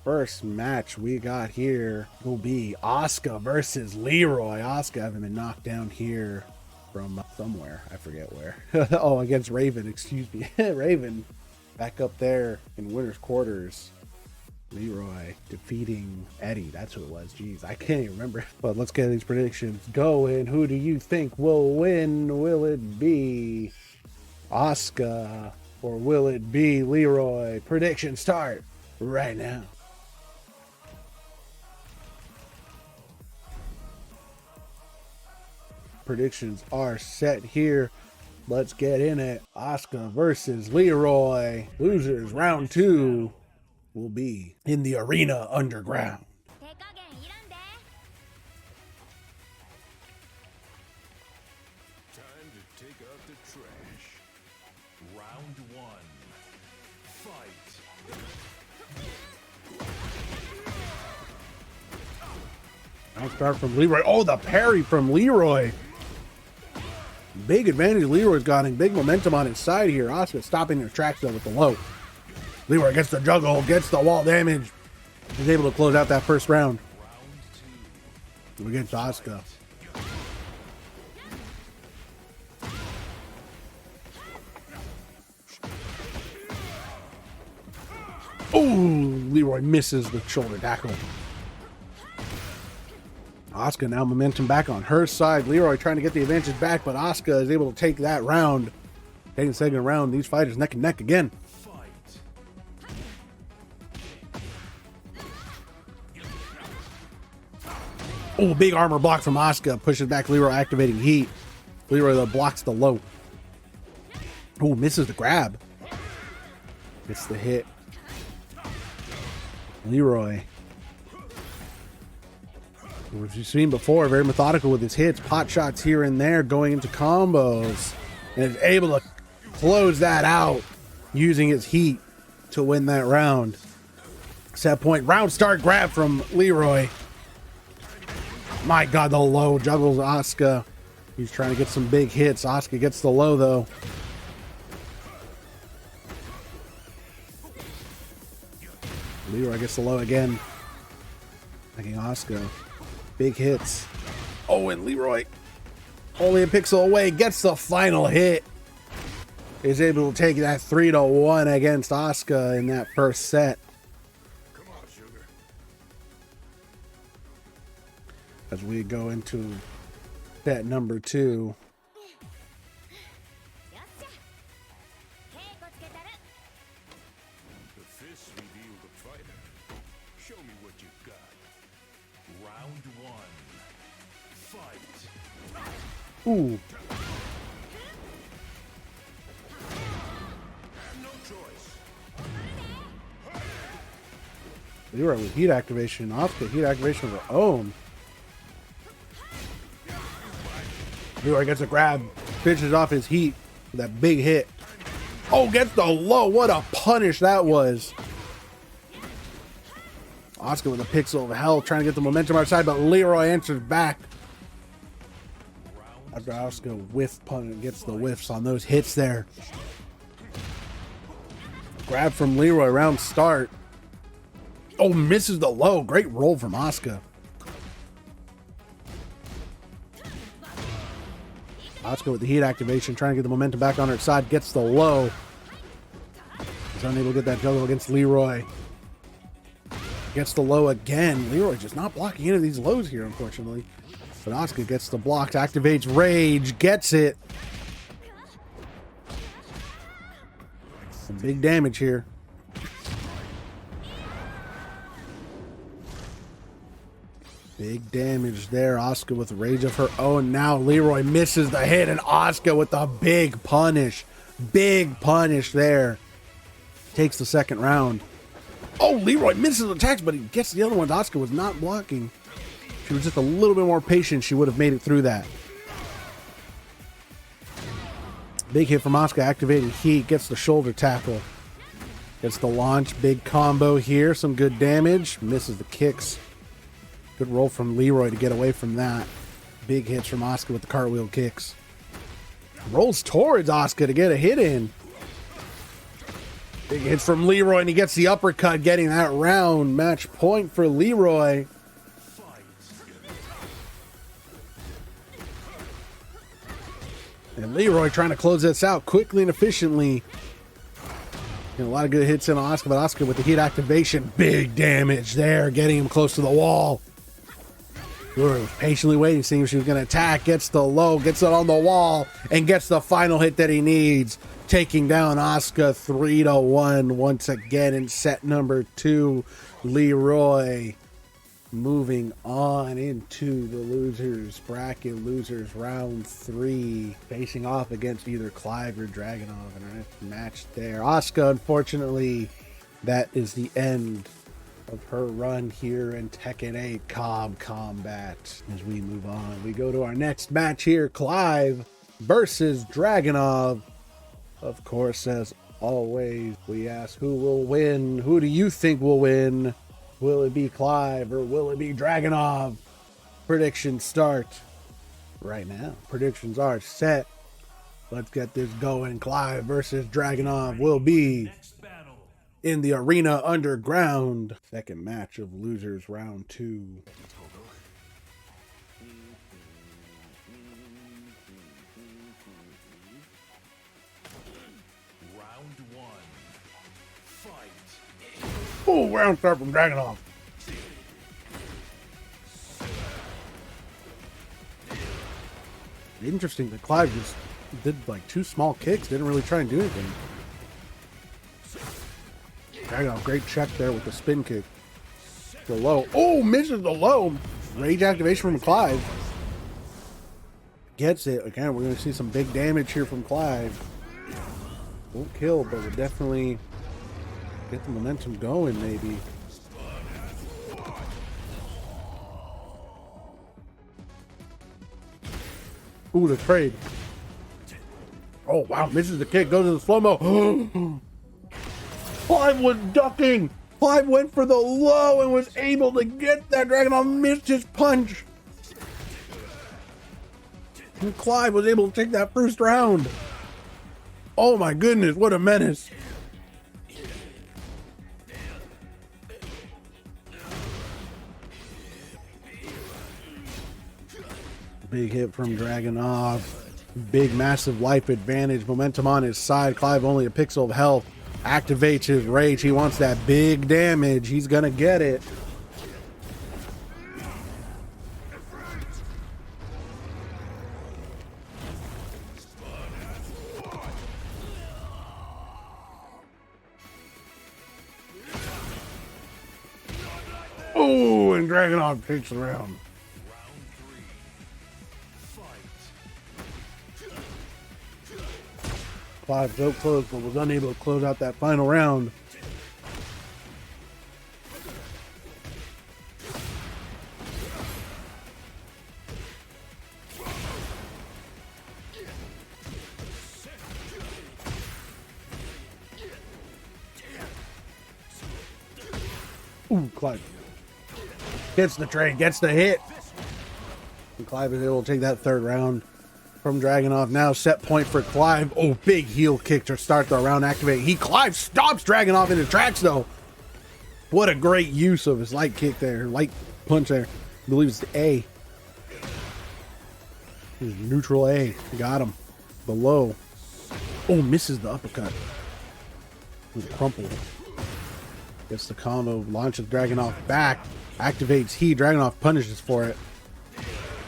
First match we got here will be Asuka versus Leroy. Asuka having been knocked down here from somewhere. I forget where. Oh, against Raven, excuse me. Raven back up there in winner's quarters. Leroy defeating Eddie. That's who it was. Jeez, I can't even remember. But let's get these predictions going. Who do you think will win? Will it be Asuka or will it be Leroy? Prediction start right now. Predictions are set here. Let's get in it. Asuka versus Leroy. Losers round 2 will be in the arena underground. Time to take out the trash. Round 1. Now start from Leroy. Oh, the parry from Leroy. Big advantage Leroy's got, and big momentum on his side here. Asuka stopping their tracks though with the low. Leroy gets the juggle, gets the wall damage. He's able to close out that first round against Asuka. Oh, Leroy misses the shoulder tackle. Asuka now momentum back on her side. Leroy trying to get the advantage back, but Asuka is able to take that round. Taking the second round, these fighters neck and neck again. Oh, big armor block from Asuka. Pushes back Leroy, activating heat. Leroy though blocks the low. Oh, misses the grab. Gets the hit. Leroy, which you've seen before, very methodical with his hits, pot shots here and there, going into combos, and is able to close that out using his heat to win that round. Set point, round start grab from Leroy. My God, the low juggles Asuka. He's trying to get some big hits. Asuka gets the low though. Leroy gets the low again. Making Asuka. Big hits. Oh, and Leroy, only a pixel away, gets the final hit. Is able to take that 3-1 against Asuka in that first set. Come on, sugar. As we go into set number 2. The fists reveal the fighter. Show me what you got. Round 1. Fight. Ooh. Have no choice. Leroy with heat activation. Asuka heat activation of her own. Leroy gets a grab. Finishes off his heat with that big hit. Oh, gets the low. What a punish that was. Asuka with a pixel of hell, trying to get the momentum outside, but Leroy answers back. After Asuka whiff pun gets the whiffs on those hits there. Grab from Leroy, round start. Oh, misses the low. Great roll from Asuka. Asuka with the heat activation, trying to get the momentum back on her side, gets the low. He's unable to get that juggle against Leroy. Gets the low again. Leroy just not blocking any of these lows here, unfortunately. But Asuka gets the blocks, activates Rage, gets it. Some big damage here. Big damage there. Asuka with Rage of her own. Now Leroy misses the hit, and Asuka with the big punish. Big punish there. Takes the second round. Oh, Leroy misses attacks, but he gets the other ones. Asuka was not blocking. She was just a little bit more patient. She would have made it through that. Big hit from Asuka, activating heat. Gets the shoulder tackle. Gets the launch. Big combo here. Some good damage. Misses the kicks. Good roll from Leroy to get away from that. Big hits from Asuka with the cartwheel kicks. Rolls towards Asuka to get a hit in. Big hits from Leroy, and he gets the uppercut, getting that round. Match point for Leroy. And Leroy trying to close this out quickly and efficiently. And a lot of good hits in Asuka, but Asuka with the heat activation. Big damage there, getting him close to the wall. Leroy was patiently waiting, seeing if she was going to attack. Gets the low, gets it on the wall, and gets the final hit that he needs. Taking down Asuka 3-1 once again in set number 2. Leroy moving on into the losers bracket, losers round 3, facing off against either Clive or Dragunov in our next match there. Asuka, unfortunately, that is the end of her run here in Tekken 8 Cobb Combat. As we move on, we go to our next match here, Clive versus Dragunov. Of course, as always, we ask who will win. Who do you think will win? Will it be Clive or will it be Dragunov? Predictions start right now. Predictions are set. Let's get this going. Clive versus Dragunov will be in the arena underground. Second match of losers round 2. Round 1. Fight. Oh, round start from Dragunov. Interesting that Clive just did like 2 small kicks, didn't really try and do anything. Dragunov, great check there with the spin kick. The low. Oh, misses the low. Rage activation from Clive. Gets it. Again, we're going to see some big damage here from Clive. Won't kill, but we'll definitely get the momentum going, maybe. Ooh, the trade. Oh, wow. Misses the kick. Goes to the slow-mo. Clive was ducking. Clive went for the low and was able to get that. Dragunov missed his punch. And Clive was able to take that first round. Oh my goodness, what a menace. Big hit from Dragunov. Big, massive life advantage. Momentum on his side. Clive only a pixel of health. Activates his rage. He wants that big damage. He's gonna get it. Oh, and Dragunov takes the round. Clive so close, but was unable to close out that final round. Ooh, Clive gets the trade, gets the hit. And Clive is able to take that third round from Dragunov. Now set point for Clive. Oh, big heel kick to start the round. Activate. Clive stops Dragunov in his tracks though. What a great use of his light kick there. Light punch there. I believe it's the A. His neutral A. Got him. The low. Oh, misses the uppercut. With a crumple. Gets the combo. Launches Dragunov back. Activates he. Dragunov punishes for it.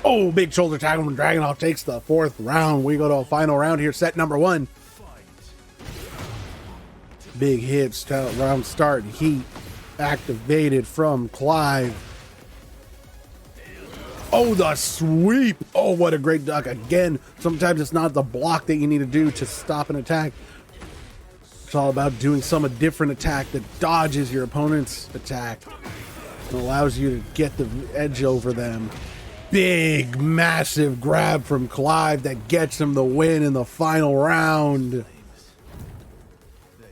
Oh, big shoulder tackle from Dragunov takes the fourth round. We go to a final round here. Set number 1. Big hits. Round start. Heat activated from Clive. Oh, the sweep. Oh, what a great duck. Again, sometimes it's not the block that you need to do to stop an attack. It's all about doing some different attack that dodges your opponent's attack and allows you to get the edge over them. Big, massive grab from Clive that gets him the win in the final round. They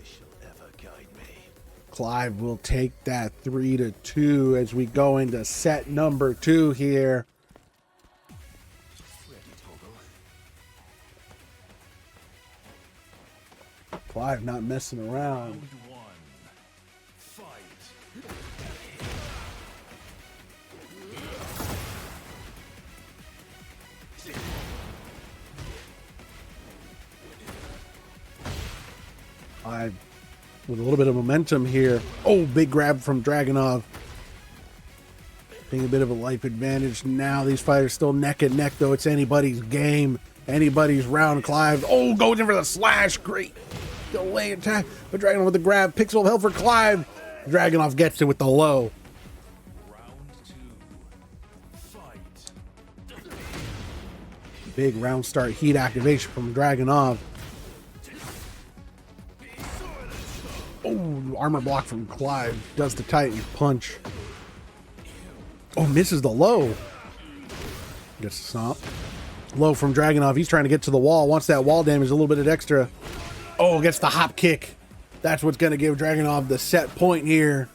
shall never guide me. Clive will take that 3-2 as we go into set number 2 here. Clive not messing around. With a little bit of momentum here. Oh, big grab from Dragunov. Being a bit of a life advantage now. These fighters still neck and neck, though. It's anybody's game. Anybody's round. Clive. Oh, goes in for the slash. Great delay attack. But Dragunov with the grab. Pixel of health for Clive. Dragunov gets it with the low. Big round start heat activation from Dragunov. Oh, armor block from Clive. Does the Titan punch. Oh, misses the low. Gets the stomp. Low from Dragunov. He's trying to get to the wall. Wants that wall damage. A little bit of extra. Oh, gets the hop kick. That's what's going to give Dragunov the set point here.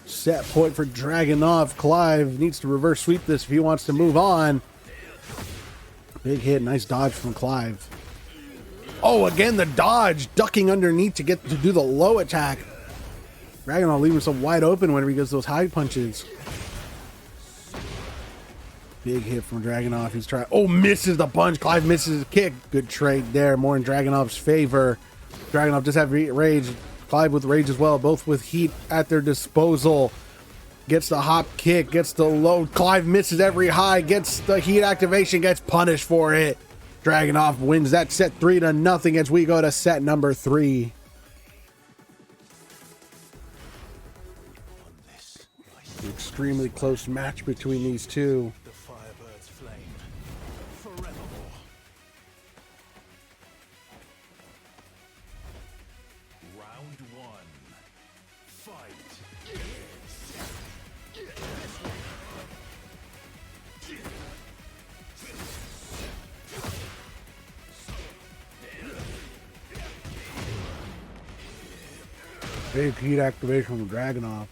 Set point for Dragunov. Clive needs to reverse sweep this if he wants to move on. Big hit, nice dodge from Clive. Oh, again the dodge, ducking underneath to get to do the low attack. Dragunov leaving himself wide open whenever he gets those high punches. Big hit from Dragunov. He's trying. Oh, misses the punch. Clive misses his kick. Good trade there. More in Dragunov's favor. Dragunov just have rage. Clive with rage as well. Both with heat at their disposal. Gets the hop kick. Gets the low. Clive misses every high. Gets the heat activation. Gets punished for it. Dragunov wins that set 3-0 as we go to set number 3. Extremely close match between these two. Big heat activation from Dragunov.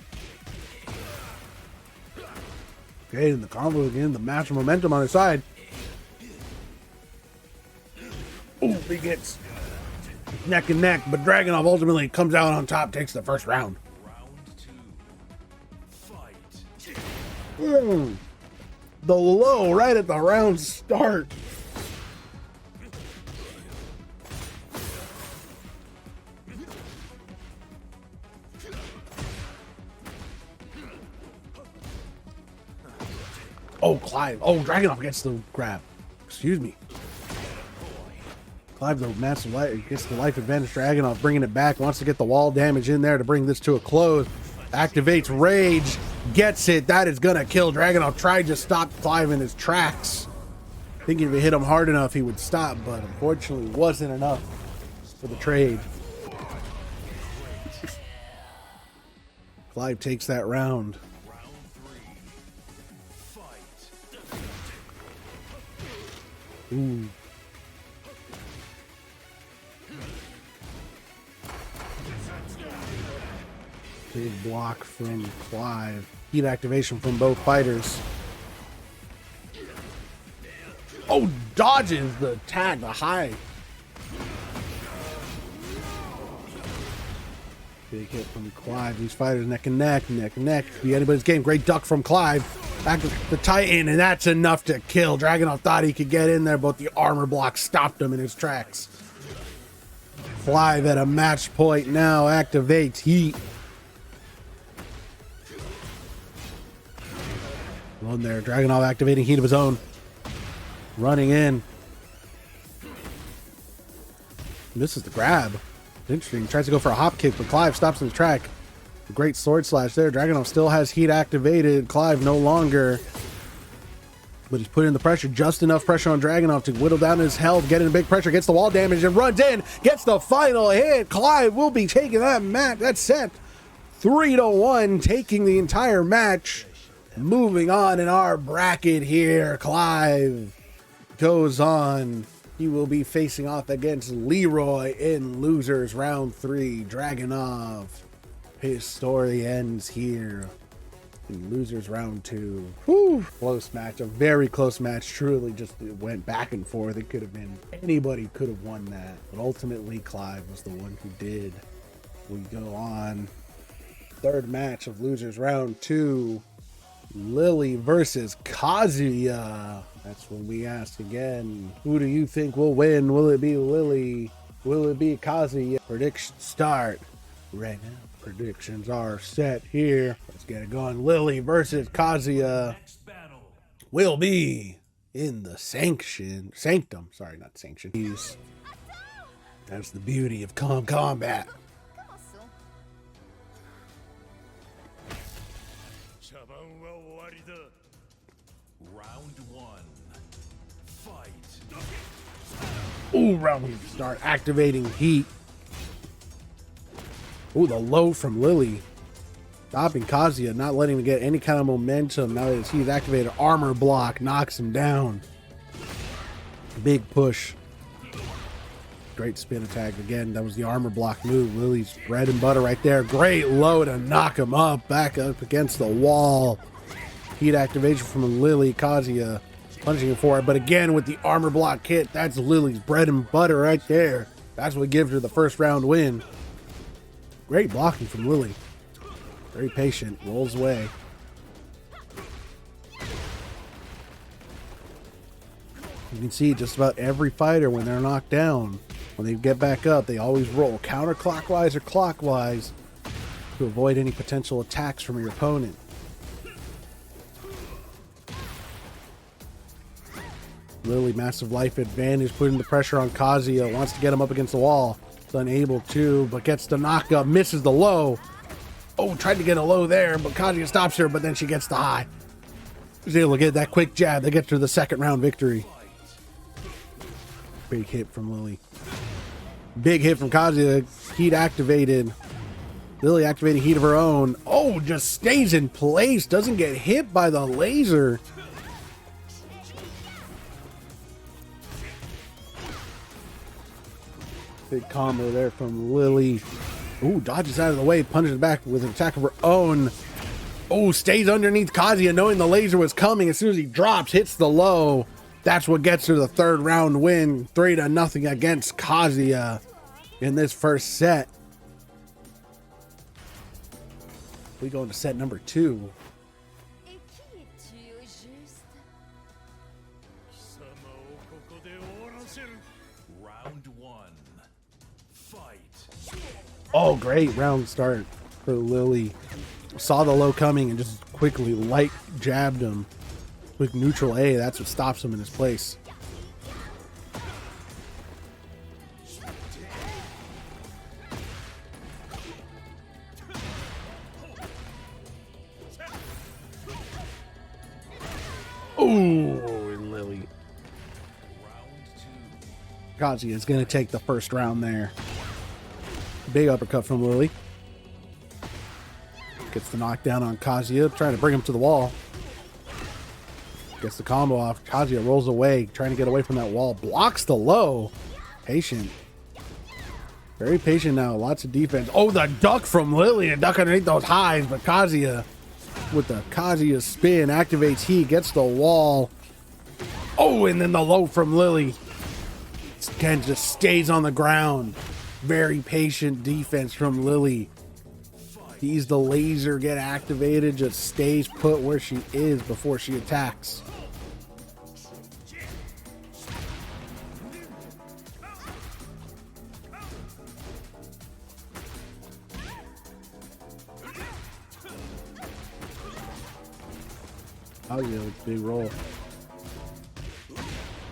Okay, in the combo again, the match momentum on his side. Oh, he gets neck and neck, but Dragunov ultimately comes out on top, takes the first round. The low right at the round start. Oh, Clive. Oh, Dragunov gets the grab. Excuse me. Clive, the massive life, gets the life advantage. Dragunov bringing it back. Wants to get the wall damage in there to bring this to a close. Activates rage. Gets it. That is going to kill. Dragunov tried to stop Clive in his tracks. Thinking if he hit him hard enough, he would stop, but unfortunately wasn't enough for the trade. Clive takes that round. Ooh. Big block from Clive. Heat activation from both fighters. Oh, dodges the tag, the high. Big hit from Clive. These fighters neck and neck, neck and neck. Be anybody's game. Great duck from Clive. Back to the Titan, and that's enough to kill. Dragunov thought he could get in there, but the armor block stopped him in his tracks. Clive at a match point now activates heat. On there, Dragunov activating heat of his own. Running in. This is the grab. Interesting. He tries to go for a hop kick, but Clive stops in his track. Great sword slash there. Dragunov still has heat activated. Clive no longer. But he's putting the pressure, just enough pressure on Dragunov to whittle down his health, get in big pressure, gets the wall damage, and runs in, gets the final hit. Clive will be taking that match. That's set 3-1, taking the entire match. Moving on in our bracket here, Clive goes on. He will be facing off against Leroy in losers round 3. Dragunov. His story ends here in losers round 2. Whew. Close match, a very close match. Truly just went back and forth. It could have been, anybody could have won that. But ultimately, Clive was the one who did. We go on. Third match of losers round 2. Lily versus Kazuya. That's when we ask again, who do you think will win? Will it be Lily? Will it be Kazuya? Predictions start right now. Predictions are set here. Let's get it going. Lily versus Kazuya will be in the sanctum. Sorry, not sanction. That's the beauty of calm combat. Round 1. Fight. Ooh, round start activating heat. Ooh, the low from Lily. Stopping Kazuya, not letting him get any kind of momentum. Now that he's activated armor block, knocks him down. Big push. Great spin attack. Again, that was the armor block move. Lily's bread and butter right there. Great low to knock him up. Back up against the wall. Heat activation from Lily. Kazuya punishing him for it. But again, with the armor block hit, that's Lily's bread and butter right there. That's what gives her the first round win. Great blocking from Lily. Very patient. Rolls away. You can see just about every fighter when they're knocked down, when they get back up, they always roll counterclockwise or clockwise to avoid any potential attacks from your opponent. Lily, massive life advantage, putting the pressure on Kazuya, wants to get him up against the wall. It's unable to, but gets the knockup, misses the low. Oh, tried to get a low there, but Kazuya stops her, but then she gets the high. She's able to get that quick jab that gets her the second round victory. Big hit from Lily. Big hit from Kazuya. Heat activated. Lily activating heat of her own. Oh, just stays in place. Doesn't get hit by the laser. Big combo there from Lily. Ooh, dodges out of the way. Punches back with an attack of her own. Oh, stays underneath Kazuya knowing the laser was coming. As soon as he drops, hits the low. That's what gets her the third round win. 3-0 against Kazuya in this first set. We go into set number 2. Round 1. Fight. Oh, great round start for Lily. Saw the low coming and just quickly light jabbed him. Quick neutral A, that's what stops him in his place. Ooh, and Lily. Kazuya is going to take the first round there. Big uppercut from Lily. Gets the knockdown on Kazuya, trying to bring him to the wall. Gets the combo off. Kazuya rolls away, trying to get away from that wall. Blocks the low. Patient. Very patient now. Lots of defense. Oh, the duck from Lily. A duck underneath those highs, but Kazuya with the Kazuya spin activates heat, gets the wall. Oh, and then the low from Lily. Again, just stays on the ground. Very patient defense from Lily. Sees the laser get activated, just stays put where she is before she attacks. Kazuya, big roll.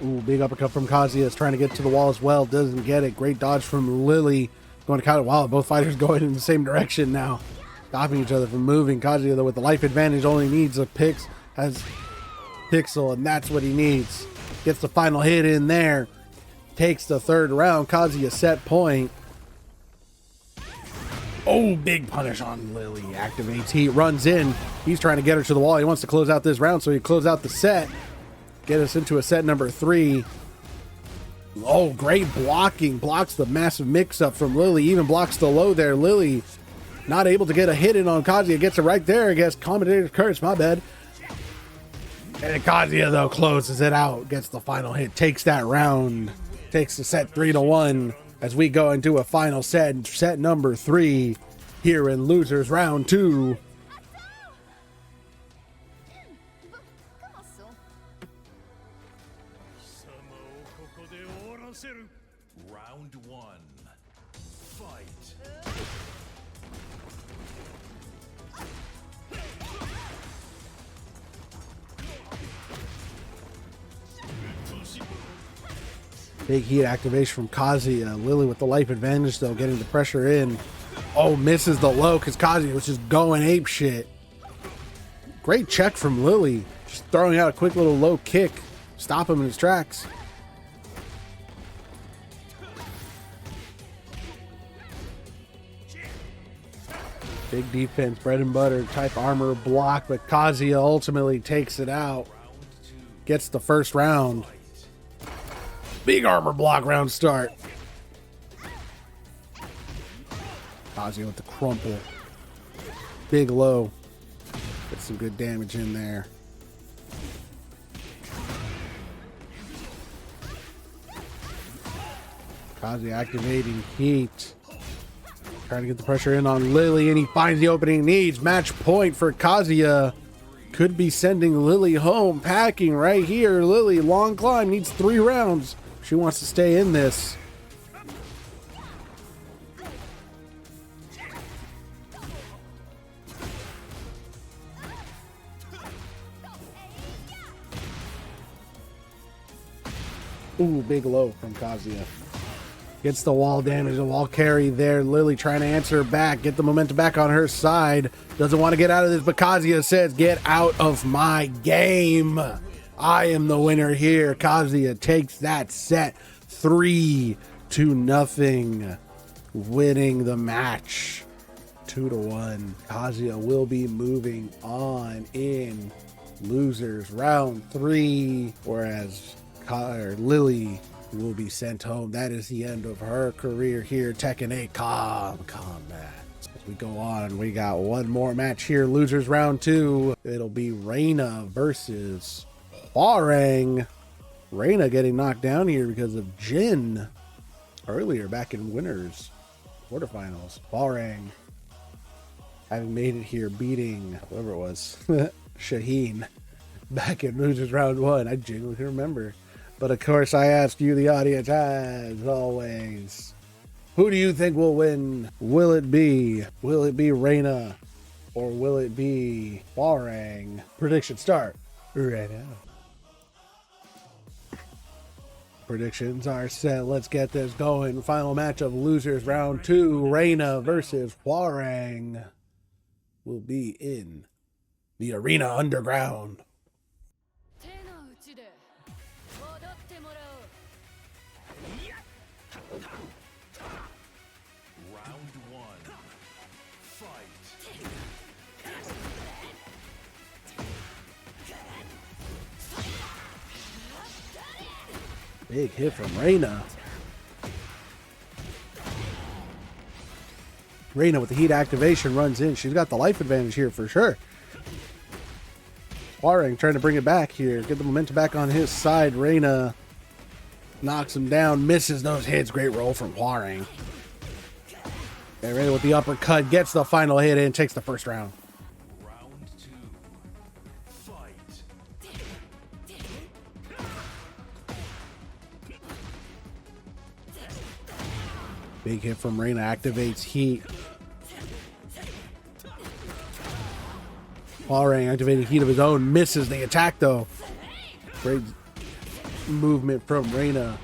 Ooh, big uppercut from Kazuya. Is trying to get to the wall as well. Doesn't get it. Great dodge from Lily. Going to counter. Wow, both fighters going in the same direction now. Stopping each other from moving. Kazuya, though, with the life advantage, only needs a has pixel, and that's what he needs. Gets the final hit in there. Takes the third round. Kazuya set point. Oh, big punish on Lily. Activates heat, runs in. He's trying to get her to the wall. He wants to close out this round, so he closes out the set. Get us into a set number 3. Oh, great blocking. Blocks the massive mix-up from Lily. Even blocks the low there. Lily not able to get a hit in on Kazuya. Gets it right there against commentator's curse. My bad. And Kazuya, though, closes it out. Gets the final hit. Takes that round. Takes the set 3-1 as we go into a final set. Set number 3 here in Losers Round 2. Round 1. Fight. Big heat activation from Kazuya. Lily with the life advantage, though, getting the pressure in. Oh, misses the low because Kazuya was just going ape shit. Great check from Lily. Just throwing out a quick little low kick. Stop him in his tracks. Big defense, bread and butter type armor block, but Kazuya ultimately takes it out. Gets the first round. Big armor block round start. Kazuya with the crumple. Big low. Get some good damage in there. Kazuya activating heat. Trying to get the pressure in on Lily, and he finds the opening needs. Match point for Kazuya. Could be sending Lily home, packing right here. Lily, long climb, needs 3 rounds. She wants to stay in this. Ooh, big low from Kazuya. Gets the wall damage, the wall carry there. Lily trying to answer back, get the momentum back on her side. Doesn't want to get out of this, but Kazuya says, get out of my game. I am the winner here. Kazuya takes that set 3-0, winning the match 2-1. Kazuya will be moving on in losers round 3, whereas Lily will be sent home. That is the end of her career here. Tekken 8 Combat. As we go on, we got one more match here. Losers round 2. It'll be Reina versus Hwarang. Reina getting knocked down here because of Jin earlier back in winners quarterfinals. Hwarang having made it here, beating whoever it was, Shaheen, back in losers round 1. I genuinely can remember. But of course, I ask you, the audience, as always, who do you think will win? Will it be Reina, or will it be Hwarang? Prediction start right now. Predictions are set. Let's get this going. Final match of losers round 2. Reina versus Hwarang will be in the Arena Underground. Round 1. Fight. Big hit from Reina. Reina with the heat activation runs in. She's got the life advantage here for sure. Hwarang trying to bring it back here. Get the momentum back on his side. Reina knocks him down. Misses those hits. Great roll from Hwarang. And Reina with the uppercut. Gets the final hit and takes the first round. Round 2. Fight. Big hit from Reina. Activates heat. Hwarang activating heat of his own. Misses the attack though. Great movement from Reina.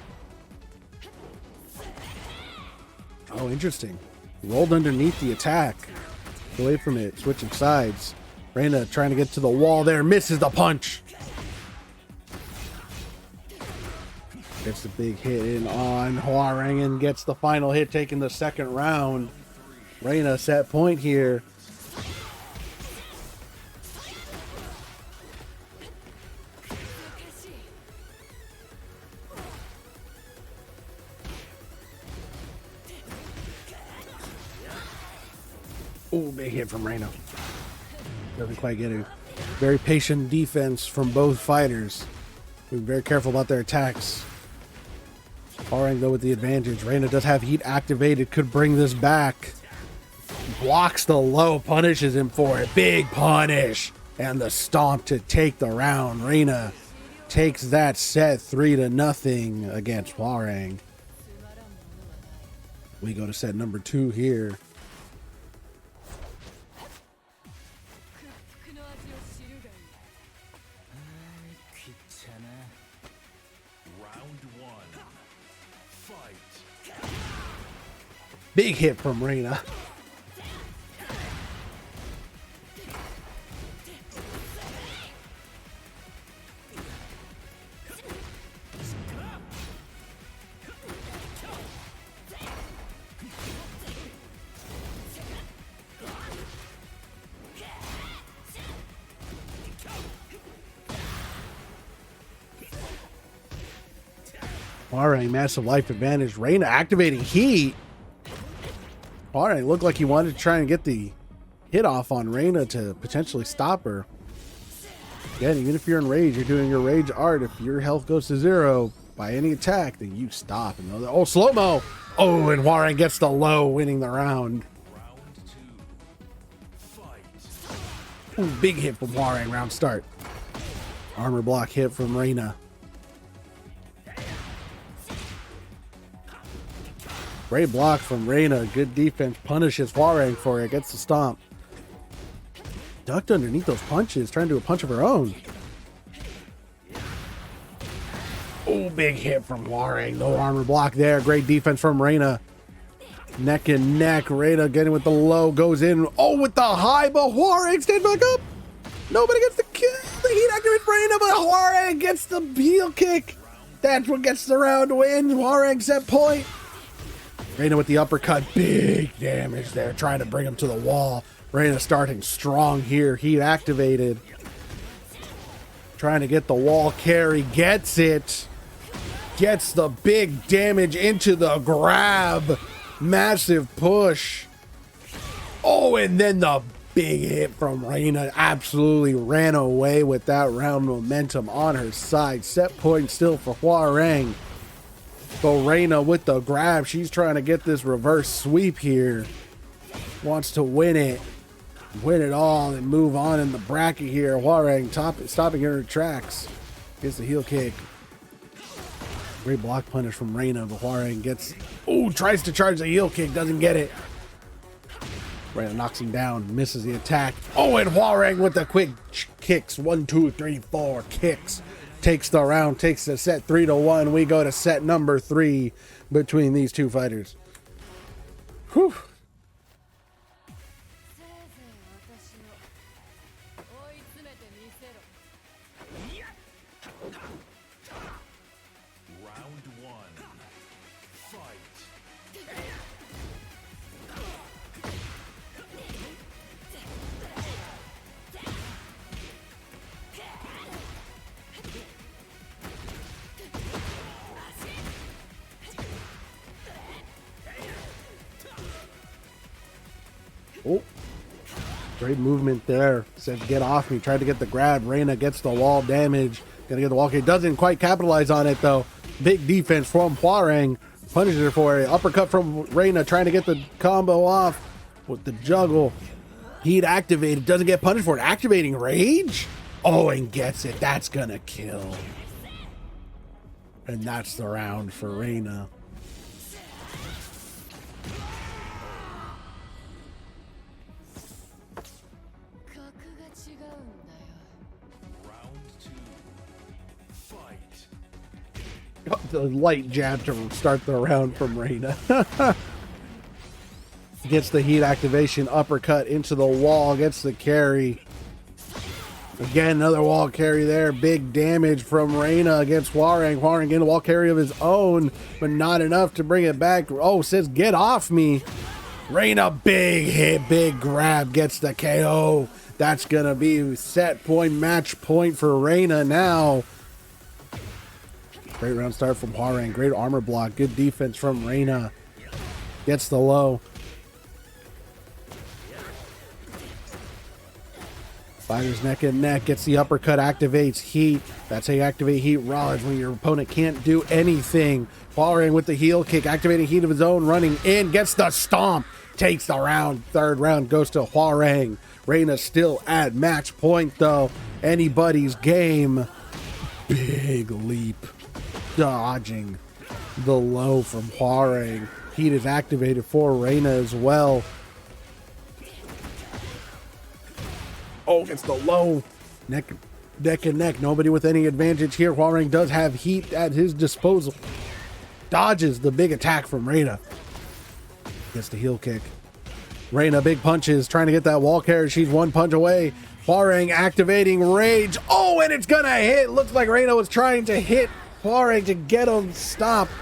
Oh, interesting. Rolled underneath the attack. Away from it. Switching sides. Reina trying to get to the wall there. Misses the punch. Gets the big hit in on Hwarang and gets the final hit, taking the second round. Reina set point here. Oh, big hit from Reina. Doesn't quite get it. Very patient defense from both fighters. Being very careful about their attacks. Hwarang though with the advantage. Reina does have heat activated. Could bring this back. Blocks the low. Punishes him for it. Big punish. And the stomp to take the round. Reina takes that set 3-0 against Hwarang. We go to set number 2 here. Round 1. Fight. Big hit from Reina. Hwarang, massive life advantage. Reina activating heat. Huarang looked like he wanted to try and get the hit off on Reina to potentially stop her. Again, even if you're in rage, you're doing your rage art. If your health goes to 0 by any attack, then you stop. And oh, slow-mo! Oh, and Huarang gets the low, winning the round. Ooh, big hit from Huarang, round start. Armor block hit from Reina. Great block from Reina. Good defense. Punishes Huarang for it. Gets the stomp. Ducked underneath those punches. Trying to do a punch of her own. Oh, big hit from Huarang. No armor block there. Great defense from Reina. Neck and neck. Reina getting with the low. Goes in. Oh, with the high. But Huarang stands back up. Nobody gets the kill. The heat activates Reina. But Huarang gets the heel kick. That's what gets the round win. Huarang set point. Reina with the uppercut. Big damage there. Trying to bring him to the wall. Reina starting strong here. Heat activated. Trying to get the wall carry. Gets it. Gets the big damage into the grab. Massive push. Oh, and then the big hit from Reina. Absolutely ran away with that round. Momentum on her side. Set point still for Huarang. So Reina with the grab. She's trying to get this reverse sweep here. Wants to win it. Win it all and move on in the bracket here. Huarang stopping in her tracks. Gets the heel kick. Great block punish from Reina, but Huarang gets... Ooh, tries to charge the heel kick. Doesn't get it. Reina knocks him down. Misses the attack. Oh, and Huarang with the quick kicks. 1, 2, 3, 4 kicks. Takes the round. Takes the set 3-1. We go to set number 3 between these two fighters. Whew. Oh, great movement there. Said, get off me. Tried to get the grab. Reina gets the wall damage. Gonna get the wall kick. Doesn't quite capitalize on it, though. Big defense from Huarang. Punishes her for it. Uppercut from Reina. Trying to get the combo off with the juggle. Heat activated. Doesn't get punished for it. Activating rage. Oh, and gets it. That's gonna kill. And that's the round for Reina. The light jab to start the round from Reina. Gets the heat activation, uppercut into the wall, gets the carry. Again, another wall carry there. Big damage from Reina against Huarang. Huarang getting a wall carry of his own, but not enough to bring it back. Oh, says, get off me. Reina, big hit, big grab, gets the KO. That's going to be set point, match point for Reina now. Great round start from Huarang. Great armor block. Good defense from Reina. Gets the low. Fighters neck and neck. Gets the uppercut. Activates heat. That's how you activate heat rods when your opponent can't do anything. Huarang with the heel kick. Activating heat of his own. Running in. Gets the stomp. Takes the round. Third round goes to Huarang. Reina still at match point though. Anybody's game. Big leap. Dodging the low from Huarang. Heat is activated for Reina as well. Oh, gets the low. Neck and neck. Nobody with any advantage here. Huarang does have heat at his disposal. Dodges the big attack from Reina. Gets the heel kick. Reina, big punches. Trying to get that wall carry. She's one punch away. Huarang activating rage. Oh, and it's gonna hit. Looks like Reina was trying to hit Huarang to get him stopped.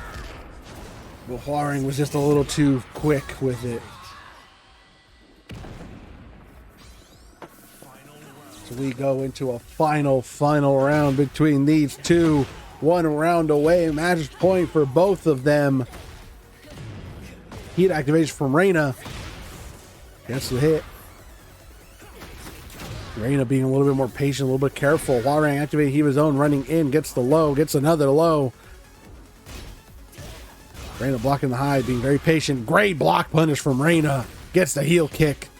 But Huarang was just a little too quick with it. So we go into a final round between these two. 1 round away. Match point for both of them. Heat activation from Reina. Gets the hit. Reina being a little bit more patient, a little bit careful. Hwoarang activating Heave His Own, running in, gets the low, gets another low. Reina blocking the high, being very patient. Great block punish from Reina. Gets the heel kick.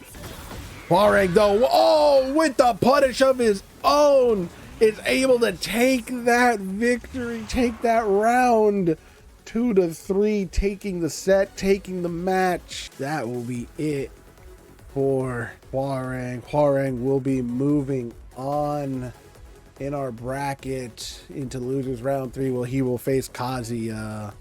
Hwoarang though, oh, with the punish of his own, is able to take that victory, take that round. 2-3, taking the set, taking the match. That will be it for Hwoarang. Hwoarang will be moving on in our bracket into losers round 3. Well, he will face Kazuya.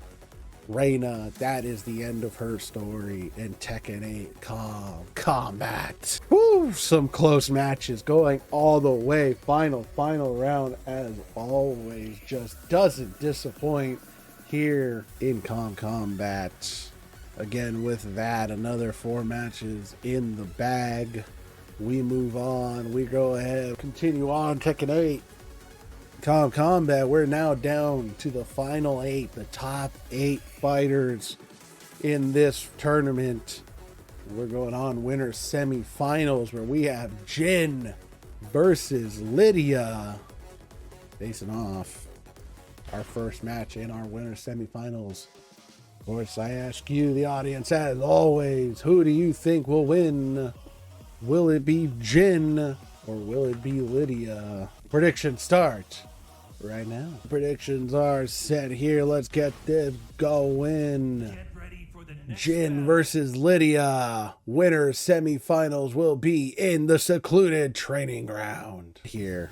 Reina, that is the end of her story in Tekken 8 Combat. Woo, some close matches going all the way. Final round as always. Just doesn't disappoint here in Combat. Again, with that, another 4 matches in the bag. We move on. We go ahead, continue on Tekken 8 Combat. We're now down to the final 8, the top 8 fighters in this tournament. We're going on winners semifinals where we have Jin versus Lydia facing off. Our first match in our winners semifinals. Of course, I ask you, the audience, as always, who do you think will win? Will it be Jin or will it be Lydia? Predictions start right now. Predictions are set here. Let's get this going. Jin versus Lydia. Winners semifinals will be in the secluded training ground here.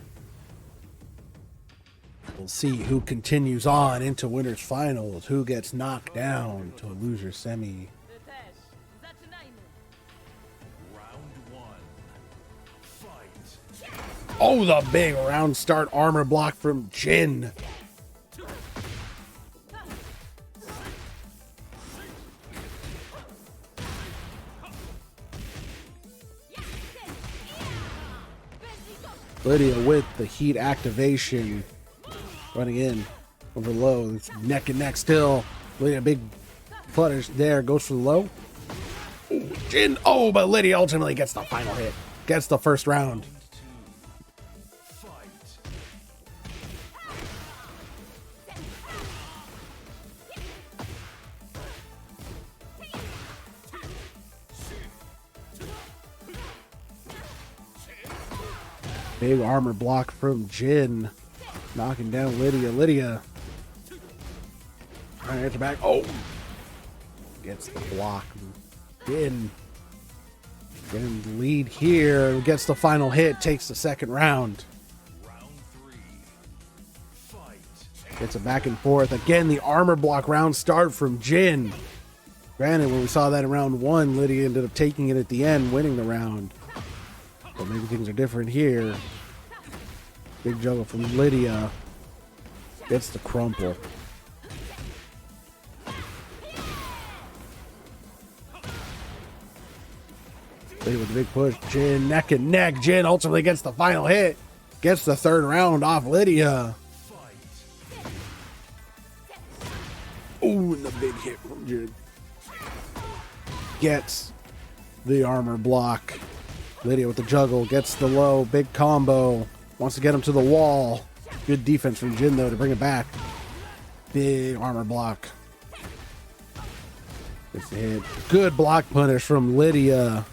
We'll see who continues on into winners finals, who gets knocked down to a loser semi. Oh, the big round start armor block from Jin. Lydia with the heat activation. Running in over low. It's neck and neck still. Lydia, big flutters there. Goes for the low. Ooh, Jin. Oh, but Lydia ultimately gets the final hit. Gets the first round. Big armor block from Jin. Knocking down Lydia. Lydia. Trying to get her back. Oh! Gets the block. Jin. Getting the lead here. Gets the final hit. Takes the second round. Gets it back and forth. Again, the armor block round start from Jin. Granted, when we saw that in round 1, Lydia ended up taking it at the end, winning the round. But maybe things are different here. Big juggle from Lydia. Gets the crumple. Lydia with the big push. Jin neck and neck. Jin ultimately gets the final hit. Gets the third round off Lydia. Ooh, and the big hit from Jin. Gets the armor block. Lydia with the juggle. Gets the low. Big combo. Wants to get him to the wall. Good defense from Jin, though, to bring it back. Big armor block. Gets the hit. Good block punish from Lydia.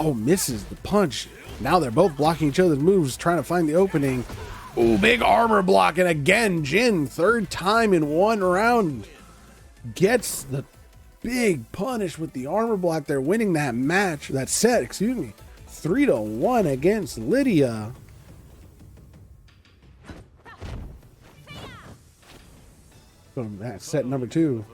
Oh, misses the punch. Now they're both blocking each other's moves, trying to find the opening. Ooh, big armor block. And again, Jin, third time in one round, gets the big punish with the armor block. They're winning that match, that set, excuse me. 3-1 against Lydia. From that set number 2.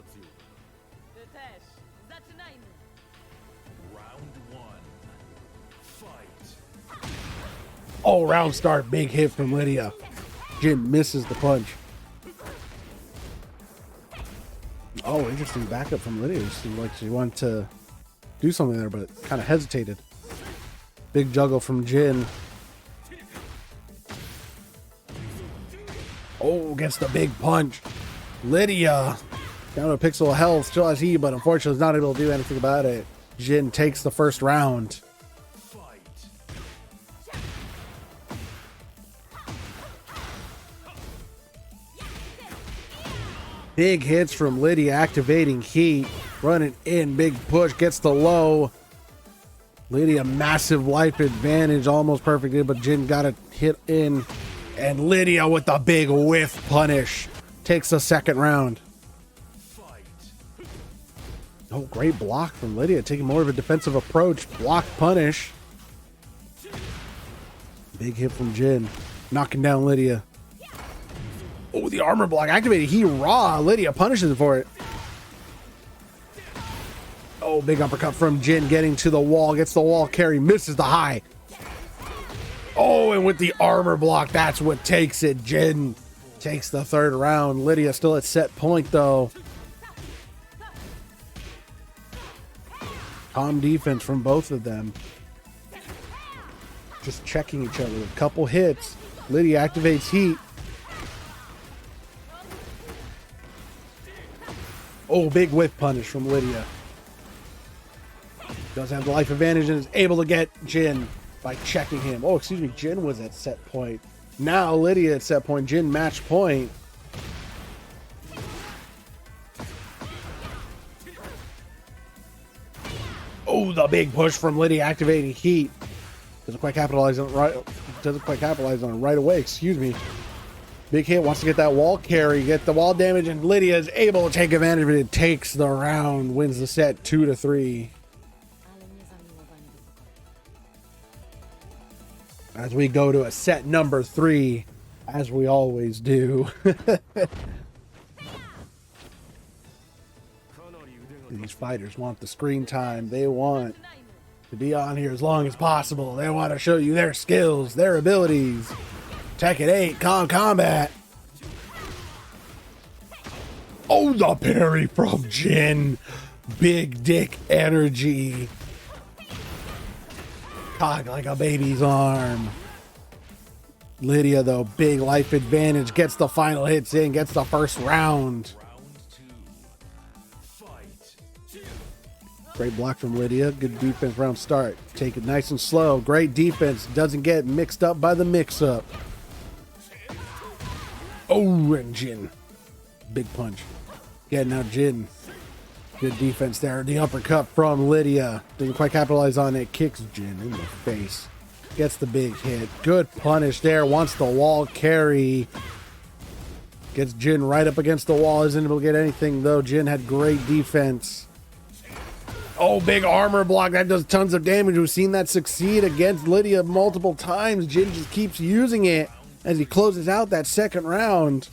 Oh, round start. Big hit from Lydia. Jin misses the punch. Oh, interesting backup from Lydia. She seemed like she wanted to do something there, but kind of hesitated. Big juggle from Jin. Oh, gets the big punch. Lydia down to a pixel of health. Still has heat, but unfortunately is not able to do anything about it. Jin takes the first round. Big hits from Lydia, activating heat, running in, big push, gets the low. Lydia, massive life advantage, almost perfected, but Jin got a hit in. And Lydia with the big whiff punish takes the second round. Oh, great block from Lydia, taking more of a defensive approach. Block punish. Big hit from Jin, knocking down Lydia. Oh, the armor block activated. He raw. Lydia punishes for it. Oh, big uppercut from Jin, getting to the wall. Gets the wall carry. Misses the high. Oh, and with the armor block, that's what takes it. Jin takes the third round. Lydia still at set point, though. Calm defense from both of them. Just checking each other. A couple hits. Lydia activates heat. Oh, big whiff punish from Lydia. Does have the life advantage and is able to get Jin by checking him. Oh, excuse me. Jin was at set point. Now Lydia at set point. Jin match point. Oh, the big push from Lydia, activating heat. Doesn't quite capitalize on it right away. Excuse me. Big hit, wants to get that wall carry, get the wall damage, and Lydia is able to take advantage of it. It takes the round, wins the set 2-3. As we go to a set number 3, as we always do. These fighters want the screen time. They want to be on here as long as possible. They want to show you their skills, their abilities. Tekken 8, Combat. Oh, the parry from Jin. Big dick energy. Cock like a baby's arm. Lydia, though, big life advantage. Gets the final hits in. Gets the first round. Great block from Lydia. Good defense round start. Take it nice and slow. Great defense. Doesn't get mixed up by the mix-up. Oh, and Jin. Big punch. Yeah, now Jin. Good defense there. The uppercut from Lydia. Doesn't quite capitalize on it. Kicks Jin in the face. Gets the big hit. Good punish there. Wants the wall carry. Gets Jin right up against the wall. Isn't able to get anything, though. Jin had great defense. Oh, big armor block. That does tons of damage. We've seen that succeed against Lydia multiple times. Jin just keeps using it as he closes out that second round.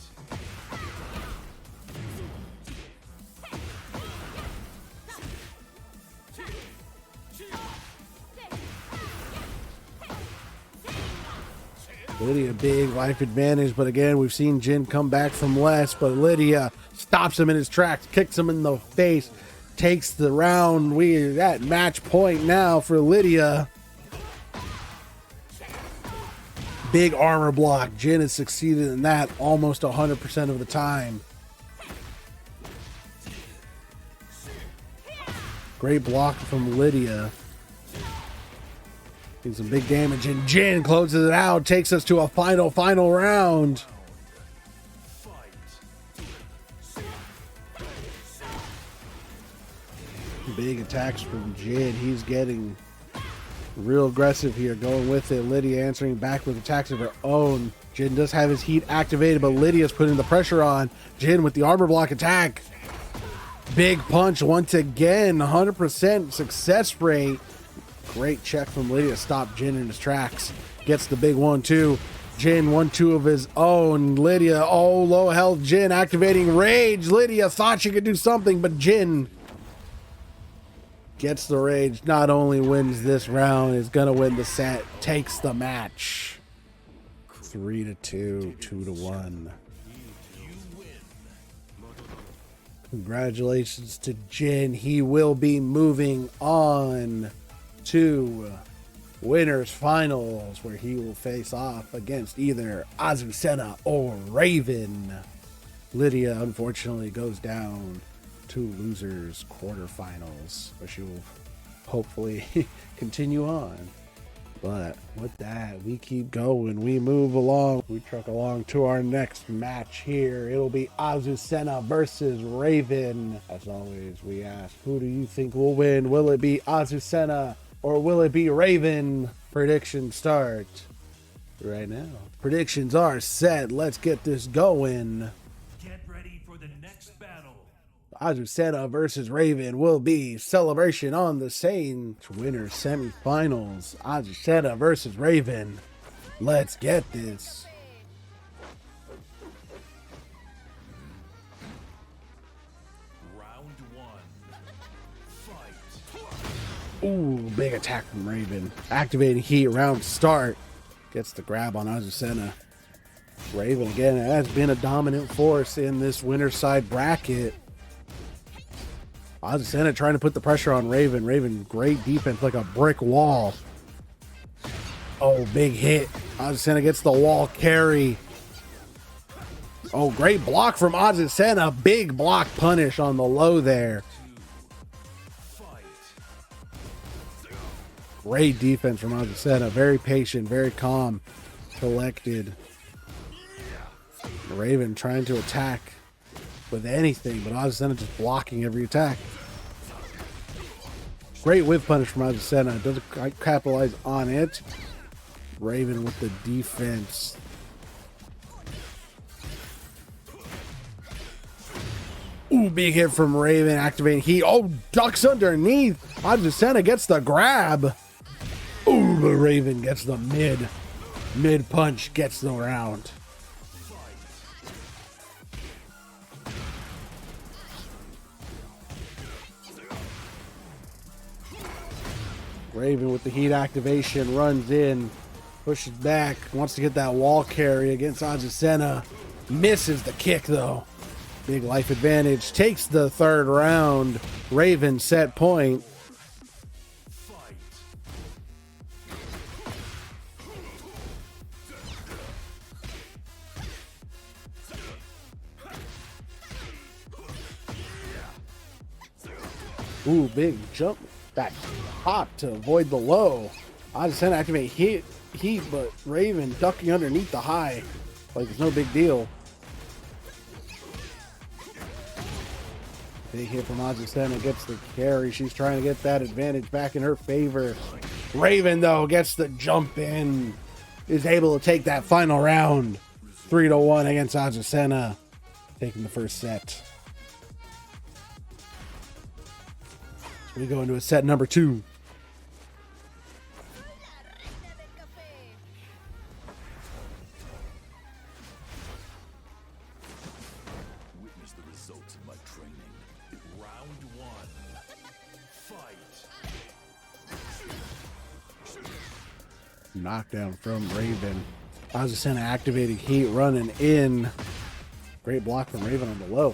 Lydia, big life advantage, but again, we've seen Jin come back from less, but Lydia stops him in his tracks, kicks him in the face, takes the round. We're at match point now for Lydia. Big armor block. Jin has succeeded in that almost 100% of the time. Great block from Lydia. Getting some big damage, and Jin closes it out, takes us to a final round. Big attacks from Jin. He's getting real aggressive here, going with it. Lydia answering back with attacks of her own. Jin does have his heat activated, but Lydia's putting the pressure on. Jin with the armor block attack. Big punch once again, 100% success rate. Great check from Lydia. Stop Jin in his tracks. Gets the big 1-2. Jin 1-2 of his own. Lydia, oh, low health. Jin activating rage. Lydia thought she could do something, but Jin gets the rage. Not only wins this round, is going to win the set. Takes the match. 3-2, 2-1. Congratulations to Jin. He will be moving on to winners finals, where he will face off against either Azucena or Raven. Lydia unfortunately goes down to losers quarterfinals, where she will hopefully continue on. But with that, we keep going, we move along, we truck along to our next match here. It'll be Azucena versus Raven. As always, we ask, who do you think will win? Will it be Azucena or will it be Raven? Predictions start right now. Predictions are set. Let's get this going. Get ready for the next battle. Azucena versus Raven will be Celebration on the Same winner semifinals. Azucena versus Raven. Let's get this. Round one. Fight. Ooh, big attack from Raven. Activating heat round start. Gets the grab on Azucena. Raven again has been a dominant force in this winner side bracket. Azucena trying to put the pressure on Raven. Raven, great defense like a brick wall. Oh, big hit. Azucena gets the wall carry. Oh, great block from Azucena. Big block punish on the low there. Great defense from Azucena. Very patient, very calm, collected. Raven trying to attack with anything, but Azucena just blocking every attack. Great whip punish from Azucena. Doesn't capitalize on it. Raven with the defense. Ooh, big hit from Raven. Activating heat. Oh, ducks underneath. Azucena gets the grab. Ooh, but Raven gets the mid punch. Gets the round. Raven with the heat activation runs in, pushes back, wants to get that wall carry against Azucena. Misses the kick though. Big life advantage. Takes the third round. Raven set point. Ooh, big jump back hop to avoid the low. Azucena activate heat, but Raven ducking underneath the high like it's no big deal. Big hit from Azucena, gets the carry. She's trying to get that advantage back in her favor. Raven though gets the jump in, is able to take that final round. 3-1 against Azucena, taking the first set. We go into a set number 2. Witness the results of my training. Round one. Fight. Knockdown from Raven. Azucena activating heat, running in. Great block from Raven on the low.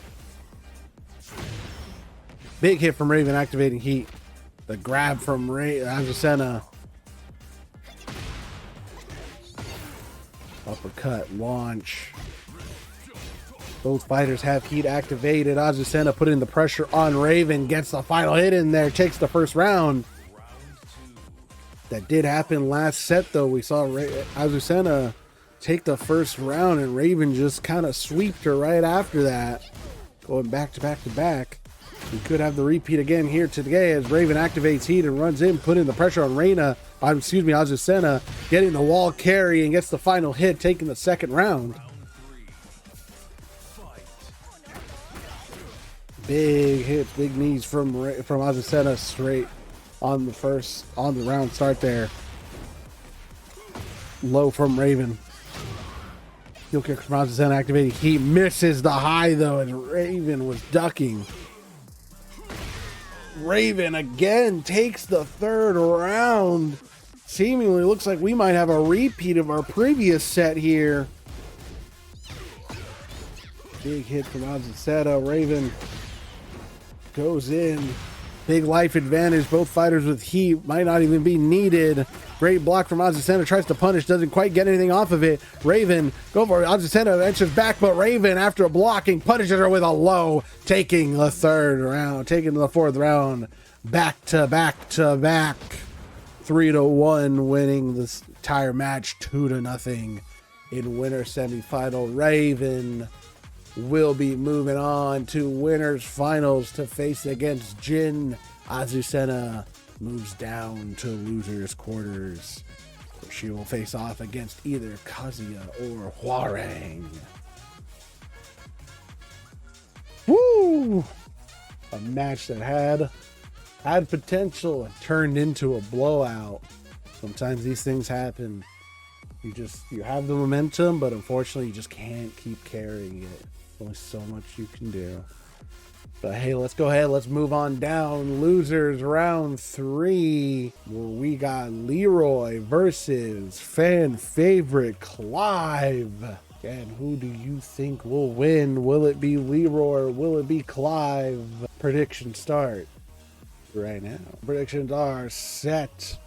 Big hit from Raven activating heat. The grab from Azucena. Uppercut, launch. Both fighters have heat activated. Azucena putting the pressure on Raven. Gets the final hit in there. Takes the first round. That did happen last set though. We saw Azucena take the first round and Raven just kind of sweeped her right after that. Going back to back to back. We could have the repeat again here today as Raven activates heat and runs in, putting the pressure on Azucena, getting the wall carry and gets the final hit, taking the second round. Big hits, big knees from Azucena straight on the round start there. Low from Raven. Heel kick from Azucena activating heat, misses the high though as Raven was ducking. Raven again takes the third round. Seemingly looks like we might have a repeat of our previous set here. Big hit from Azucena. Raven goes in. Big life advantage. Both fighters with heat. Might not even be needed. Great block from Azucena. Tries to punish. Doesn't quite get anything off of it. Raven, go for it. Azucena enters back, but Raven, after blocking, punishes her with a low. Taking the third round. Taking the fourth round. back to back to back. 3-1, winning this entire match 2-0 in winner semifinal. Raven will be moving on to winners finals to face against Jin. Azucena moves down to losers quarters. She will face off against either Kazuya or Hwarang. Woo! A match that had potential and turned into a blowout. Sometimes these things happen. You have the momentum, but unfortunately you just can't keep carrying it. Only so much you can do. But hey, let's go ahead. Let's move on down. Losers round 3, where we got Leroy versus fan favorite Clive. And who do you think will win? Will it be Leroy or will it be Clive? Predictions start right now. Predictions are set.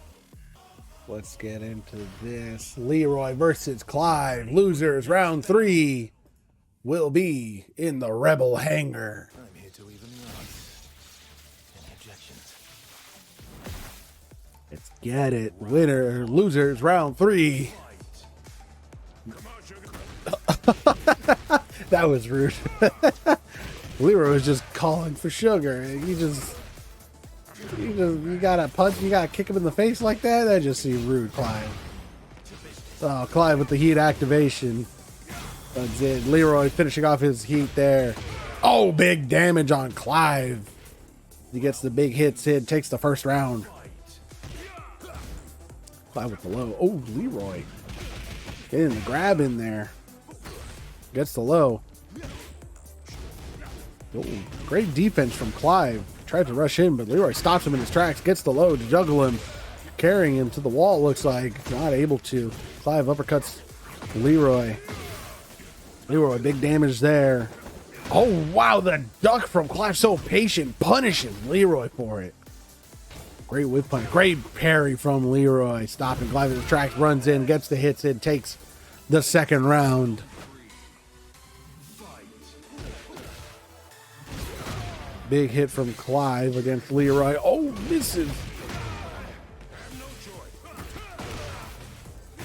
Let's get into this. Leroy versus Clive. Losers round 3 will be in the Rebel hangar. I'm here to even the odds. Any objections? Let's get it. Winner, losers round 3. That was rude. Leroy was just calling for sugar. You gotta punch, you gotta kick him in the face like that? That just seemed rude, Clive. Oh, Clive with the heat activation. That's it. Leroy finishing off his heat there. Oh, big damage on Clive. He gets the big hits in, takes the first round. Clive with the low. Oh, Leroy. Getting the grab in there. Gets the low. Oh, great defense from Clive. Tried to rush in, but Leroy stops him in his tracks. Gets the low to juggle him. Carrying him to the wall, looks like. Not able to. Clive uppercuts Leroy. Leroy, big damage there. Oh, wow, the duck from Clive. So patient. Punishes Leroy for it. Great whip punch. Great parry from Leroy. Stopping Clive in his tracks. Runs in. Gets the hits in. Takes the second round. Big hit from Clive against Leroy. Oh, misses.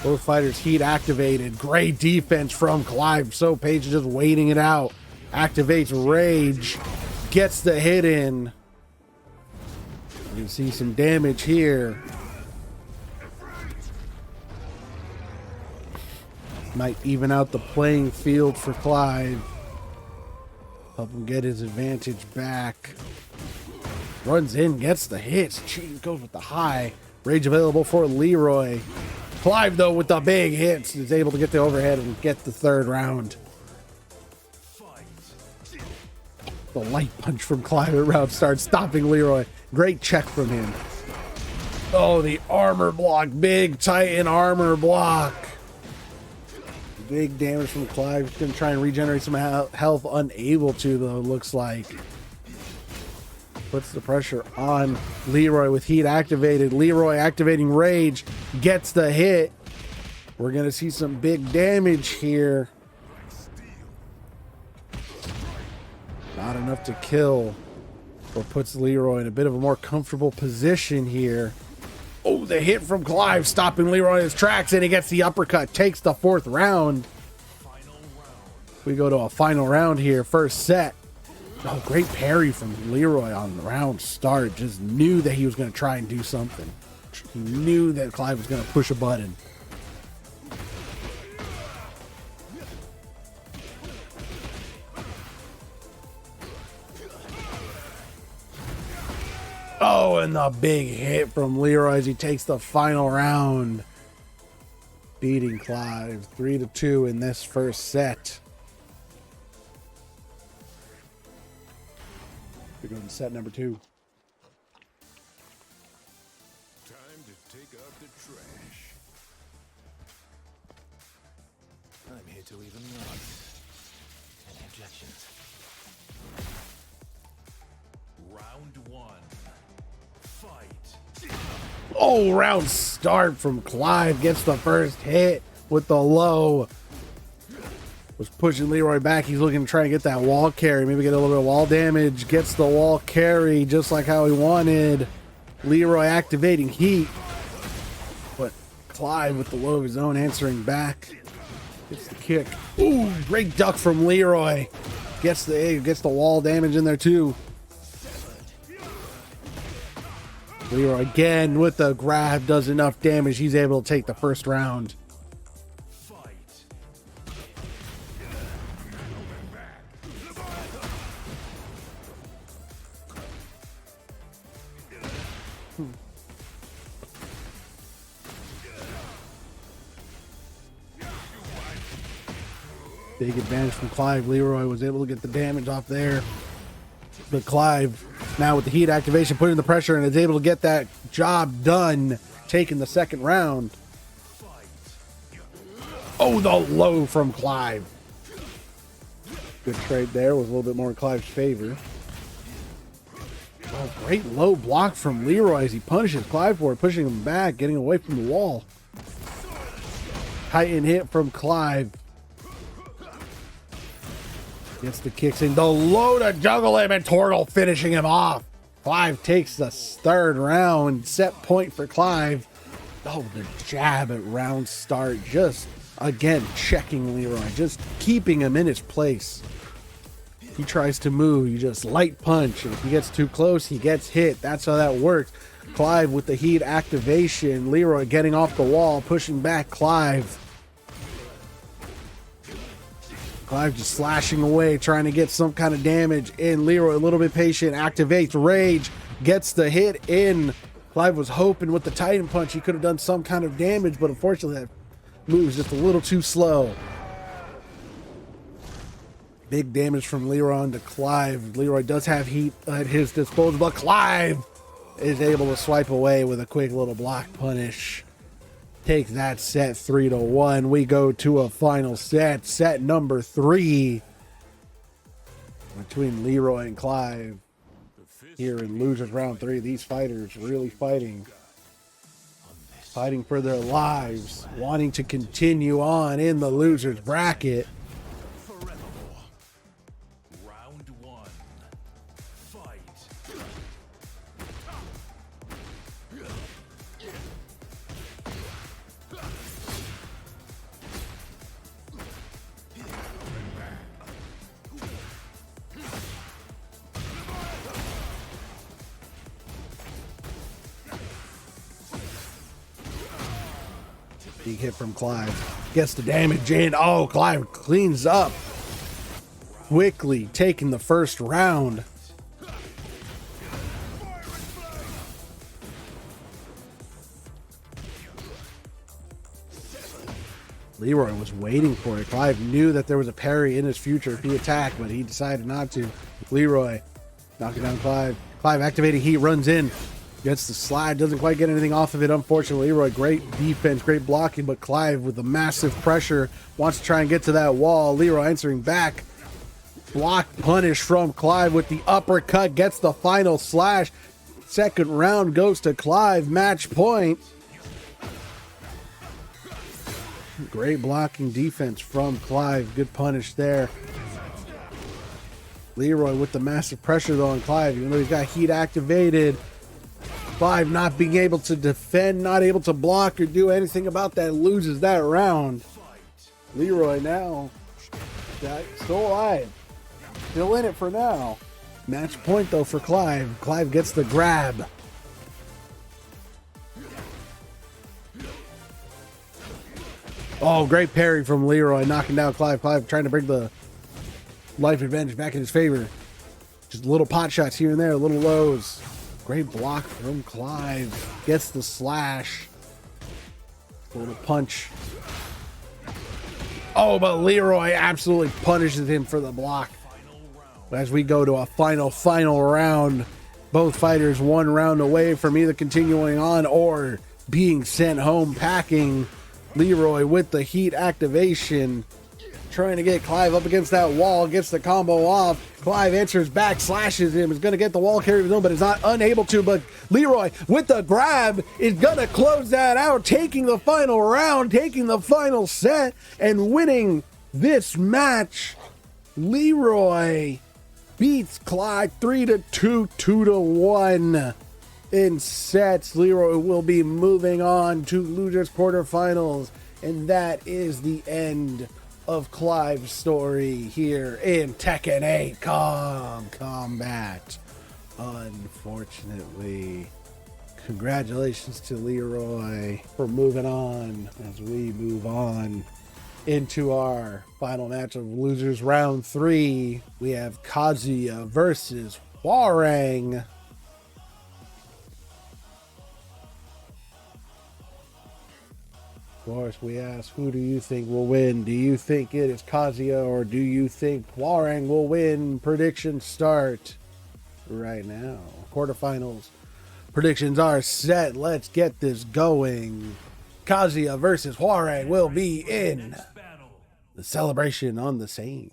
Both fighters heat activated. Great defense from Clive. So Page just waiting it out. Activates Rage. Gets the hit in. You can see some damage here. Might even out the playing field for Clive. Help him get his advantage back. Runs in, gets the hits. Cheese goes with the high. Rage available for Leroy. Clive, though, with the big hits, is able to get the overhead and get the third round. The light punch from Clive at round start, stopping Leroy. Great check from him. Oh, the armor block. Big Titan armor block. Big damage from Clive. He's going to try and regenerate some health. Unable to, though, looks like. Puts the pressure on Leroy with heat activated. Leroy activating Rage. Gets the hit. We're going to see some big damage here. Not enough to kill. Or puts Leroy in a bit of a more comfortable position here. Oh, the hit from Clive, stopping Leroy in his tracks, and he gets the uppercut, takes the fourth round. We go to a final round here, first set. Oh, great parry from Leroy on the round start. Just knew that he was going to try and do something. He knew that Clive was going to push a button. Oh, and the big hit from Leroy as he takes the final round. Beating Clive 3-2 in this first set. We go to set number 2. Time to take out the trash. I'm here to even the odds. Any objections? Round 1. Fight. Oh, round start from Clive. Gets the first hit with the low. was pushing Leroy back. He's looking to try and get that wall carry. Maybe get a little bit of wall damage. Gets the wall carry just like how he wanted. Leroy activating heat. But Clive with the low of his own answering back. Gets the kick. Ooh, great duck from Leroy. Gets the wall damage in there too. Leroy again with the grab does enough damage. He's able to take the first round. Big advantage from Clive. Leroy was able to get the damage off there. But Clive, now with the heat activation, putting the pressure and is able to get that job done, taking the second round. Oh, the low from Clive. Good trade there. Was a little bit more in Clive's favor. Oh, great low block from Leroy as he punishes Clive for it, pushing him back, getting away from the wall. Titan hit from Clive. Gets the kicks in. The low to juggle him and Tortle finishing him off. Clive takes the third round. Set point for Clive. Oh, the jab at round start. Just, again, checking Leroy. Just keeping him in his place. He tries to move. You just light punch. And if he gets too close, he gets hit. That's how that works. Clive with the heat activation. Leroy getting off the wall, pushing back Clive. Clive just slashing away, trying to get some kind of damage in. Leroy a little bit patient, activates rage, gets the hit in. Clive was hoping with the Titan punch he could have done some kind of damage, but unfortunately that move was just a little too slow. Big damage from Leroy onto Clive. Leroy does have heat at his disposal, but Clive is able to swipe away with a quick little block punish. Take that set 3-1. We go to a final set. Set number 3 between Leroy and Clive. Here in losers round 3, these fighters really fighting for their lives, wanting to continue on in the losers bracket. Round 1. Fight. Big hit from Clive. Gets the damage in. Oh, Clive cleans up. Quickly taking the first round. Leroy was waiting for it. Clive knew that there was a parry in his future if he attacked, but he decided not to. Leroy knocking down Clive. Clive activating heat, runs in. Gets the slide, doesn't quite get anything off of it, unfortunately. Leroy, great defense, great blocking, but Clive with the massive pressure wants to try and get to that wall. Leroy answering back. Block punish from Clive with the uppercut, gets the final slash. Second round goes to Clive, match point. Great blocking defense from Clive, good punish there. Leroy with the massive pressure though on Clive, even though he's got heat activated. Clive not being able to defend, not able to block or do anything about that, loses that round. Leroy now still alive, still in it for now. Match point though for Clive. Clive gets the grab. Oh, great parry from Leroy, knocking down Clive. Clive trying to bring the life advantage back in his favor. Just little pot shots here and there, little lows. Great block from Clive. Gets the slash. A little punch. Oh, but Leroy absolutely punishes him for the block. As we go to a final round. Both fighters 1 round away from either continuing on or being sent home packing. Leroy with the heat activation. Trying to get Clive up against that wall, gets the combo off. Clive answers back, slashes him, is going to get the wall carry of his own, but is not unable to. But Leroy with the grab is going to close that out, taking the final round, taking the final set, and winning This match, Leroy beats Clyde 3-2, 2-1 in sets. Leroy will be moving on to losers quarterfinals, and that is the end of Clive's story here in Tekken 8 Combat. Unfortunately, congratulations to Leroy for moving on as we move on into our final match of losers round 3. We have Kazuya versus Hwarang. Of course, we ask, who do you think will win? Do you think it is Kazuya, or do you think Hwarang will win? Predictions start right now. Quarterfinals predictions are set. Let's get this going. Kazuya versus Hwarang will be in the celebration on the same.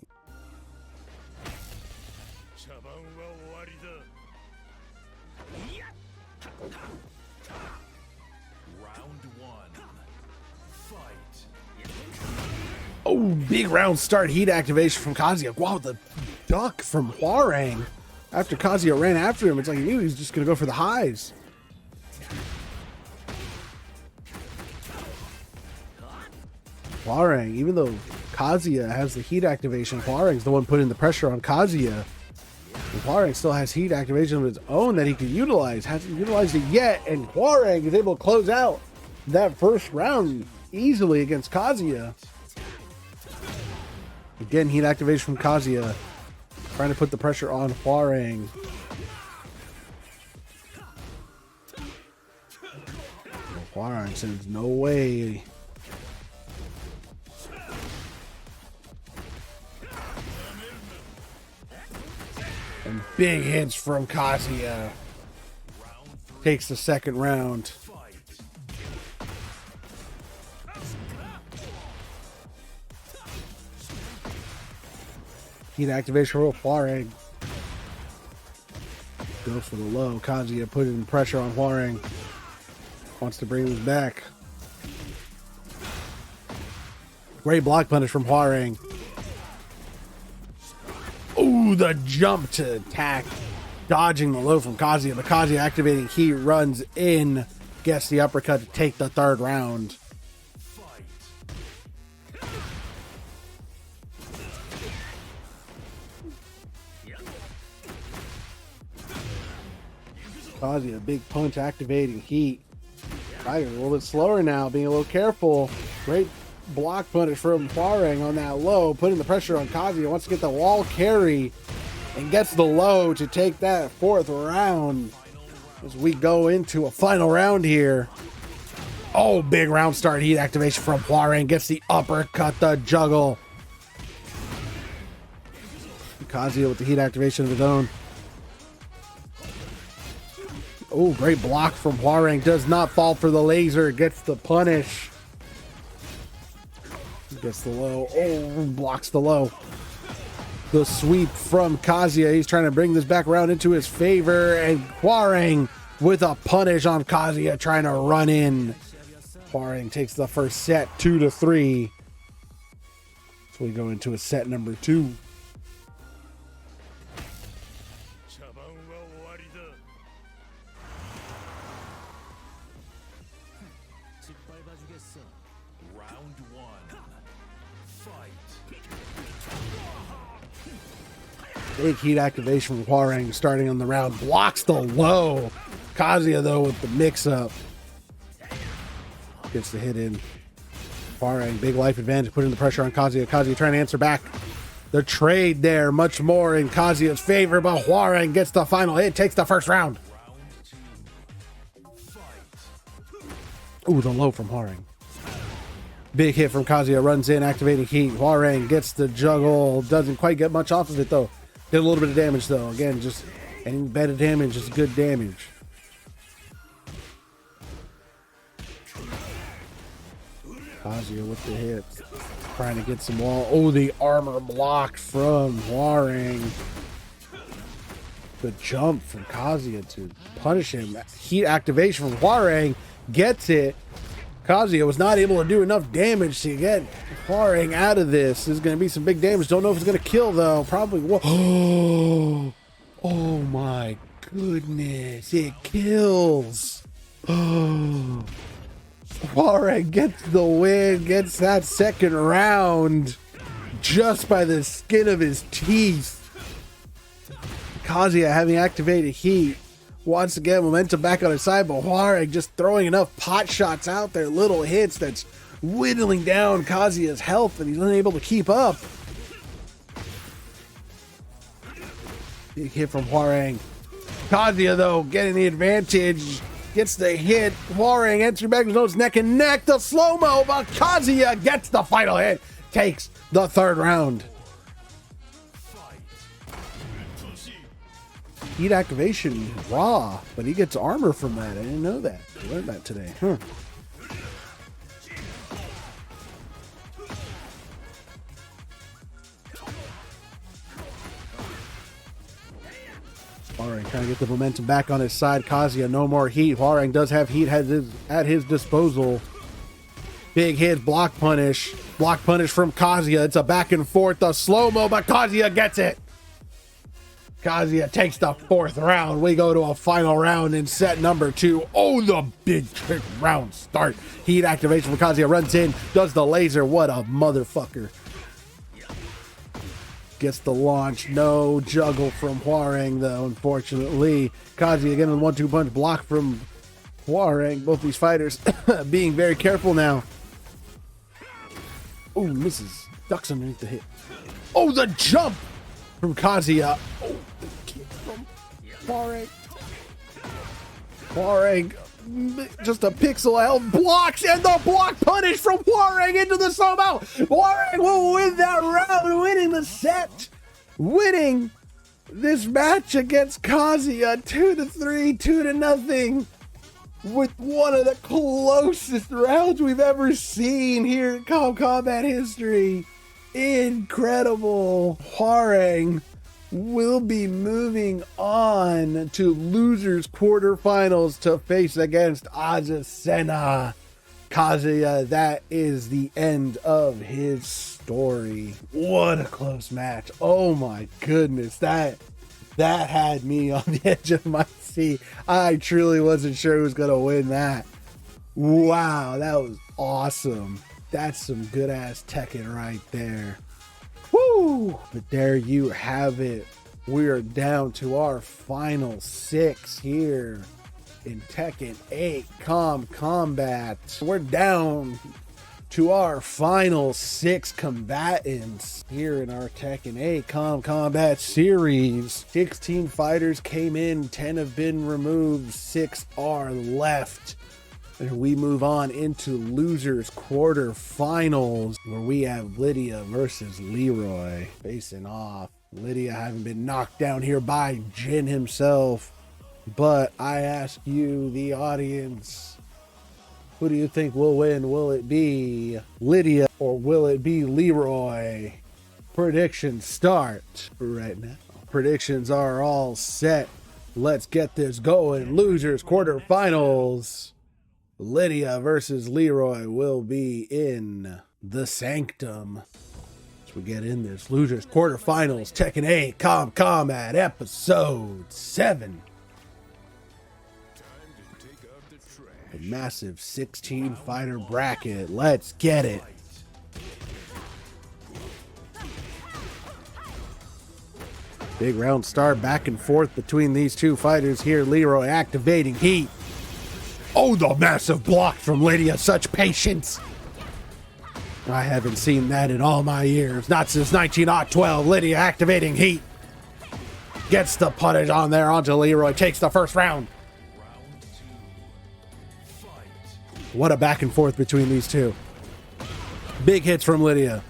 Oh, big round start. Heat activation from Kazuya. Wow, the duck from Hwarang. After Kazuya ran after him, it's like he knew he was just going to go for the highs. Hwarang, even though Kazuya has the heat activation, Hwarang's the one putting the pressure on Kazuya. And Hwarang still has heat activation of his own that he could utilize. Hasn't utilized it yet, and Hwarang is able to close out that first round easily against Kazuya. Again, heat activation from Kazuya, trying to put the pressure on Hwarang. Hwarang says no way. And big hits from Kazuya. Takes the second round. Heat activation for Hwarang. Goes for the low. Kazuya putting pressure on Hwarang. Wants to bring this back. Great block punish from Hwarang. Ooh, the jump to attack. Dodging the low from Kazuya. But Kazuya activating heat, runs in. Gets the uppercut to take the third round. Kazuya, big punch activating heat. Right, a little bit slower now, being a little careful. Great block punish from Hwarang on that low, putting the pressure on Kazuya. Wants to get the wall carry and gets the low to take that fourth round as we go into a final round here. Oh, big round start. Heat activation from Hwarang. Gets the uppercut, the juggle. Kazuya with the heat activation of his own. Oh, great block from Hwarang. Does not fall for the laser. Gets the punish. Gets the low. Oh, blocks the low. The sweep from Kazuya. He's trying to bring this back around into his favor. And Hwarang with a punish on Kazuya, trying to run in. Hwarang takes the first set 2-3. So we go into a set number 2. Round 1. Fight. Big heat activation from Hwarang starting on the round. Blocks the low. Kazuya, though, with the mix-up. Gets the hit in. Hwarang, big life advantage, putting the pressure on Kazuya. Kazuya trying to answer back. The trade there, much more in Kazuya's favor, but Hwarang gets the final hit, takes the first round. Ooh, the low from Hwarang. Big hit from Kazuya, runs in, activating heat. Hwarang gets the juggle, doesn't quite get much off of it, though. Did a little bit of damage, though. Again, just any bit of damage is good damage. Kazuya with the hit. Trying to get some wall. Oh, the armor block from Hwarang. The jump from Kazuya to punish him. Heat activation from Hwarang. Gets it. Kazuya was not able to do enough damage to get Hwoarang out of this. There's going to be some big damage. Don't know if it's going to kill, though. Probably will. Oh my goodness. It kills. Hwoarang gets the win, gets that second round just by the skin of his teeth. Kazuya having activated heat. Once again, momentum back on his side, but Hwoarang just throwing enough pot shots out there, little hits that's whittling down Kazuya's health, and he's unable to keep up. Big hit from Hwoarang. Kazuya, though, getting the advantage, gets the hit. Hwoarang entering back his nose, neck and neck, the slow-mo, but Kazuya gets the final hit, takes the third round. Heat activation raw, but he gets armor from that. I didn't know that. I learned that today. Hwoarang trying to get the momentum back on his side. Kazuya, no more heat. Hwoarang does have heat at his disposal. Big hit, block punish. Block punish from Kazuya. It's a back and forth, the slow-mo, but Kazuya gets it. Kazuya takes the fourth round. We go to a final round in set number 2. Oh, the big trick round start. Heat activation for Kazuya. Runs in, does the laser. What a motherfucker. Gets the launch. No juggle from Hwoarang, though, unfortunately. Kazuya again with 1-2 punch block from Hwoarang. Both these fighters being very careful now. Oh, misses. Ducks underneath the hit. Oh, the jump from Kazuya. Oh, the kick from Hwoarang. Hwoarang, just a pixel health, blocks, and the block punish from Hwoarang into the slow-mo. Hwoarang will win that round, winning the set, winning this match against Kazuya 2-3, 2-0, with one of the closest rounds we've ever seen here in Combat history. Incredible. Hwoarang will be moving on to losers quarterfinals to face against Azucena. Kazuya, that is the end of his story. What a close match. Oh my goodness. That had me on the edge of my seat. I truly wasn't sure who was going to win that. Wow, that was awesome. That's some good ass Tekken right there. Woo! But there you have it. We are down to our final 6 here in Tekken 8 Combat. We're down to our final 6 combatants here in our Tekken 8 Combat series. 16 fighters came in, 10 have been removed, 6 are left. And we move on into losers quarterfinals, where we have Lydia versus Leroy facing off. Lydia having been knocked down here by Jin himself. But I ask you, the audience, who do you think will win? Will it be Lydia or will it be Leroy? Predictions start right now. Predictions are all set. Let's get this going. Losers quarterfinals. Lydia versus Leroy will be in the Sanctum. As we get in this losers quarterfinals, Tekken 8 Combat episode 7. A massive 16 fighter bracket. Let's get it. Big round start back and forth between these two fighters here. Leroy activating heat. Oh, the massive block from Lydia. Such patience. I haven't seen that in all my years. Not since 1912. Lydia activating heat. Gets the punish on there onto Leroy. Takes the first round. What a back and forth between these two. Big hits from Lydia.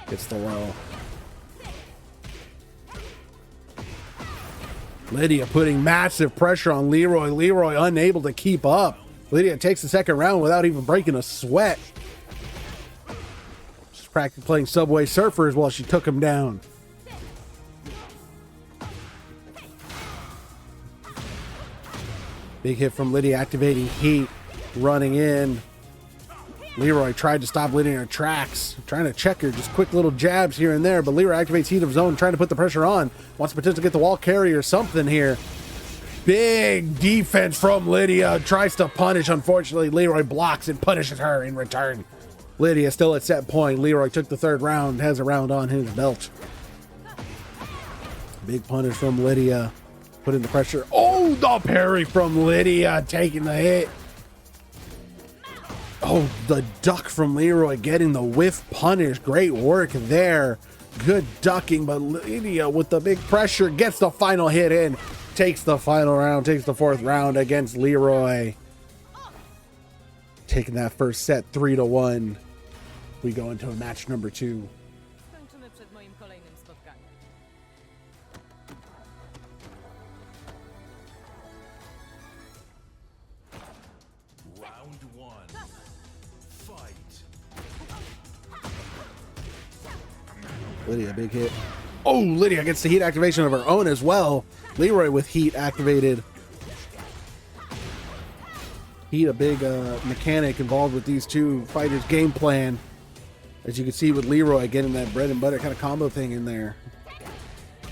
Gets the roll. Lydia putting massive pressure on Leroy. Leroy unable to keep up. Lydia takes the second round without even breaking a sweat. She's practically playing Subway Surfers while she took him down. Big hit from Lydia activating heat. running in. Leroy tried to stop Lydia in her tracks, trying to check her, just quick little jabs here and there, but Leroy activates Heat of Zone, trying to put the pressure on. Wants to potentially get the wall carry or something here. Big defense from Lydia. Tries to punish. Unfortunately, Leroy blocks and punishes her in return. Lydia still at set point. Leroy took the third round, has a round on his belt. Big punish from Lydia. Putting the pressure. Oh, the parry from Lydia, taking the hit. Oh, the duck from Leroy, getting the whiff punish. Great work there. Good ducking, but Lydia with the big pressure gets the final hit in. Takes the final round, takes the fourth round against Leroy. Taking that first set 3-1. We go into match number 2. Skończymy przed moim kolejnym spotkaniem. Round 1. Fight. Lydia, big hit. Oh, Lydia gets the heat activation of her own as well. Leroy with heat activated. Heat, a big mechanic involved with these two fighters' game plan. As you can see with Leroy getting that bread and butter kind of combo thing in there.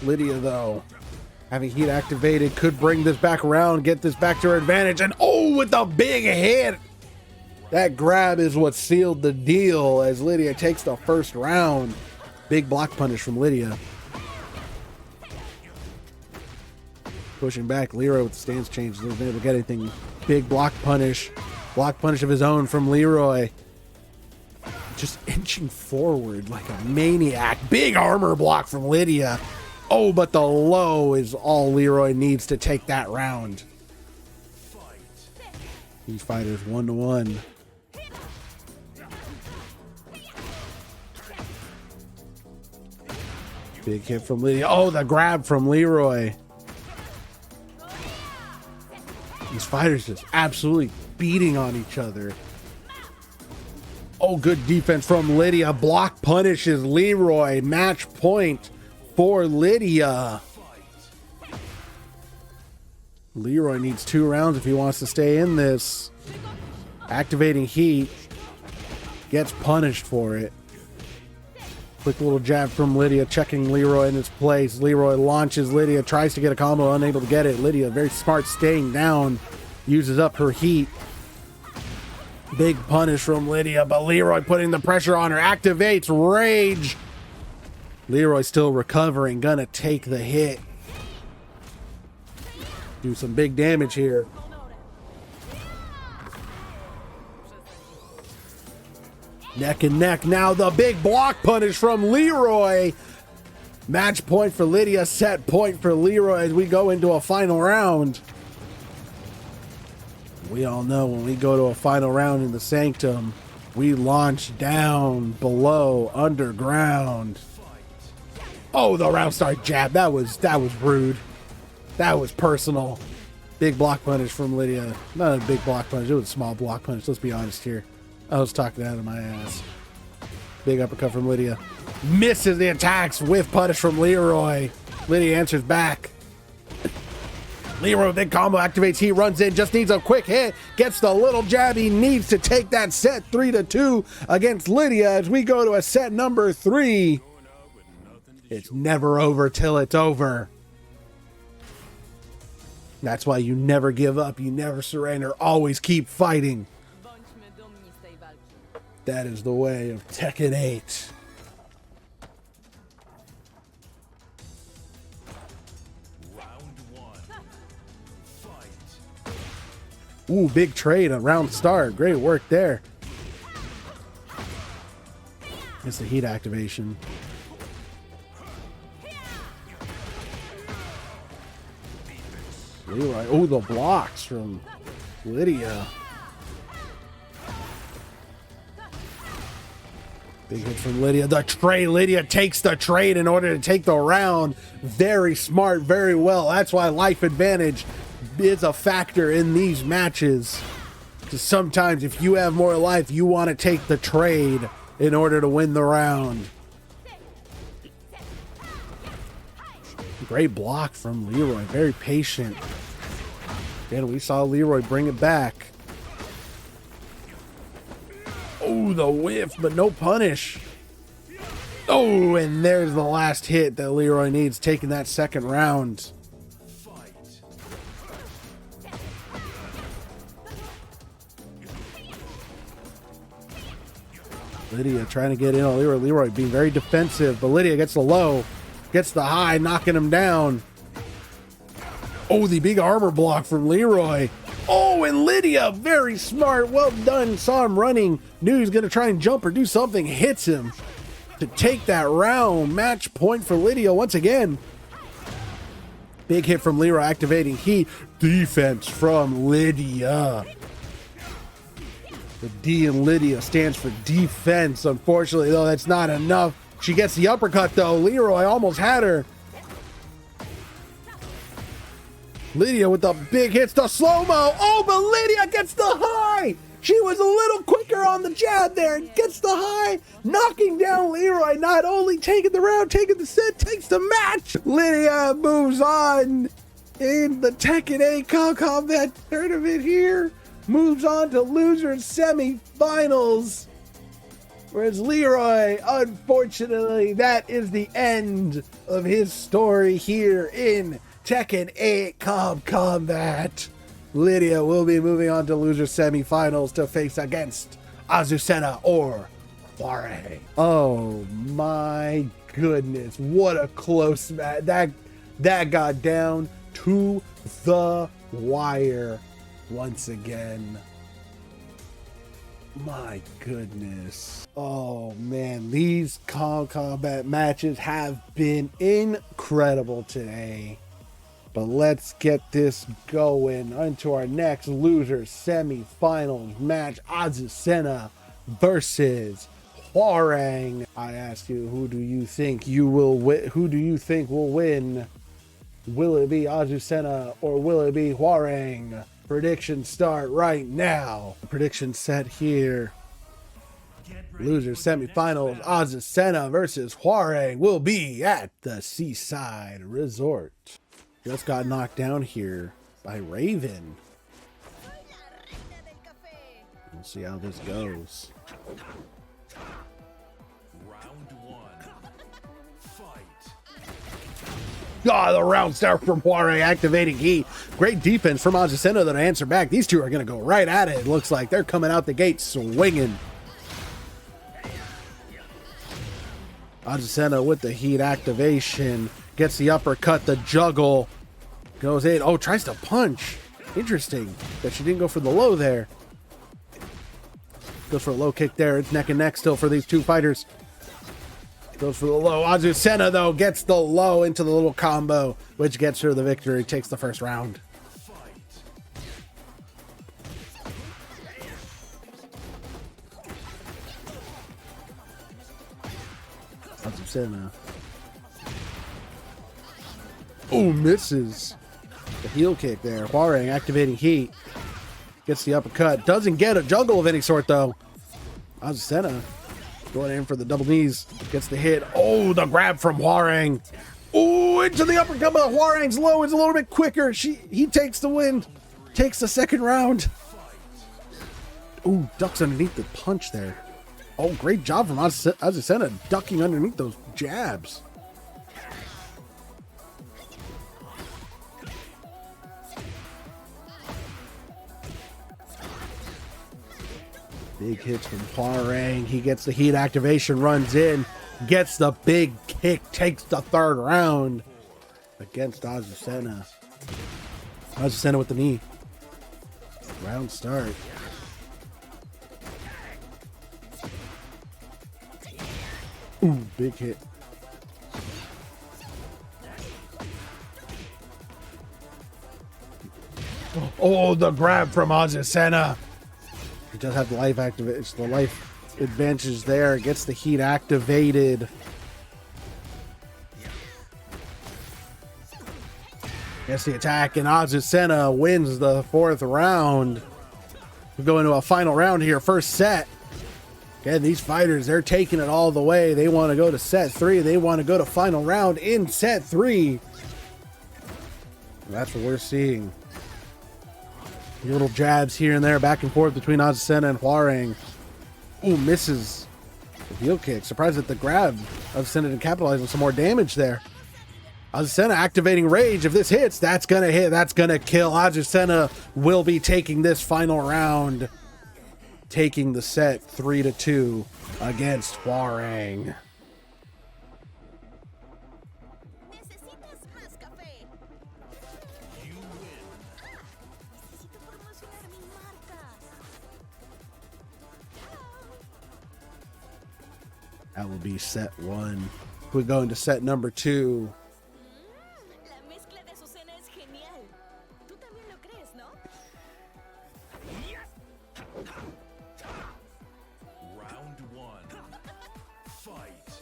Lydia, though, having heat activated, could bring this back around, get this back to her advantage. And oh, with a big hit. That grab is what sealed the deal as Lydia takes the first round. Big block punish from Lydia. Pushing back, Leroy with the stance change. Doesn't able to get anything. Big block punish. Block punish of his own from Leroy. Just inching forward like a maniac. Big armor block from Lydia. Oh, but the low is all Leroy needs to take that round. These fighters 1-1. Big hit from Lydia. Oh, the grab from Leroy. These fighters just absolutely beating on each other. Oh, good defense from Lydia. Block punishes Leroy. Match point for Lydia. Leroy needs 2 rounds if he wants to stay in this. Activating heat. Gets punished for it. Quick little jab from Lydia, checking Leroy in his place. Leroy launches Lydia, tries to get a combo, unable to get it. Lydia, very smart, staying down, uses up her heat. Big punish from Lydia, but Leroy putting the pressure on her, activates Rage. Leroy still recovering, gonna take the hit. Do some big damage here. Neck and neck. Now the big block punish from Leroy. Match point for Lydia. Set point for Leroy as we go into a final round. We all know when we go to a final round in the Sanctum, we launch down, below, underground. Oh, the round start jab. That was rude. That was personal. Big block punish from Lydia. Not a big block punish. It was a small block punish. Let's be honest here. I was talking out of my ass. Big uppercut from Lydia. Misses the attacks. Whiff punish from Leroy. Lydia answers back. Leroy, big combo, activates heat, runs in, just needs a quick hit. Gets the little jab he needs to take that set 3-2 against Lydia as we go to a set number 3. It's never over till it's over. That's why you never give up. You never surrender. Always keep fighting. Bądźmy dumni z tej walki. That is the way of Tekken 8. Round 1. Fight. Ooh, big trade, a round start. Great work there. It's the heat activation. Leroy. Oh, the blocks from Lydia. Big hit from Lydia. The trade. Lydia takes the trade in order to take the round. Very smart, very well. That's why life advantage is a factor in these matches. Because sometimes if you have more life, you want to take the trade in order to win the round. Great block from Leroy. Very patient. Again, we saw Leroy bring it back. Oh, the whiff, but no punish. Oh, and there's the last hit that Leroy needs, taking that second round. Lydia trying to get in on Leroy. Leroy being very defensive, but Lydia gets the low, gets the high, knocking him down. Oh, the big armor block from Leroy. Oh, and Lydia, very smart. Well done. Saw him running. Knew he was going to try and jump or do something. Hits him to take that round. Match point for Lydia once again. Big hit from Leroy activating heat. Defense from Lydia. The D in Lydia stands for defense. Unfortunately, though, that's not enough. She gets the uppercut, though. Leroy almost had her. Lydia with the big hits, the slow-mo. Oh, but Lydia gets the high. She was a little quicker on the jab there. Gets the high, knocking down Leroy. Not only taking the round, taking the set, takes the match. Lydia moves on in the Tekken 8 Combat Tournament here. Moves on to losers semifinals. Whereas Leroy, unfortunately, that is the end of his story here in Tekken 8 Combat. Lydia will be moving on to loser semifinals to face against Azucena or Juarez. Oh my goodness, what a close match. That got down to the wire once again. My goodness. Oh man, these combat matches have been incredible today. But let's get this going onto our next loser semifinals match. Azucena versus Juarez. I ask you, who do you think who do you think will win? Will it be Azucena or will it be Juarez? Predictions start right now. Prediction set here. Loser semifinals, Azucena versus Juarez will be at the Seaside Resort. Just got knocked down here by Raven. We'll see how this goes. Round one. Fight. Ah, the round start from Juarez activating heat. Great defense from Azucena to answer back. These two are going to go right at it. It looks like they're coming out the gate swinging. Azucena with the heat activation. Gets the uppercut, the juggle. Goes in. Oh, tries to punch. Interesting that she didn't go for the low there. Goes for a low kick there. It's neck and neck still for these two fighters. Goes for the low. Azucena, though, gets the low into the little combo, which gets her the victory. Takes the first round. Azucena. Oh, misses. The heel kick there. Juarez activating heat. Gets the uppercut. Doesn't get a juggle of any sort, though. Azucena going in for the double knees. Gets the hit. Oh, the grab from Juarez. Oh, into the uppercut, but Juarez's low is a little bit quicker. He takes the win. Takes the second round. Oh, ducks underneath the punch there. Oh, great job from Azucena ducking underneath those jabs. Big hits from Juarez. He gets the heat activation, runs in, gets the big kick, takes the third round against Azucena. Azucena with the knee. Round start. Ooh, big hit. Oh, the grab from Azucena. He does have the life activation. The life advantage there. Gets the heat activated. Gets the attack, and Azucena wins the fourth round. We go into a final round here. First set. Again, these fighters, they're taking it all the way. They want to go to set 3. They want to go to final round in set 3. And that's what we're seeing. Little jabs here and there, back and forth between Azucena and Juarez. Ooh, misses the heel kick. Surprised at the grab. Azucena didn't capitalize on some more damage there. Azucena activating Rage. If this hits, that's going to hit. That's going to kill. Azucena will be taking this final round. Taking the set 3-2 against Hwoarang. ¿Necesitas más café? You win. Necesito promocionar mi marca. That will be set 1. We go into set number 2. La mezcla de Azucena es genial. Tú también lo crees, ¿no? Round 1. Fight.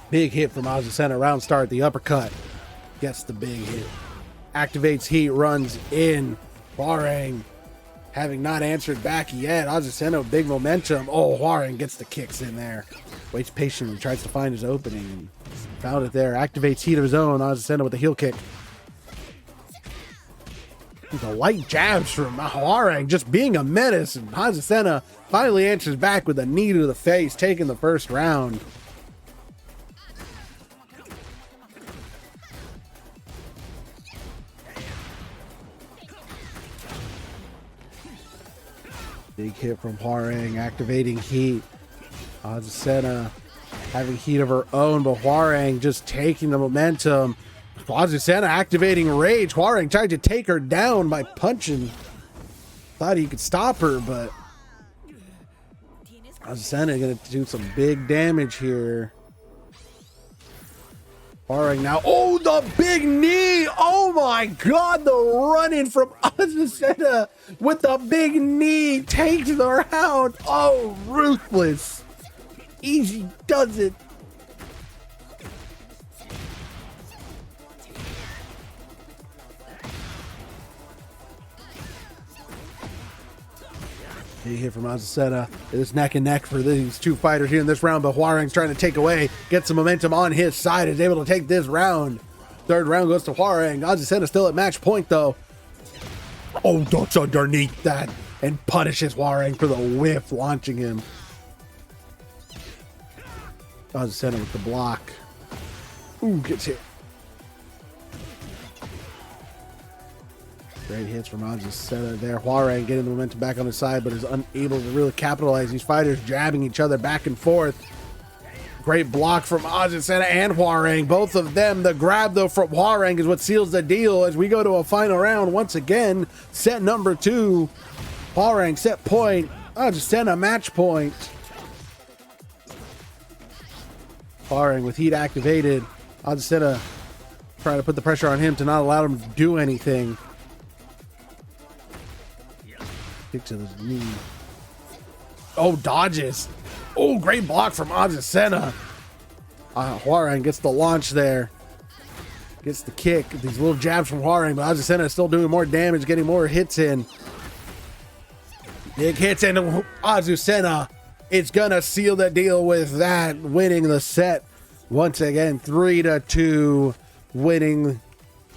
Big hit from Azucena. Round start. The uppercut. Gets the big hit. Activates heat. Runs in. Hwoarang having not answered back yet. Azucena, big momentum. Oh, Hwoarang gets the kicks in there. Waits patiently. Tries to find his opening. And found it there. Activates heat of his own. Azucena with a heel kick. The light jabs from Hwoarang just being a menace. And Azucena finally answers back with a knee to the face, taking the first round. Big hit from Hwoarang, activating heat. Azucena having heat of her own, but Hwoarang just taking the momentum. Azucena activating Rage. Hwoarang tried to take her down by punching. Thought he could stop her, but Azucena gonna do some big damage here. Hwoarang now. Oh, the big knee! Oh my God, the run-in from Azucena with the big knee takes the round. Oh, ruthless. Easy does it. Big hit from Azucena. It is neck and neck for these two fighters here in this round, but Hwoarang's trying to take away, get some momentum on his side, is able to take this round. Third round goes to Hwoarang. Azucena still at match point though. Oh, ducks underneath that and punishes Hwoarang for the whiff, launching him. Azucena with the block. Ooh, gets hit. Great hits from Azucena there. Hwoarang getting the momentum back on his side, but is unable to really capitalize. These fighters jabbing each other back and forth. Great block from Azucena and Hwoarang. Both of them. The grab, though, from Hwoarang is what seals the deal as we go to a final round. Once again, set number 2. Hwoarang set point. Azucena match point. Hwoarang with heat activated. Azucena trying to put the pressure on him to not allow him to do anything. Kick to the knee. Oh, dodges. Oh, great block from Azucena. Hwoarang gets the launch there. Gets the kick. These little jabs from Hwoarang, but Azucena is still doing more damage, getting more hits in. Big hits, and Azucena is going to seal the deal with that, winning the set. Once again, 3-2, winning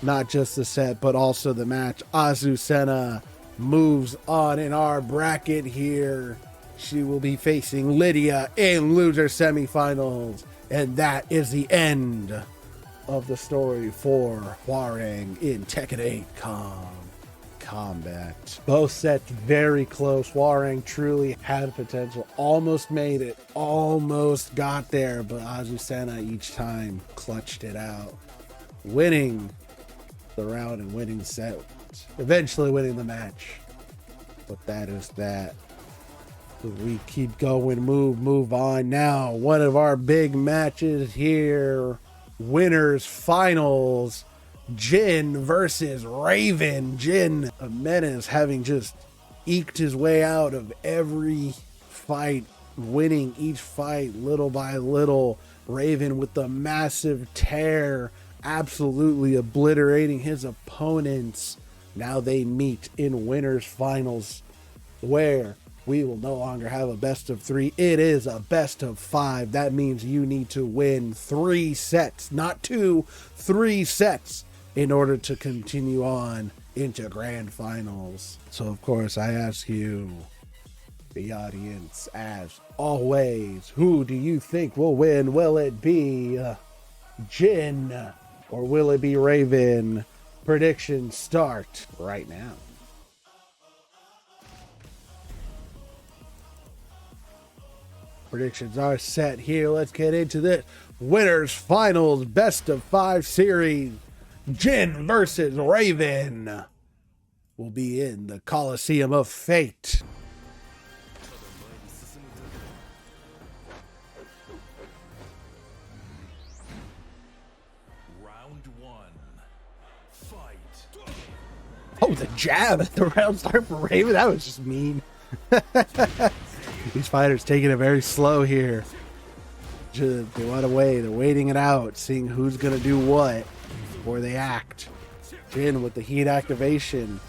not just the set, but also the match. Azucena moves on in our bracket here. She will be facing Lydia in loser semifinals. And that is the end of the story for Hwoarang in Tekken 8 Combat. Both sets very close. Hwoarang truly had potential. Almost made it. Almost got there. But Azucena each time clutched it out. Winning the round and winning the set. Eventually winning the match. But that is that. We keep going, move on. Now, one of our big matches here. Winners finals. Jin versus Raven. Jin, a menace, having just eked his way out of every fight, winning each fight little by little. Raven with the massive tear, absolutely obliterating his opponents. Now they meet in winners finals, where we will no longer have a best of 3. It is a best of 5. That means you need to win 3 sets, not 2, 3 sets in order to continue on into grand finals. So of course I ask you, the audience, as always. Who do you think will win? Will it be Jin or will it be Raven? Predictions start right now. Predictions are set here. Let's get into this. Winners finals, best of 5 series. Jin versus Raven will be in the Coliseum of Fate. Round 1. Fight. Oh, the jab at the round start for Raven. That was just mean. These fighters taking it very slow here. They want to wait. They're waiting it out, seeing who's going to do what before they act. Jin with the heat activation.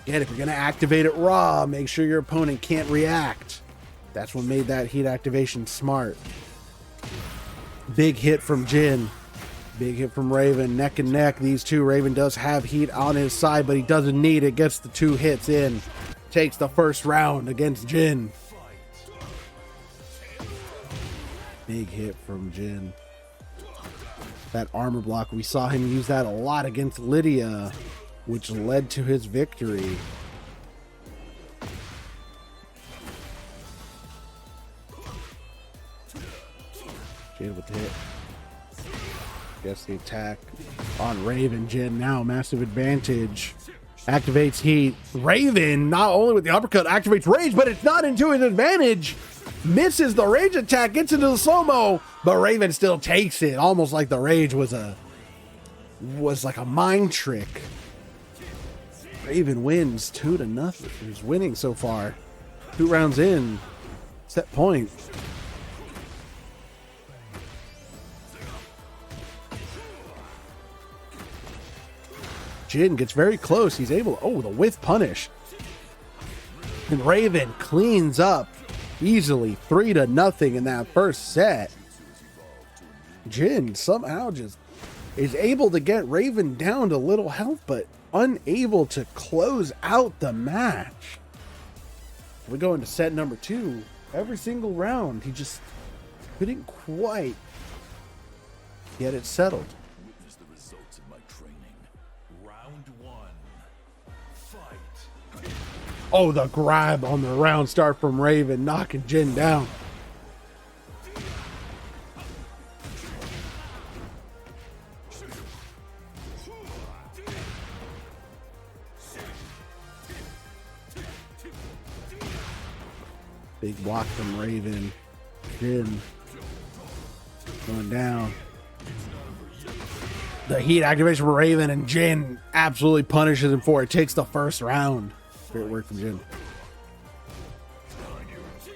Again, if you're going to activate it raw, make sure your opponent can't react. That's what made that heat activation smart. Big hit from Jin. Big hit from Raven. Neck and neck, these two. Raven does have heat on his side, but he doesn't need it. Gets the 2 hits in. Takes the first round against Jin. Big hit from Jin. That armor block, we saw him use that a lot against Lydia, which led to his victory. Jin with the hit. Gets the attack on Raven. Jin now massive advantage. Activates heat. Raven, not only with the uppercut, activates rage, but it's not into his advantage. Misses the rage attack, gets into the slow-mo, but Raven still takes it, almost like the rage was like a mind trick. Raven wins 2-0. He's winning so far. 2 rounds in. Set point. Jin gets very close. He's able to, the whiff punish. And Raven cleans up easily 3-0 in that first set. Jin somehow just is able to get Raven down to little health, but unable to close out the match. We go into set number 2. Every single round, he just couldn't quite get it settled. Witness the results of my training. Round 1. Fight. Oh, the grab on the round start from Raven, knocking Jin down. Big block from Raven. Jin going down. The heat activation from Raven, and Jin absolutely punishes him for it. Takes the first round. Great work from Jin.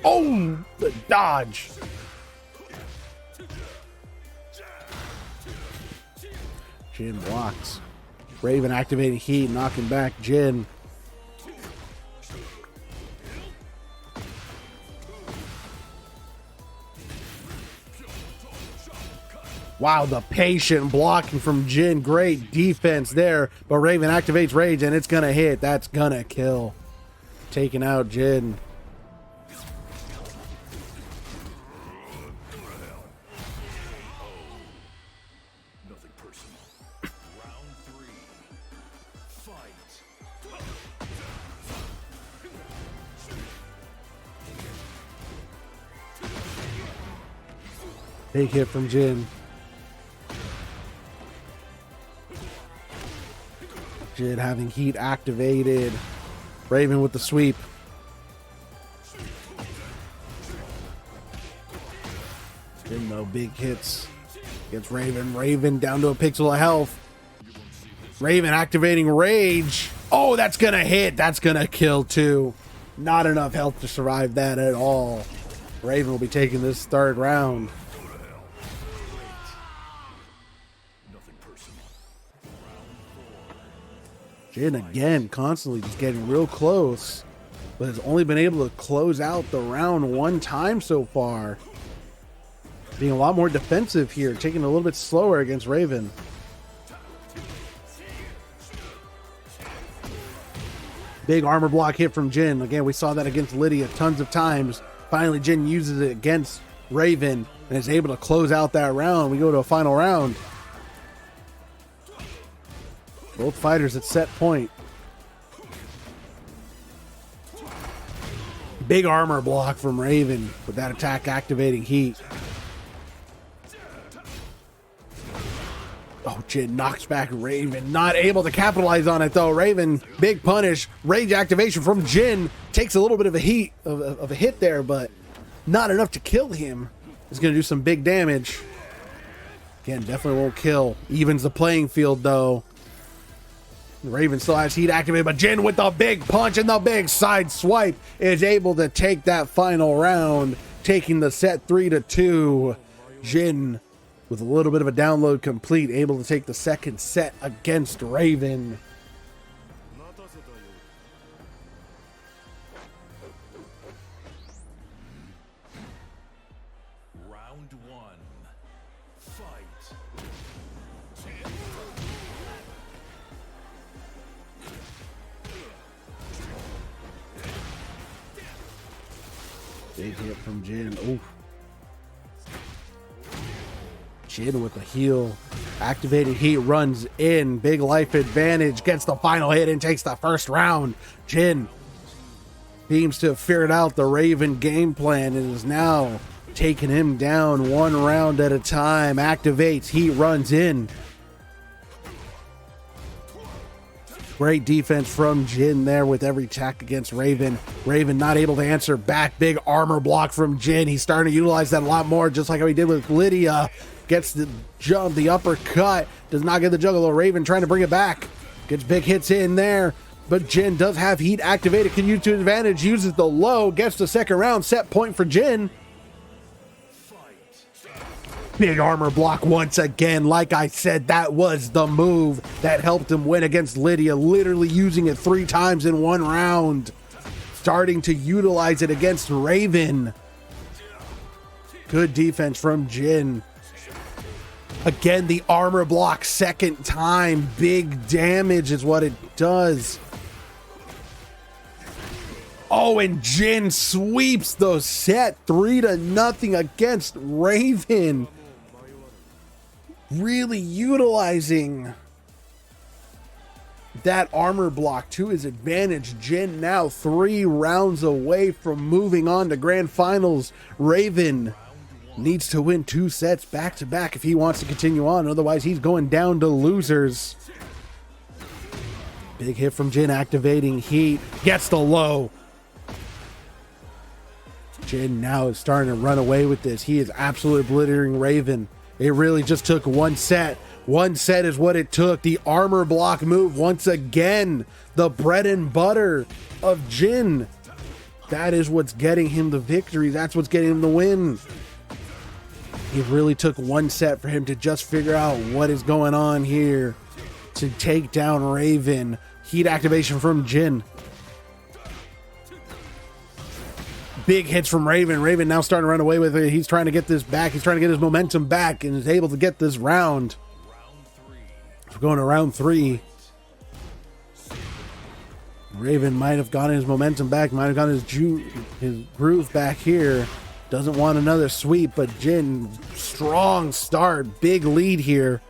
Oh, the dodge. Jin blocks. Raven activating heat, knocking back Jin. Wow, the patient blocking from Jin. Great defense there. But Raven activates rage, and it's going to hit. That's going to kill. Taking out Jin. Nothing personal. Round 3. Fight. Big hit from Jin. Jin having heat activated. Raven with the sweep. Jin though, big hits. Gets Raven. Raven down to a pixel of health. Raven activating rage. Oh, that's gonna hit. That's gonna kill too. Not enough health to survive that at all. Raven will be taking this third round. Jin again, constantly just getting real close, but has only been able to close out the round 1 time so far. Being a lot more defensive here, taking it a little bit slower against Raven. Big armor block hit from Jin. Again, we saw that against Lydia tons of times. Finally, Jin uses it against Raven and is able to close out that round. We go to a final round. Both fighters at set point. Big armor block from Raven with that attack activating heat. Oh, Jin knocks back Raven. Not able to capitalize on it though. Raven, big punish. Rage activation from Jin. Takes a little bit of a hit there, but not enough to kill him. He's going to do some big damage. Again, definitely won't kill. Evens the playing field though. Raven still has heat activated, but Jin with the big punch and the big side swipe is able to take that final round, taking the set 3-2. Jin with a little bit of a download complete, able to take the second set against Raven. Round one. Fight. Big hit from Jin. Oof. Jin with the heel. Activated heat runs in. Big life advantage. Gets the final hit and takes the first round. Jin seems to have figured out the Raven game plan and is now taking him down one round at a time. Activates. Heat runs in. Great defense from Jin there with every attack against Raven. Raven not able to answer back. Big armor block from Jin. He's starting to utilize that a lot more, just like how he did with Lydia. Gets the jump, the uppercut. Does not get the juggler. Raven trying to bring it back. Gets big hits in there. But Jin does have heat activated. Can use to his advantage. Uses the low. Gets the second round. Set point for Jin. Big armor block once again. Like I said, that was the move that helped him win against Lydia. Literally using it 3 times in one round. Starting to utilize it against Raven. Good defense from Jin. Again, the armor block second time. Big damage is what it does. Oh, and Jin sweeps the set 3-0 against Raven. Really utilizing that armor block to his advantage. Jin now 3 rounds away from moving on to grand finals. Raven needs to win 2 sets back to back if he wants to continue on. Otherwise, he's going down to losers. Big hit from Jin, activating heat. Gets the low. Jin now is starting to run away with this. He is absolutely obliterating Raven. It really just took 1 set. 1 set is what it took. The armor block move once again. The bread and butter of Jin. That is what's getting him the victory. That's what's getting him the win. It really took 1 set for him to just figure out what is going on here to take down Raven. Heat activation from Jin. Big hits from Raven. Raven now starting to run away with it. He's trying to get this back. He's trying to get his momentum back and is able to get this round. We're going to round 3. Raven might have gotten his momentum back, might have gotten his groove back here. Doesn't want another sweep, but Jin, strong start, big lead here.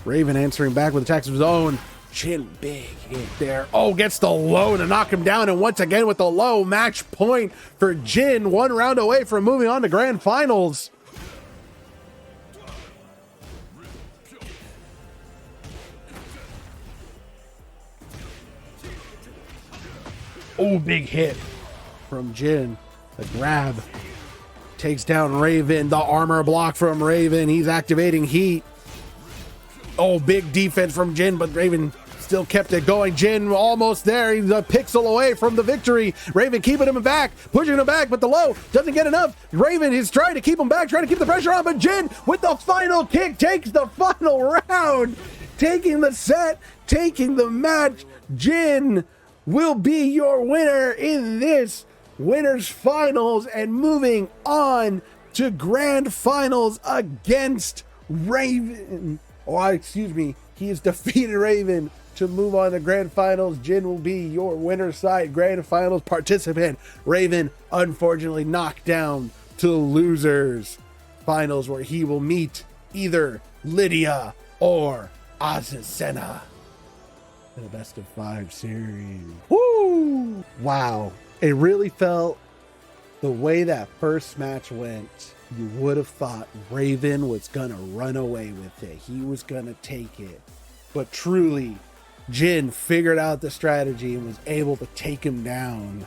Raven answering back with attacks of his own. Jin, big hit there. Oh, gets the low to knock him down, and once again with the low, match point for Jin. 1 round away from moving on to grand finals. Oh, big hit from Jin. The grab takes down Raven. The armor block from Raven. He's activating heat. Oh, big defense from Jin, but Raven still kept it going. Jin almost there. He's a pixel away from the victory. Raven keeping him back, pushing him back, but the low doesn't get enough. Raven is trying to keep him back, trying to keep the pressure on, but Jin with the final kick takes the final round, taking the set, taking the match. Jin will be your winner in this winners finals and moving on to grand finals against Raven. Oh, excuse me. He has defeated Raven to move on to grand finals. Jin will be your winner side grand finals participant. Raven, unfortunately, knocked down to losers finals, where he will meet either Lydia or Azucena in a best of 5 series. Woo! Wow. It really felt, the way that first match went, you would have thought Raven was gonna run away with it. He was gonna take it. But truly, Jin figured out the strategy and was able to take him down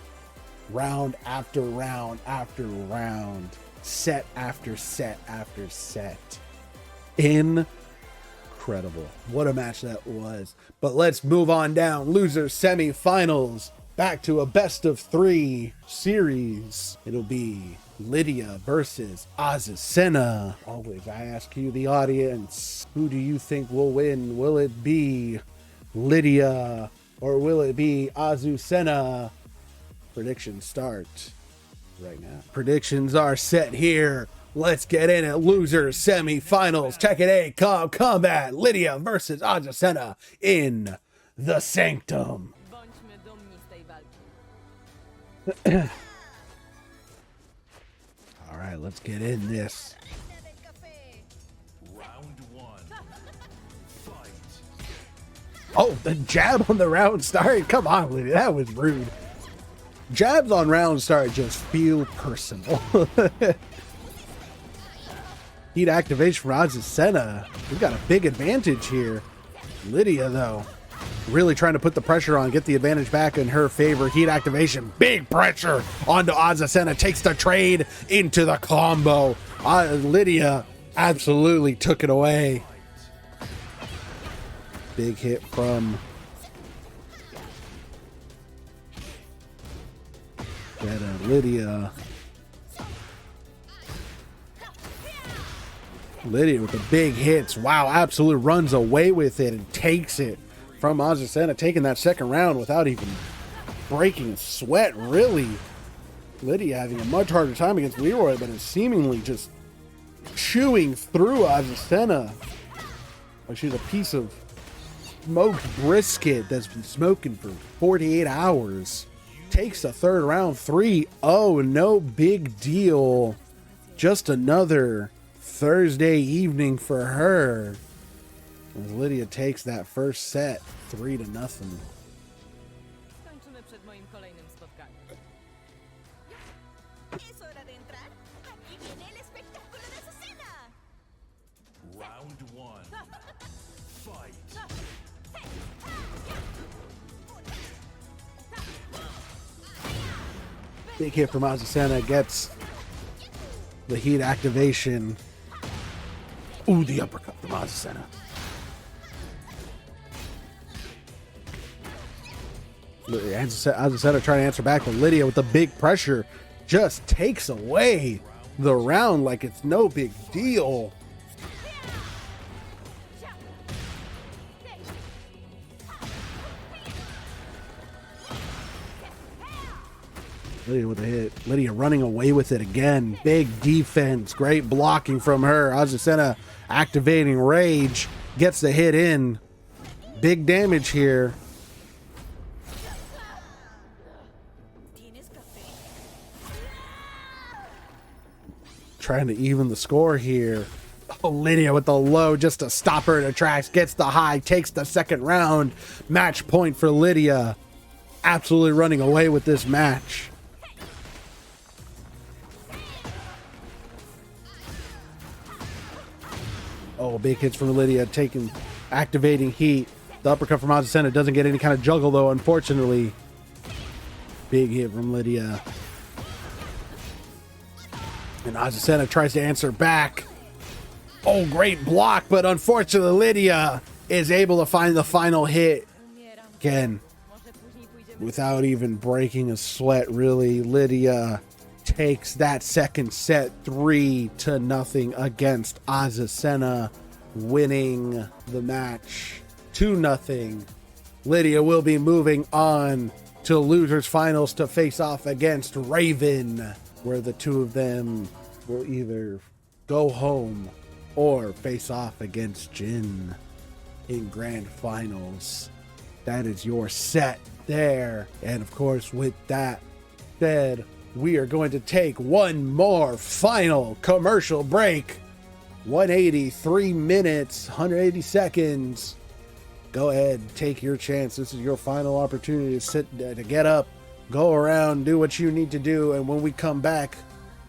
round after round after round, set after set after set. Incredible. What a match that was. But let's move on down. Losers semifinals. Back to a best of 3 series. It'll be Lydia versus Azucena. Always, I ask you, the audience, who do you think will win? Will it be Lydia or will it be Azucena? Predictions start right now. Predictions are set here. Let's get in it. Losers semifinals. Tekken 8 Combat. Lydia versus Azucena in the Sanctum. Bądźmy dumni z tej walki. All right, let's get in this. Round 1. Fight. Oh, the jab on the round start. Come on, Lydia. That was rude. Jabs on round start just feel personal. Heat activation for Azucena. We've got a big advantage here. Lydia, though, really trying to put the pressure on, get the advantage back in her favor. Heat activation, big pressure onto Azucena, takes the trade into the combo. Lydia absolutely took it away. Big hit from Lydia. Lydia with the big hits. Wow, absolutely runs away with it and takes it from Azucena, taking that second round without even breaking a sweat, really. Lydia having a much harder time against Leroy, but is seemingly just chewing through Azucena like she's a piece of smoked brisket that's been smoking for 48 hours. Takes the third round 3-0, no big deal. Just another Thursday evening for her, as Lydia takes that first set 3-0. Skończymy przed moim kolejnym spotkaniem. Es hora de entrar. Aquí viene el espectáculo de Azucena. Round 1. Fight. Big hit from Azucena, gets the heat activation. Ooh, the uppercut from Azucena. Azucena trying to answer back, but Lydia with the big pressure just takes away the round like it's no big deal. Lydia with a hit. Lydia running away with it again. Big defense. Great blocking from her. Azucena activating Rage. Gets the hit in. Big damage here. Trying to even the score here. Oh, Lydia with the low just to stop her in her tracks. Gets the high. Takes the second round. Match point for Lydia. Absolutely running away with this match. Oh, big hits from Lydia, activating heat. The uppercut from Azucena doesn't get any kind of juggle, though, unfortunately. Big hit from Lydia. And Azucena tries to answer back. Oh, great block, but unfortunately, Lydia is able to find the final hit. Again, without even breaking a sweat, really. Lydia takes that second set 3-0 against Azucena, winning the match 2-0. Lydia will be moving on to losers finals to face off against Raven, where the two of them will either go home or face off against Jin in grand finals. That is your set there. And of course, with that said, we are going to take one more final commercial break. 183 minutes, 180 seconds. Go ahead, take your chance. This is your final opportunity to get up, go around, do what you need to do. And when we come back,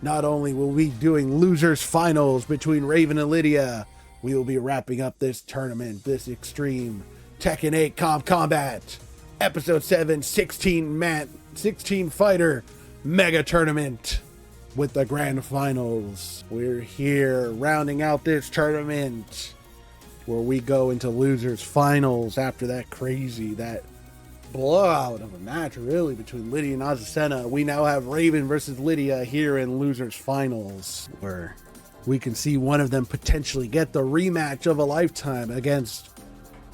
not only will we be doing losers finals between Raven and Lydia, we will be wrapping up this tournament, this extreme Tekken 8 Combat Episode 7 16 fighter mega tournament with the grand finals. We're here rounding out this tournament where we go into losers finals after that blowout of a match really between Lydia and Azucena. We now have Raven versus Lydia here in losers finals, where we can see one of them potentially get the rematch of a lifetime against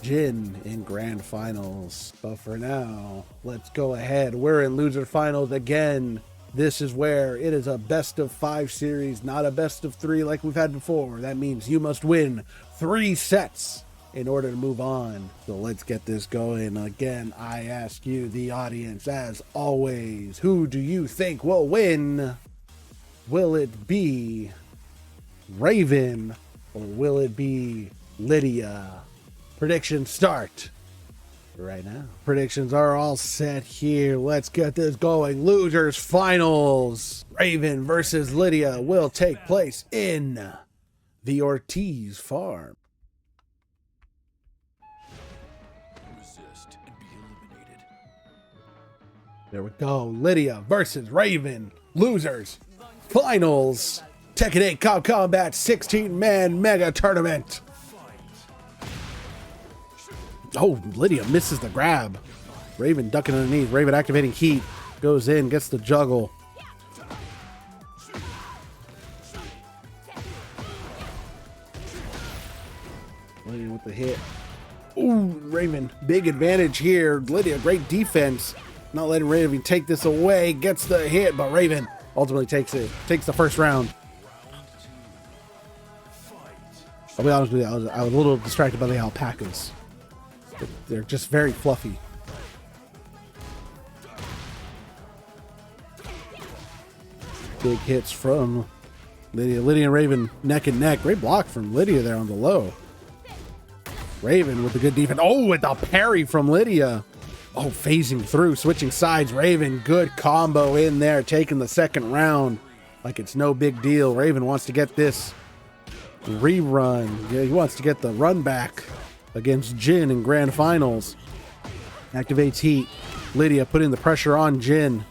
Jin in grand finals. But for now, let's go ahead. We're in loser finals again. This is where it is a best of 5 series, not a best of 3 like we've had before. That means you must win 3 sets in order to move on. So let's get this going. Again, I ask you, the audience, as always, who do you think will win? Will it be Raven or will it be Lydia? Predictions start right now. Predictions are all set here. Let's get this going. Losers finals. Raven versus Lydia will take place in the Ortiz farm. Resist and be eliminated. There we go. Lydia versus Raven. Losers finals. Tekken 8 Combat 16-man mega tournament. Oh, Lydia misses the grab. Raven ducking underneath. Raven activating heat. Goes in, gets the juggle. Lydia with the hit. Ooh, Raven, big advantage here. Lydia, great defense. Not letting Raven take this away. Gets the hit, but Raven ultimately takes it. Takes the first round. I'll be honest with you, I was a little distracted by the alpacas. They're just very fluffy. Big hits from Lydia. Lydia and Raven neck and neck. Great block from Lydia there on the low. Raven with the good defense. Oh, with the parry from Lydia. Oh, phasing through, switching sides. Raven, good combo in there, taking the second round like it's no big deal. Raven wants to get this rerun. Yeah, he wants to get the run back against Jin in grand finals. Activates heat. Lydia putting the pressure on Jin.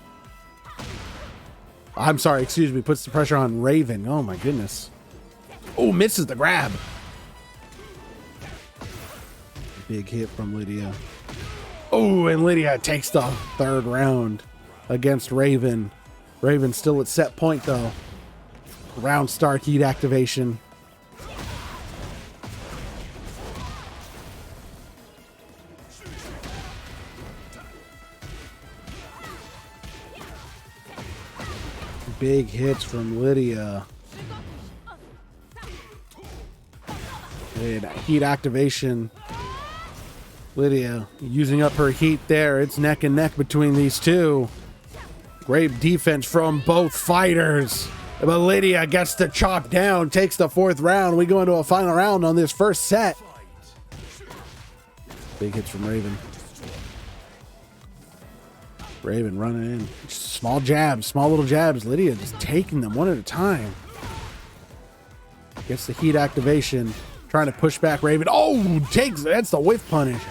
I'm sorry, excuse me, puts the pressure on Raven. Oh my goodness. Oh, misses the grab. Big hit from Lydia. Oh, and Lydia takes the third round against Raven. Raven still at set point though. Round start, heat activation. Big hits from Lydia. And heat activation. Lydia using up her heat there. It's neck and neck between these two. Great defense from both fighters. But Lydia gets the chop down, takes the fourth round. We go into a final round on this first set. Big hits from Raven. Raven running in. Small jabs, small little jabs. Lydia just taking them one at a time. Gets the heat activation. Trying to push back Raven. Oh, that's the whiff punish.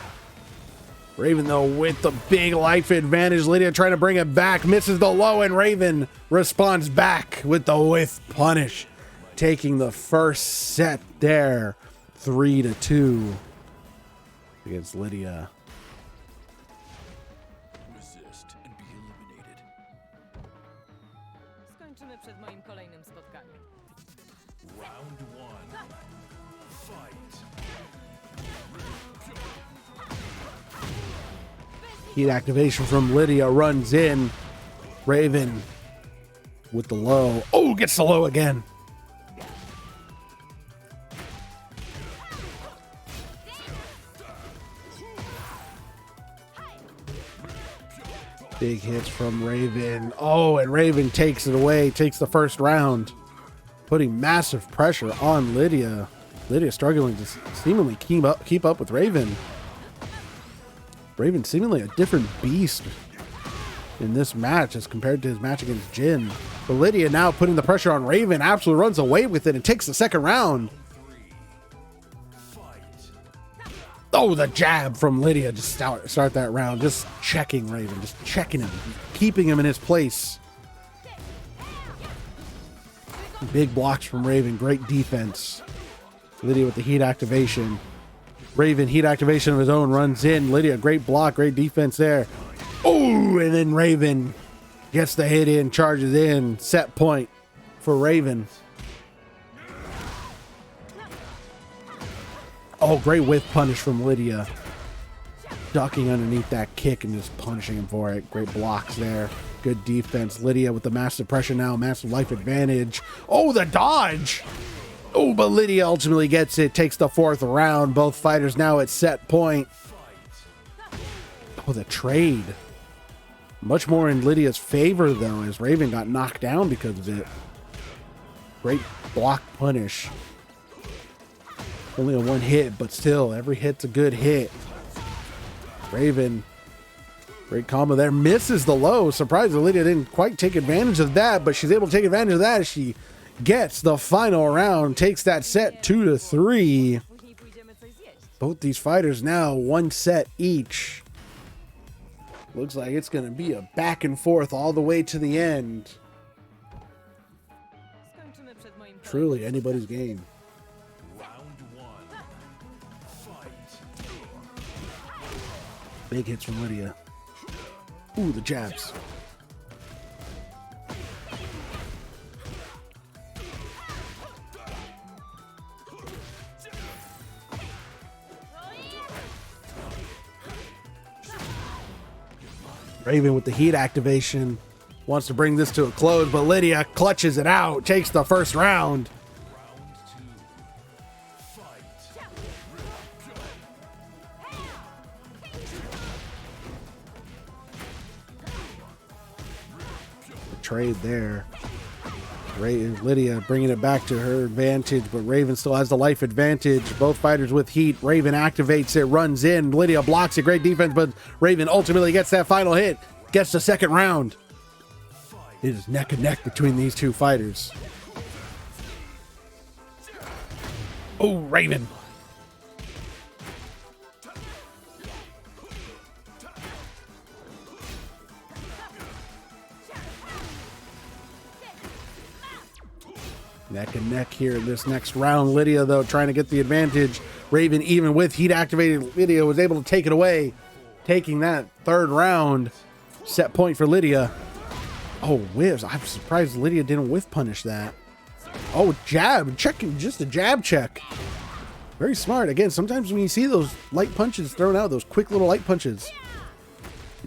Raven, though, with the big life advantage. Lydia trying to bring it back. Misses the low, and Raven responds back with the whiff punish. Taking the first set there. 3-2 against Lydia. Resist and be eliminated. Skończymy przed moim kolejnym spotkaniem. Round 1. Fight. Heat activation from Lydia runs in. Raven with the low. Oh, gets the low again. Big hits from Raven. Oh, and Raven takes it away, takes the first round, putting massive pressure on Lydia. Lydia struggling to seemingly keep up with Raven. Raven seemingly a different beast in this match as compared to his match against Jin. But Lydia now putting the pressure on Raven, absolutely runs away with it and takes the second round. Oh, the jab from Lydia to start that round. Just checking Raven, just checking him, keeping him in his place. Big blocks from Raven, great defense. Lydia with the heat activation. Raven, heat activation of his own, runs in. Lydia, great block, great defense there. Oh, and then Raven gets the hit in, charges in. Set point for Raven. Oh, great whiff punish from Lydia. Ducking underneath that kick and just punishing him for it. Great blocks there. Good defense. Lydia with the massive pressure now, massive life advantage. Oh, the dodge! Oh, but Lydia ultimately gets it, takes the fourth round. Both fighters now at set point. Oh, the trade. Much more in Lydia's favor, though, as Raven got knocked down because of it. Great block punish. Only a one hit, but still, every hit's a good hit. Raven, great combo there. Misses the low. Surprised Lydia didn't quite take advantage of that, but she's able to take advantage of that as she gets the final round, takes that set 2-3. Both these fighters now one set each. Looks like it's going to be a back and forth all the way to the end. Truly anybody's game. Big hits from Lydia. Ooh, the jabs. Raven with the heat activation. Wants to bring this to a close, but Lydia clutches it out. Takes the first round. Trade there. Lydia bringing it back to her advantage, but Raven still has the life advantage. Both fighters with heat. Raven activates it, runs in. Lydia blocks it. Great defense, but Raven ultimately gets that final hit. Gets the second round. It is neck and neck between these two fighters. Oh, Raven. Neck and neck here in this next round. Lydia, though, trying to get the advantage. Raven, even with heat activated, Lydia was able to take it away. Taking that third round. Set point for Lydia. Oh, whiffs. I'm surprised Lydia didn't whiff punish that. Oh, jab. Checking, just a jab check. Very smart. Again, sometimes when you see those light punches thrown out, those quick little light punches,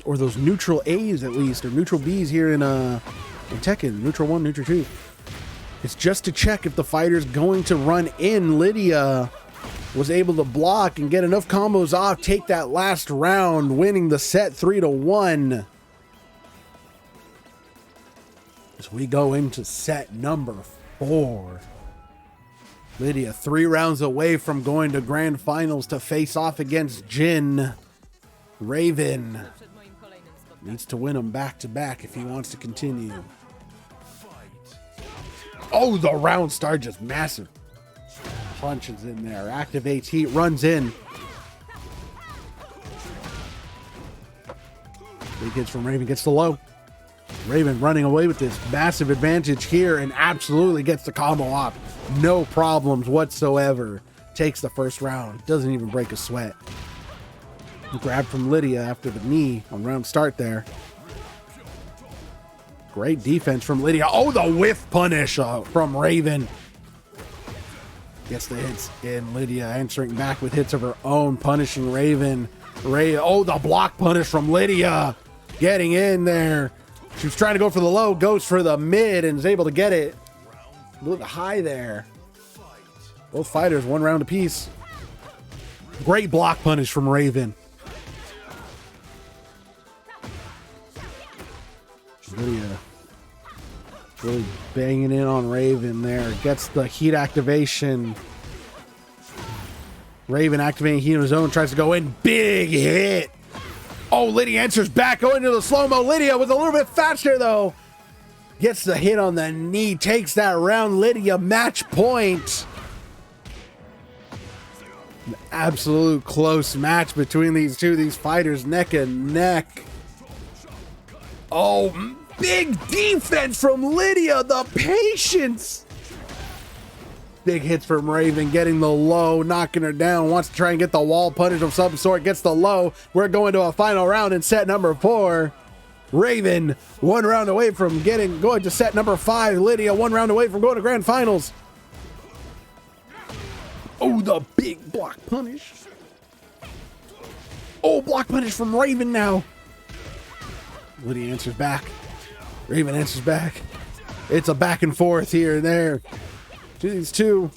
or those neutral A's at least, or neutral B's here in Tekken, neutral 1, neutral 2. It's just to check if the fighter's going to run in. Lydia was able to block and get enough combos off, take that last round, winning the set 3-1. As we go into set number 4. Lydia 3 rounds away from going to grand finals to face off against Jin. Raven needs to win them back to back if he wants to continue. Oh, the round start, just massive punches in there. Activates heat, runs in. Big hits from Raven, gets the low. Raven running away with this massive advantage here and absolutely gets the combo off. No problems whatsoever. Takes the first round. Doesn't even break a sweat. Grab from Lydia after the knee on round start there. Great defense from Lydia. Oh, the whiff punish from Raven. Gets the hits in. Lydia answering back with hits of her own, punishing Raven. Oh, the block punish from Lydia. Getting in there. She was trying to go for the low, goes for the mid, and is able to get it. A little high there. Both fighters, 1 round apiece. Great block punish from Raven. Really banging in on Raven there. Gets the heat activation. Raven activating heat on his own. Tries to go in. Big hit. Oh, Lydia answers back. Going to the slow-mo. Lydia was a little bit faster, though. Gets the hit on the knee. Takes that round. Lydia match point. An absolute close match between these two. These fighters neck and neck. Oh, big defense from Lydia. The patience. Big hits from Raven, getting the low, knocking her down. Wants to try and get the wall punish of some sort. Gets the low. We're going to a final round in set number 4. Raven, 1 round away from going to set number 5. Lydia, 1 round away from going to grand finals. Oh, the big block punish. Oh, block punish from Raven now. Lydia answers back. Raven answers back. It's a back and forth here and there. These two.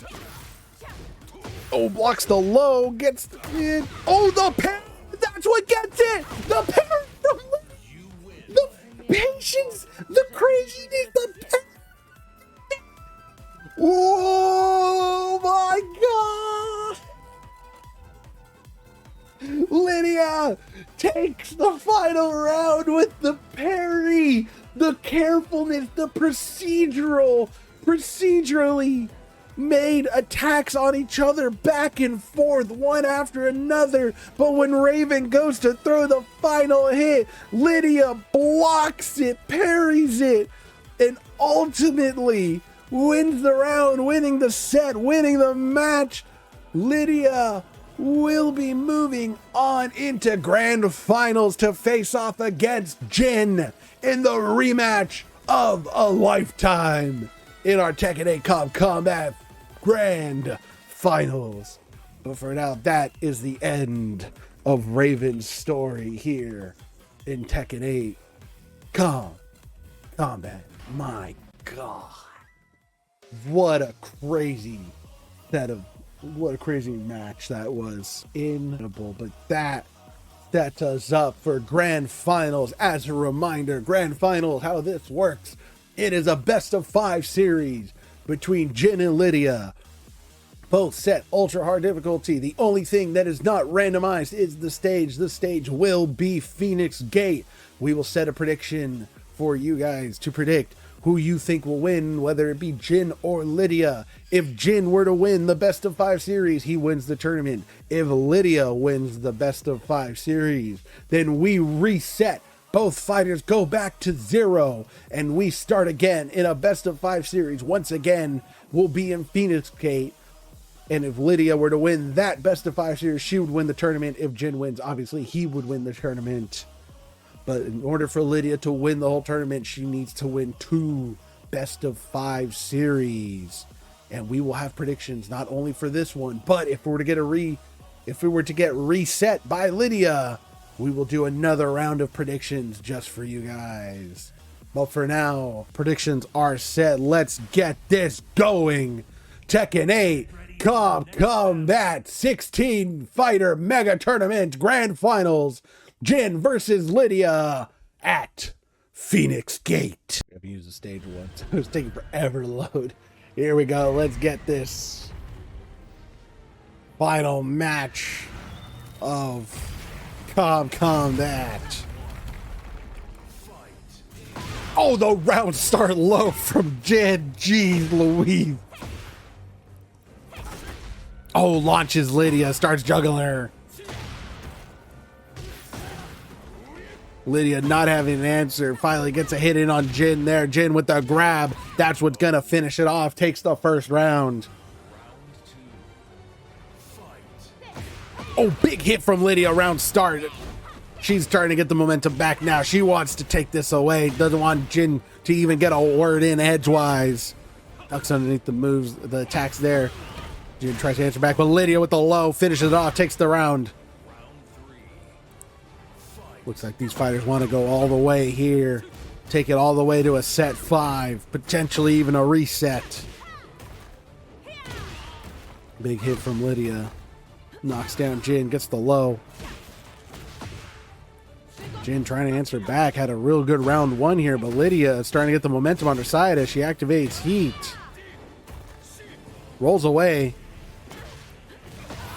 Oh, blocks the low. Gets the hit. Oh, the parry. That's what gets it. The parry from Lydia. The patience. The craziness. The parry. Oh, my God. Lydia takes the final round with the parry, the carefulness, the procedurally made attacks on each other back and forth, one after another. But when Raven goes to throw the final hit, Lydia blocks it, parries it, and ultimately wins the round, winning the set, winning the match. Lydia will be moving on into grand finals to face off against Jin in the rematch of a lifetime in our Tekken 8 Combat grand finals. But for now, that is the end of Raven's story here in Tekken 8 Combat. My God. What a crazy match that was. Incredible. But that sets us up for grand finals. As a reminder, grand finals, how this works. It is a best of 5 series between Jin and Lydia. Both set ultra hard difficulty. The only thing that is not randomized is the stage. The stage will be Phoenix Gate. We will set a prediction for you guys to predict who you think will win, whether it be Jin or Lydia. If Jin were to win the best of 5 series, he wins the tournament. If Lydia wins the best of 5 series, then we reset. Both fighters go back to 0 and we start again in a best of 5 series. Once again, we'll be in Phoenix Gate. And if Lydia were to win that best of 5 series, she would win the tournament. If Jin wins, obviously he would win the tournament. But in order for Lydia to win the whole tournament, she needs to win 2 best of 5 series. And we will have predictions not only for this one, but if we were to get reset by Lydia, we will do another round of predictions just for you guys. But for now, predictions are set. Let's get this going. Tekken 8 Combat 16 Fighter Mega Tournament Grand Finals. Jin versus Lydia at Phoenix Gate. I've used the stage once. It was taking forever to load. Here we go. Let's get this final match of Combat. Oh, the rounds start low from Jin. Jeez Louise. Oh, launches Lydia. Starts juggling her. Lydia not having an answer. Finally gets a hit in on Jin there. Jin with the grab. That's what's going to finish it off. Takes the first round. Oh, big hit from Lydia. Round start. She's starting to get the momentum back now. She wants to take this away. Doesn't want Jin to even get a word in edgewise. Ducks underneath the moves, the attacks there. Jin tries to answer back, but Lydia with the low finishes it off. Takes the round. Looks like these fighters want to go all the way here. Take it all the way to a set 5. Potentially even a reset. Big hit from Lydia. Knocks down Jin. Gets the low. Jin trying to answer back. Had a real good round one here, but Lydia is starting to get the momentum on her side as she activates heat. Rolls away.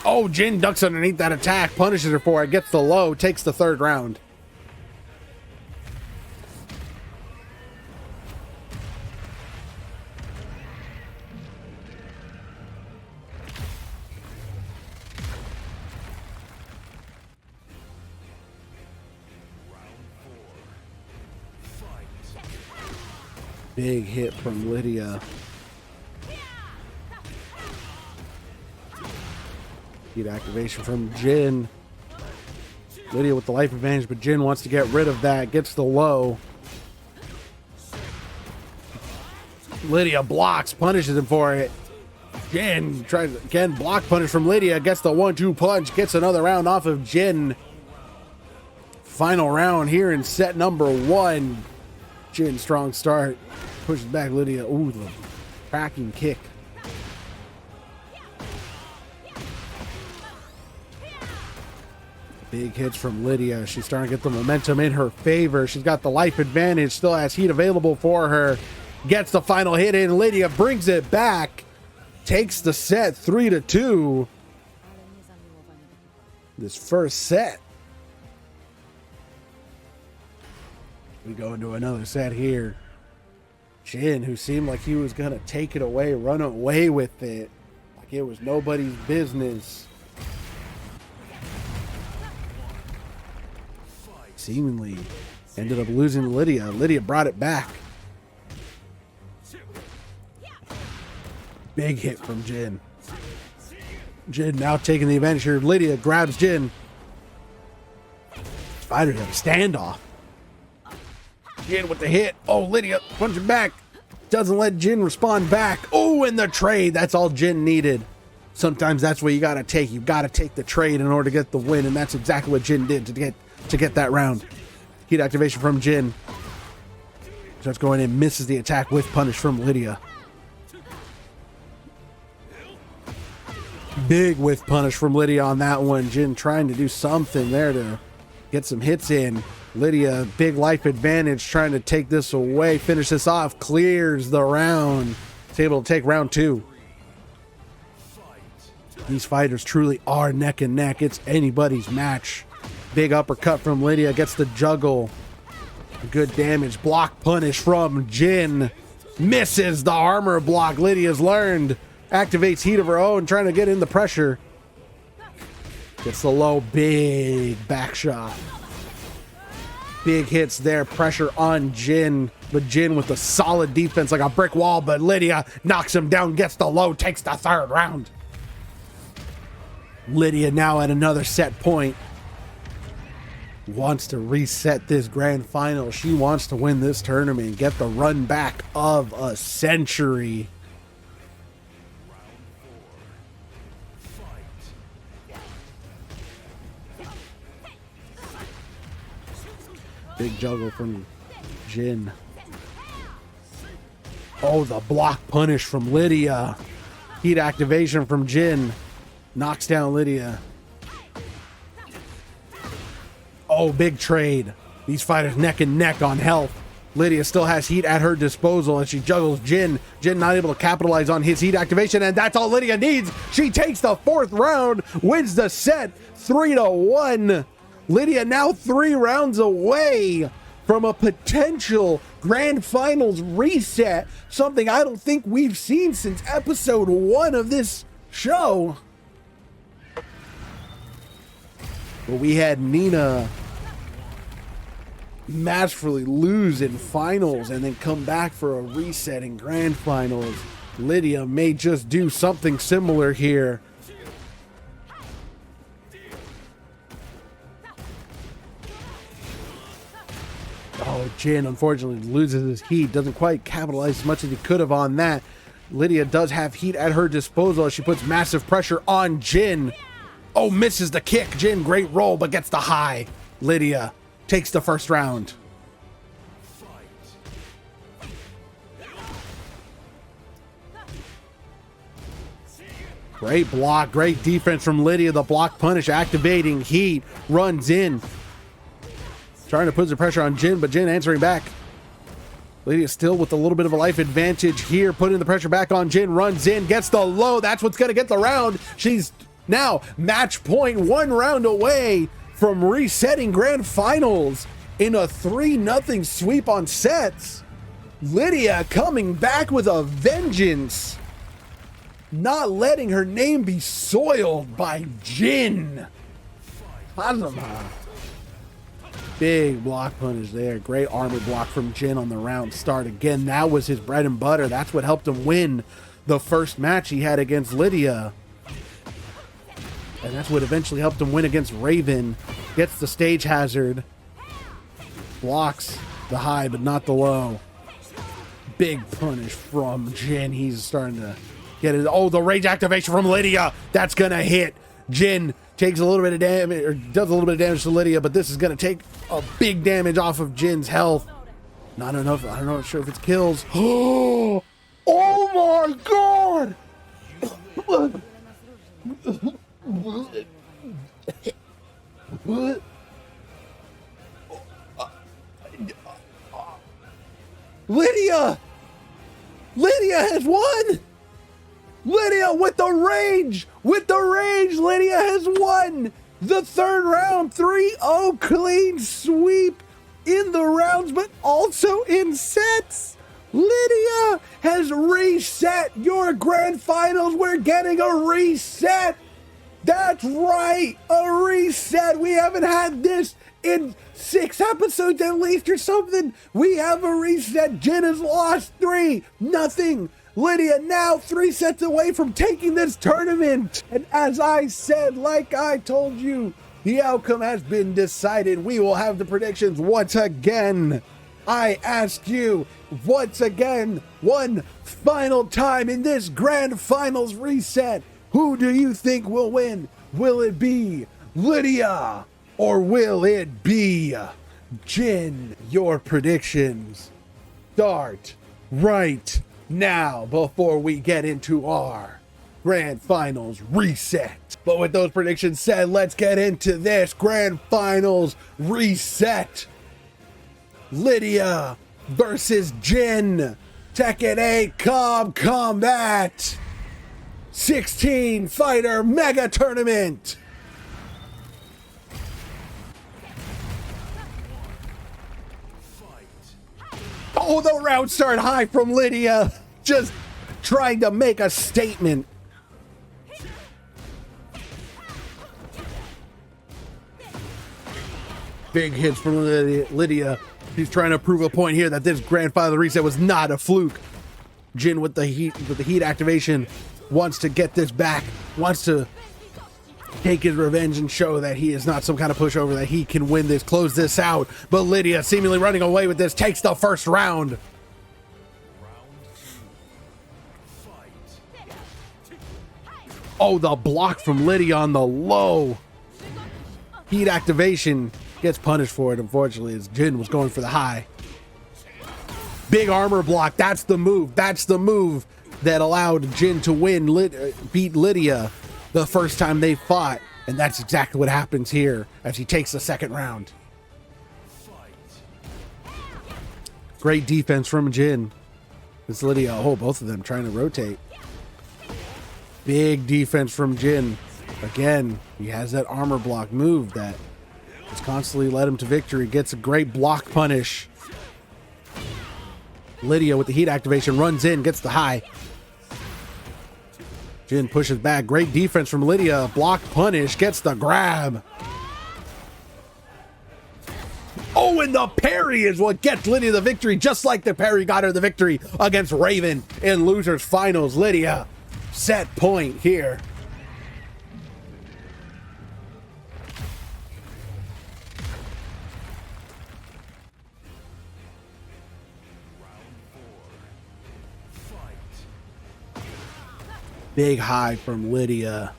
Oh, Jin ducks underneath that attack, punishes her for it, gets the low, takes the third round. Big hit from Lydia. Heat activation from Jin. Lydia with the life advantage, but Jin wants to get rid of that. Gets the low. Lydia blocks, punishes him for it. Jin tries again, block punish from Lydia. Gets the 1-2 punch. Gets another round off of Jin. Final round here in set number 1. Jin, strong start. Pushes back Lydia. Ooh, the cracking kick. Big hits from Lydia. She's starting to get the momentum in her favor. She's got the life advantage. Still has heat available for her. Gets the final hit in. Lydia brings it back. Takes the set 3-2. This first set. We go into another set here. Jin, who seemed like he was going to take it away, run away with it. Like it was nobody's business. Seemingly ended up losing to Lydia. Lydia brought it back. Big hit from Jin. Jin now taking the advantage here. Lydia grabs Jin. Fighters have a standoff. Jin with the hit. Oh, Lydia punching back. Doesn't let Jin respond back. Oh, and the trade. That's all Jin needed. Sometimes that's what you got to take. You got to take the trade in order to get the win, and that's exactly what Jin did to get that round. Heat activation from Jin. Starts going in, misses the attack with punish from Lydia. Big with punish from Lydia on that one. Jin trying to do something there to get some hits in. Lydia, big life advantage, trying to take this away, finish this off, clears the round. Is able to take round 2. These fighters truly are neck and neck. It's anybody's match. Big uppercut from Lydia, gets the juggle. Good damage. Block punish from Jin. Misses the armor block. Lydia's learned. Activates heat of her own, trying to get in the pressure. Gets the low, big back shot. Big hits there, pressure on Jin. But Jin with a solid defense like a brick wall, but Lydia knocks him down, gets the low, takes the third round. Lydia now at another set point. Wants to reset this grand final. She wants to win this tournament and get the run back of a century. Big juggle from Jin. Oh, the block punish from Lydia. Heat activation from Jin. Knocks down Lydia. Oh, big trade. These fighters neck and neck on health. Lydia still has heat at her disposal and she juggles Jin. Jin not able to capitalize on his heat activation, and that's all Lydia needs. She takes the 4th round, wins the set 3-1. Lydia now 3 rounds away from a potential grand finals reset, something I don't think we've seen since episode 1 of this show. But we had Nina masterfully lose in finals and then come back for a reset in grand finals. Lydia may just do something similar here. Oh, Jin unfortunately loses his heat. Doesn't quite capitalize as much as he could have on that. Lydia does have heat at her disposal as she puts massive pressure on Jin. Oh, misses the kick. Jin, great roll, but gets the high. Lydia takes the first round. Great block, great defense from Lydia. The block punish activating heat. Runs in. Trying to put the pressure on Jin, but Jin answering back. Lydia still with a little bit of a life advantage here, putting the pressure back on Jin, runs in, gets the low. That's what's going to get the round. She's now match point, 1 round away from resetting grand finals in a 3-0 sweep on sets. Lydia coming back with a vengeance, not letting her name be soiled by Jin. Kazuma. Big block punish there. Great armor block from Jin on the round start. Again, that was his bread and butter. That's what helped him win the first match he had against Lydia. And that's what eventually helped him win against Raven. Gets the stage hazard. Blocks the high, but not the low. Big punish from Jin. He's starting to get it. Oh, the rage activation from Lydia. That's going to hit. Jin takes a little bit of damage, or does a little bit of damage to Lydia, but this is going to take a big damage off of Jin's health. Not enough. I'm not sure if it's kills. Oh my god! Lydia! Lydia has won! Lydia with the rage! With the rage, Lydia has won the third round. 3-0 clean sweep in the rounds, but also in sets. Lydia has reset your grand finals. We're getting a reset. That's right, a reset. We haven't had this in 6 episodes at least or something. We have a reset. Jin has lost 3-0. Lydia now 3 sets away from taking this tournament. And as I said, like I told you, the outcome has been decided. We will have the predictions once again. I ask you once again, one final time in this grand finals reset, who do you think will win? Will it be Lydia or will it be Jin? Your predictions start right now before we get into our grand finals reset. But with those predictions said, let's get into this grand finals reset. Lydia versus Jin, Tekken 8 Combat 16 fighter mega tournament. Oh, the round start high from Lydia, just trying to make a statement. Big hits from Lydia. She's trying to prove a point here that this grand final reset was not a fluke. Jin with the heat activation wants to get this back, wants to take his revenge and show that he is not some kind of pushover, that he can win this, close this out. But Lydia seemingly running away with this, takes the first round. Oh, the block from Lydia on the low. Heat activation gets punished for it, unfortunately, as Jin was going for the high. Big armor block. That's the move. That's the move that allowed Jin to win, beat Lydia the first time they fought. And that's exactly what happens here as he takes the second round. Great defense from Jin. It's Lydia. Oh, both of them trying to rotate. Big defense from Jin. Again, he has that armor block move that has constantly led him to victory. Gets a great block punish. Lydia with the heat activation runs in, gets the high. Jin pushes back. Great defense from Lydia. Block punish, gets the grab. Oh, and the parry is what gets Lydia the victory, just like the parry got her the victory against Raven in losers finals. Lydia, set point here. Big high from Lydia.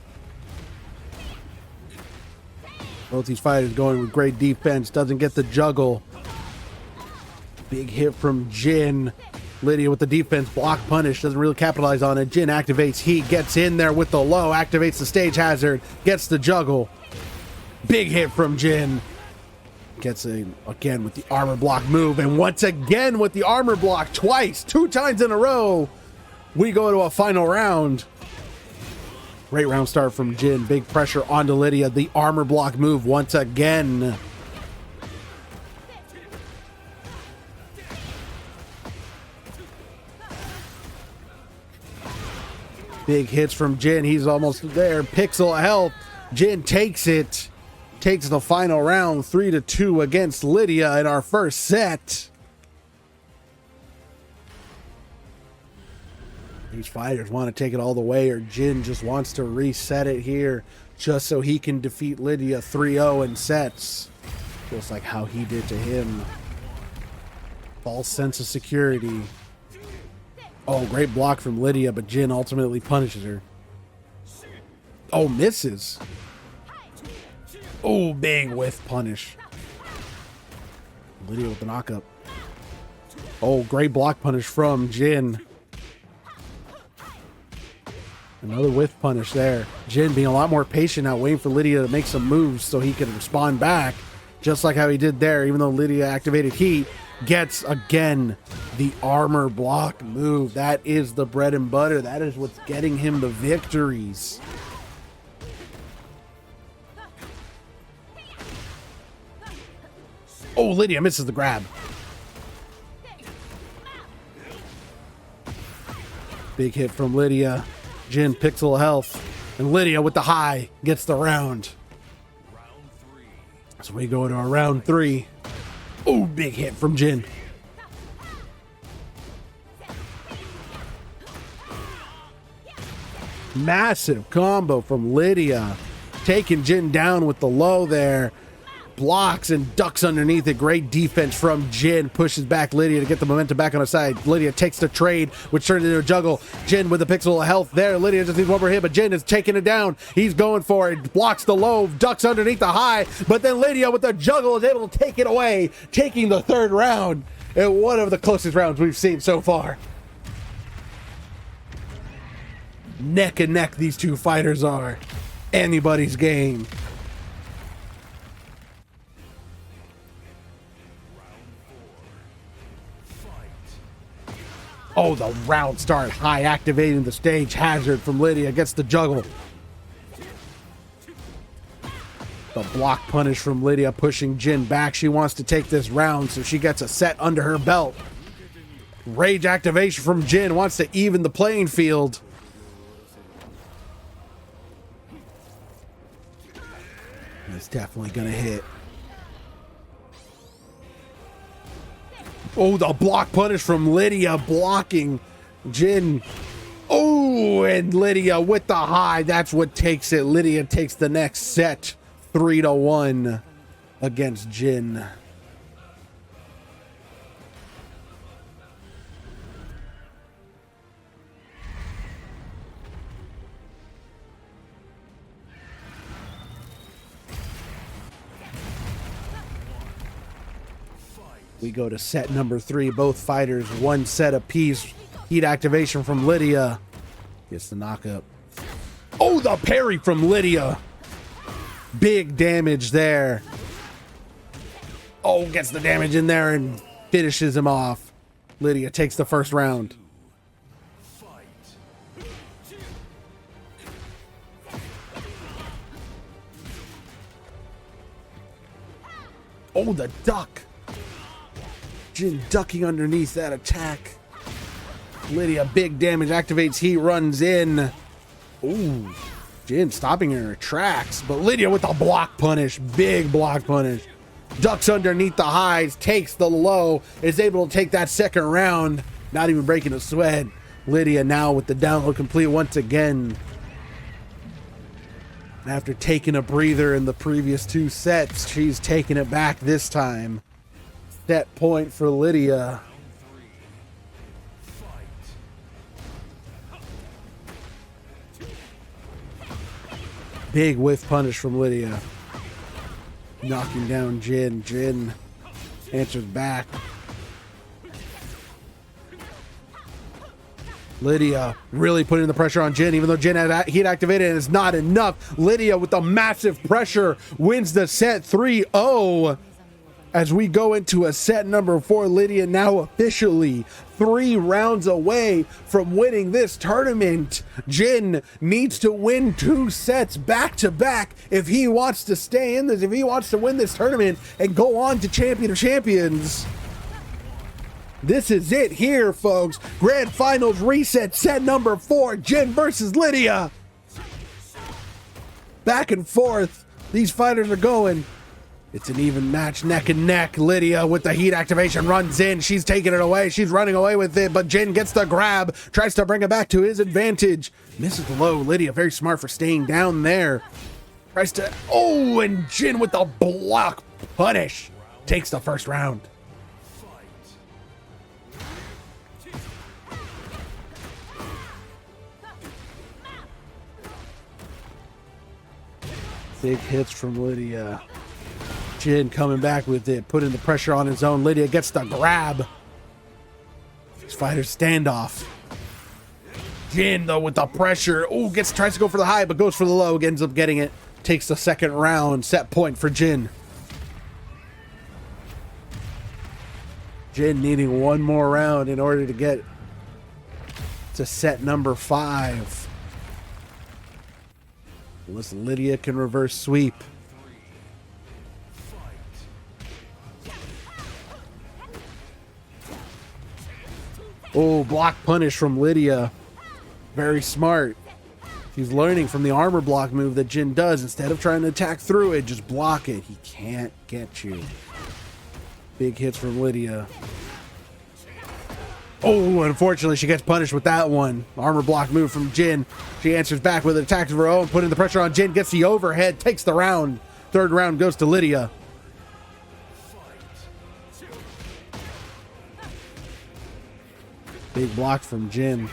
Both these fighters going with great defense. Doesn't get the juggle. Big hit from Jin. Lydia with the defense. Block punish. Doesn't really capitalize on it. Jin activates heat. Gets in there with the low. Activates the stage hazard. Gets the juggle. Big hit from Jin. gets in again with the armor block move, and once again with the armor block twice, 2 times in a row. We go to a final round. Great round start from Jin. Big pressure onto Lydia. The armor block move once again. Big hits from Jin. He's almost there. Pixel health. Jin takes it. Takes the final round 3-2 against Lydia in our first set. These fighters want to take it all the way, or Jin just wants to reset it here just so he can defeat Lydia 3-0 in sets. Just like how he did to him. False sense of security. Oh, great block from Lydia, but Jin ultimately punishes her. Oh, misses. Oh, big whiff punish. Lydia with the knockup. Oh, great block punish from Jin. Another whiff punish there. Jin being a lot more patient now, waiting for Lydia to make some moves so he can respond back. Just like how he did there, even though Lydia activated heat. Gets, again, the armor block move. That is the bread and butter. That is what's getting him the victories. Oh, Lydia misses the grab. Big hit from Lydia. Jin pixel health. And Lydia with the high gets the round. So we go to our round 3. Oh, big hit from Jin. Massive combo from Lydia. Taking Jin down with the low there. Blocks and ducks underneath it. Great defense from Jin. Pushes back Lydia to get the momentum back on her side. Lydia takes the trade, which turns into a juggle. Jin with a pixel of health there. Lydia just needs one more hit, but Jin is taking it down. He's going for it. Blocks the low, ducks underneath the high, but then Lydia with the juggle is able to take it away, taking the 3rd round. And one of the closest rounds we've seen so far. Neck and neck these two fighters are. Anybody's game. Oh, the round start high, activating the stage hazard from Lydia. Gets the juggle. The block punish from Lydia, pushing Jin back. She wants to take this round, so she gets a set under her belt. Rage activation from Jin, wants to even the playing field. It's definitely gonna hit. Oh, the block punish from Lydia, blocking Jin. Oh, and Lydia with the high. That's what takes it. Lydia takes the next set, 3-1 against Jin. We go to set number 3. Both fighters, 1 set apiece. Heat activation from Lydia. Gets the knockup. Oh, the parry from Lydia. Big damage there. Oh, gets the damage in there and finishes him off. Lydia takes the first round. Oh, the duck. Jin ducking underneath that attack. Lydia, big damage, activates heat, runs in. Ooh, Jin stopping her in her tracks, but Lydia with the block punish, big block punish. Ducks underneath the highs, takes the low, is able to take that second round, not even breaking a sweat. Lydia now with the download complete once again. After taking a breather in the previous 2 sets, she's taking it back this time. Set point for Lydia. Big whiff punish from Lydia. Knocking down Jin. Jin answers back. Lydia really putting the pressure on Jin, even though Jin had heat activated and it's not enough. Lydia with the massive pressure wins the set 3-0. as we go into a set number 4. Lydia now officially 3 rounds away from winning this tournament. Jin needs to win 2 sets back to back if he wants to stay in this, if he wants to win this tournament and go on to Champion of Champions. This is it here, folks. Grand Finals reset, set number 4, Jin versus Lydia. Back and forth, these fighters are going. It's an even match, neck and neck. Lydia with the heat activation runs in. She's taking it away. She's running away with it, but Jin gets the grab, tries to bring it back to his advantage. Misses the low. Lydia very smart for staying down there. Tries to, oh, and Jin with the block punish. Takes the first round. Big hits from Lydia. Jin coming back with it, putting the pressure on his own. Lydia gets the grab. These fighters standoff. Jin though with the pressure. Oh, tries to go for the high, but goes for the low. Ends up getting it. Takes the second round. Set point for Jin. Jin needing one more round in order to get to set number 5. Unless Lydia can reverse sweep. Oh, block punish from Lydia. Very smart. He's learning from the armor block move that Jin does. Instead of trying to attack through it, just block it. He can't get you. Big hits from Lydia. Oh, unfortunately, she gets punished with that one. Armor block move from Jin. She answers back with an attack of her own, putting the pressure on Jin, gets the overhead, takes the round. Third round goes to Lydia. Big block from Jin.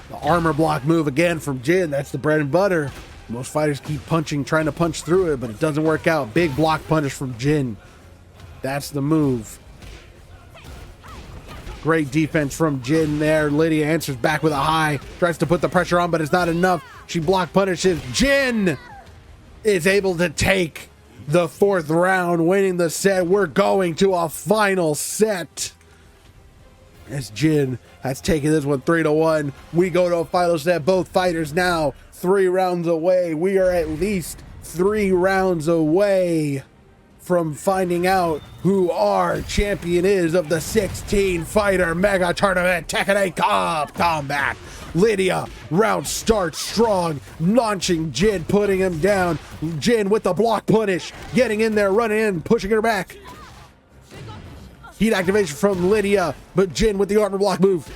The armor block move again from Jin. That's the bread and butter. Most fighters keep punching, trying to punch through it, but it doesn't work out. Big block punish from Jin. That's the move. Great defense from Jin there. Lydia answers back with a high. Tries to put the pressure on, but it's not enough. She block punishes. Jin is able to take the 4th round, winning the set. We're going to a final set. As Jin has taken this one 3-1. We go to a final set. Both fighters now 3 rounds away. We are at least 3 rounds away from finding out who our champion is of the 16-fighter mega tournament Tekken 8 Cup Combat. Lydia, round starts strong, launching Jin, putting him down. Jin with the block punish, getting in there, running in, pushing her back. Heat activation from Lydia, but Jin with the armor block move.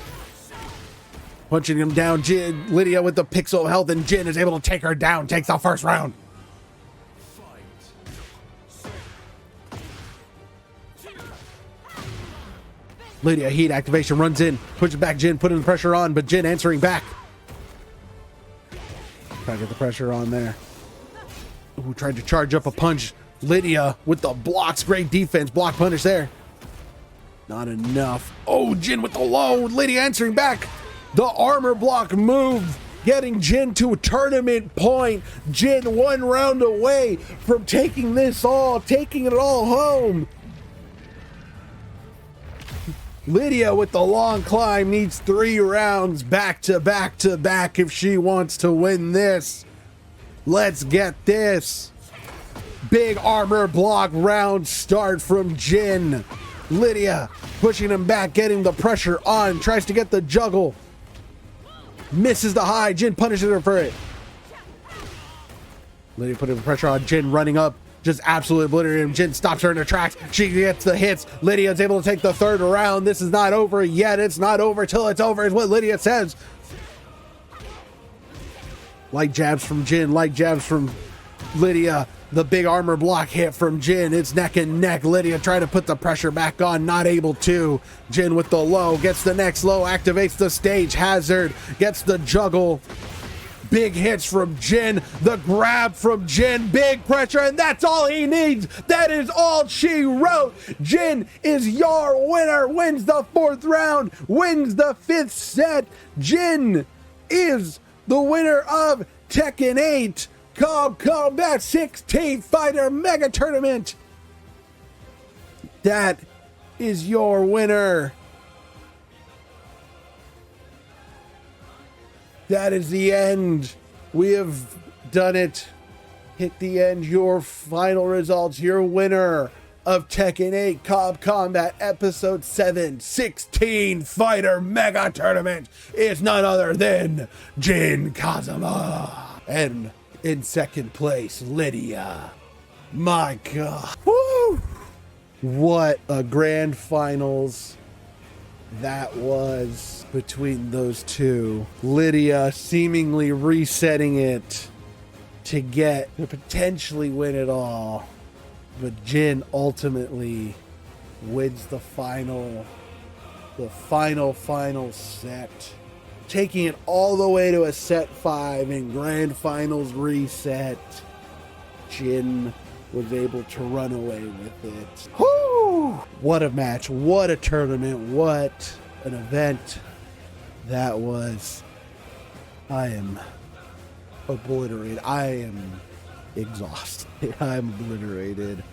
Punching him down, Jin, Lydia with the pixel health, and Jin is able to take her down, takes the first round. Lydia, heat activation, runs in, pushes back Jin, putting the pressure on, but Jin answering back. Try to get the pressure on there. Ooh, tried to charge up a punch. Lydia with the blocks, great defense, block punish there. Not enough. Oh, Jin with the low, Lydia answering back. The armor block move, getting Jin to a tournament point. Jin 1 round away from taking this all, taking it all home. Lydia with the long climb needs 3 rounds back to back to back if she wants to win this. Let's get this. Big armor block round start from Jin. Lydia pushing him back, getting the pressure on, tries to get the juggle. Misses the high, Jin punishes her for it. Lydia putting the pressure on Jin, running up. Just absolutely obliterated him. Jin stops her in her tracks. She gets the hits. Lydia is able to take the 3rd round. This is not over yet. It's not over till it's over, is what Lydia says. Light jabs from Jin. Light jabs from Lydia. The big armor block hit from Jin. It's neck and neck. Lydia trying to put the pressure back on. Not able to. Jin with the low. Gets the next low. Activates the stage hazard. Gets the juggle. Big hits from Jin, the grab from Jin, big pressure, and that's all he needs. That is all she wrote. Jin is your winner, wins the 4th round, wins the 5th set. Jin is the winner of Tekken 8 Cup Combat 16 Fighter Mega Tournament. That is your winner. That is the end. We have done it. Hit the end. Your final results. Your winner of Tekken 8 Cobb Combat Episode 7 16 Fighter Mega Tournament is none other than Jin Kazuma. And in second place, Lydia. My God. Woo! What a grand finals that was between those two. Lydia seemingly resetting it to potentially win it all. But Jin ultimately wins the final set, taking it all the way to a set 5 in grand finals reset. Jin was able to run away with it. Whoo! What a match, what a tournament, what an event that was. I am obliterated. I am exhausted. I'm obliterated.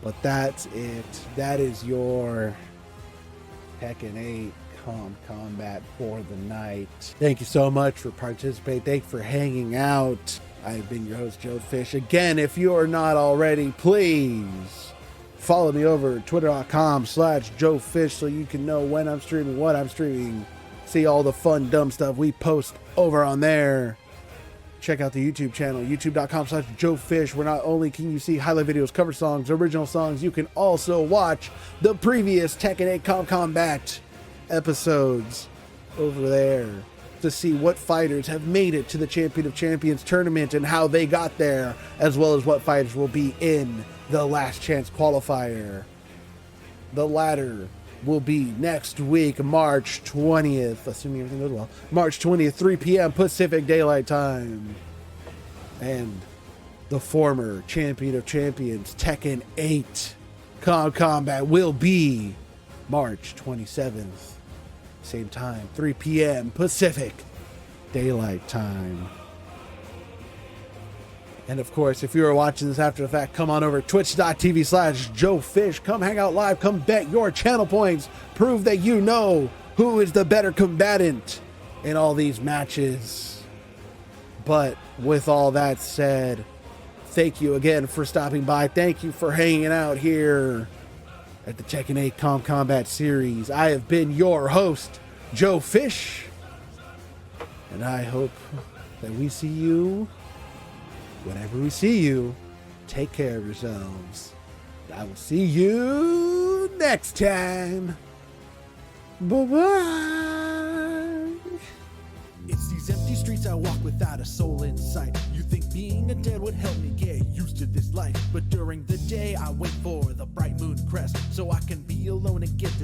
But that's it. That is your Tekken 8 Combat for the night. Thank you so much for participating. Thank you for hanging out. I've been your host, Joe Fish. Again, if you are not already, please follow me over at twitter.com/Joe Fish so you can know when I'm streaming, what I'm streaming, see all the fun, dumb stuff we post over on there. Check out the YouTube channel, youtube.com/Joe Fish, where not only can you see highlight videos, cover songs, original songs, you can also watch the previous Tekken 8 Combat episodes over there to see what fighters have made it to the Champion of Champions tournament and how they got there, as well as what fighters will be in the Last Chance qualifier. The latter will be next week, March 20th, assuming everything goes well. March 20th, 3 p.m. Pacific Daylight Time. And the former Champion of Champions, Tekken 8 Combat, will be March 27th. Same time, 3 p.m. Pacific Daylight Time. And of course, if you are watching this after the fact, come on over to twitch.tv/Joe Fish. Come hang out live. Come bet your channel points. Prove that you know who is the better combatant in all these matches. But with all that said, thank you again for stopping by. Thank you for hanging out here at the Tekken 8 Combat series. I have been your host, Joe Fish. And I hope that we see you whenever we see you. Take care of yourselves. I will see you next time. Bye-bye. It's these empty streets I walk without a soul in sight. You think being a dead would help me get used to this life, but during the day I wait for the bright moon crest so I can be alone and get this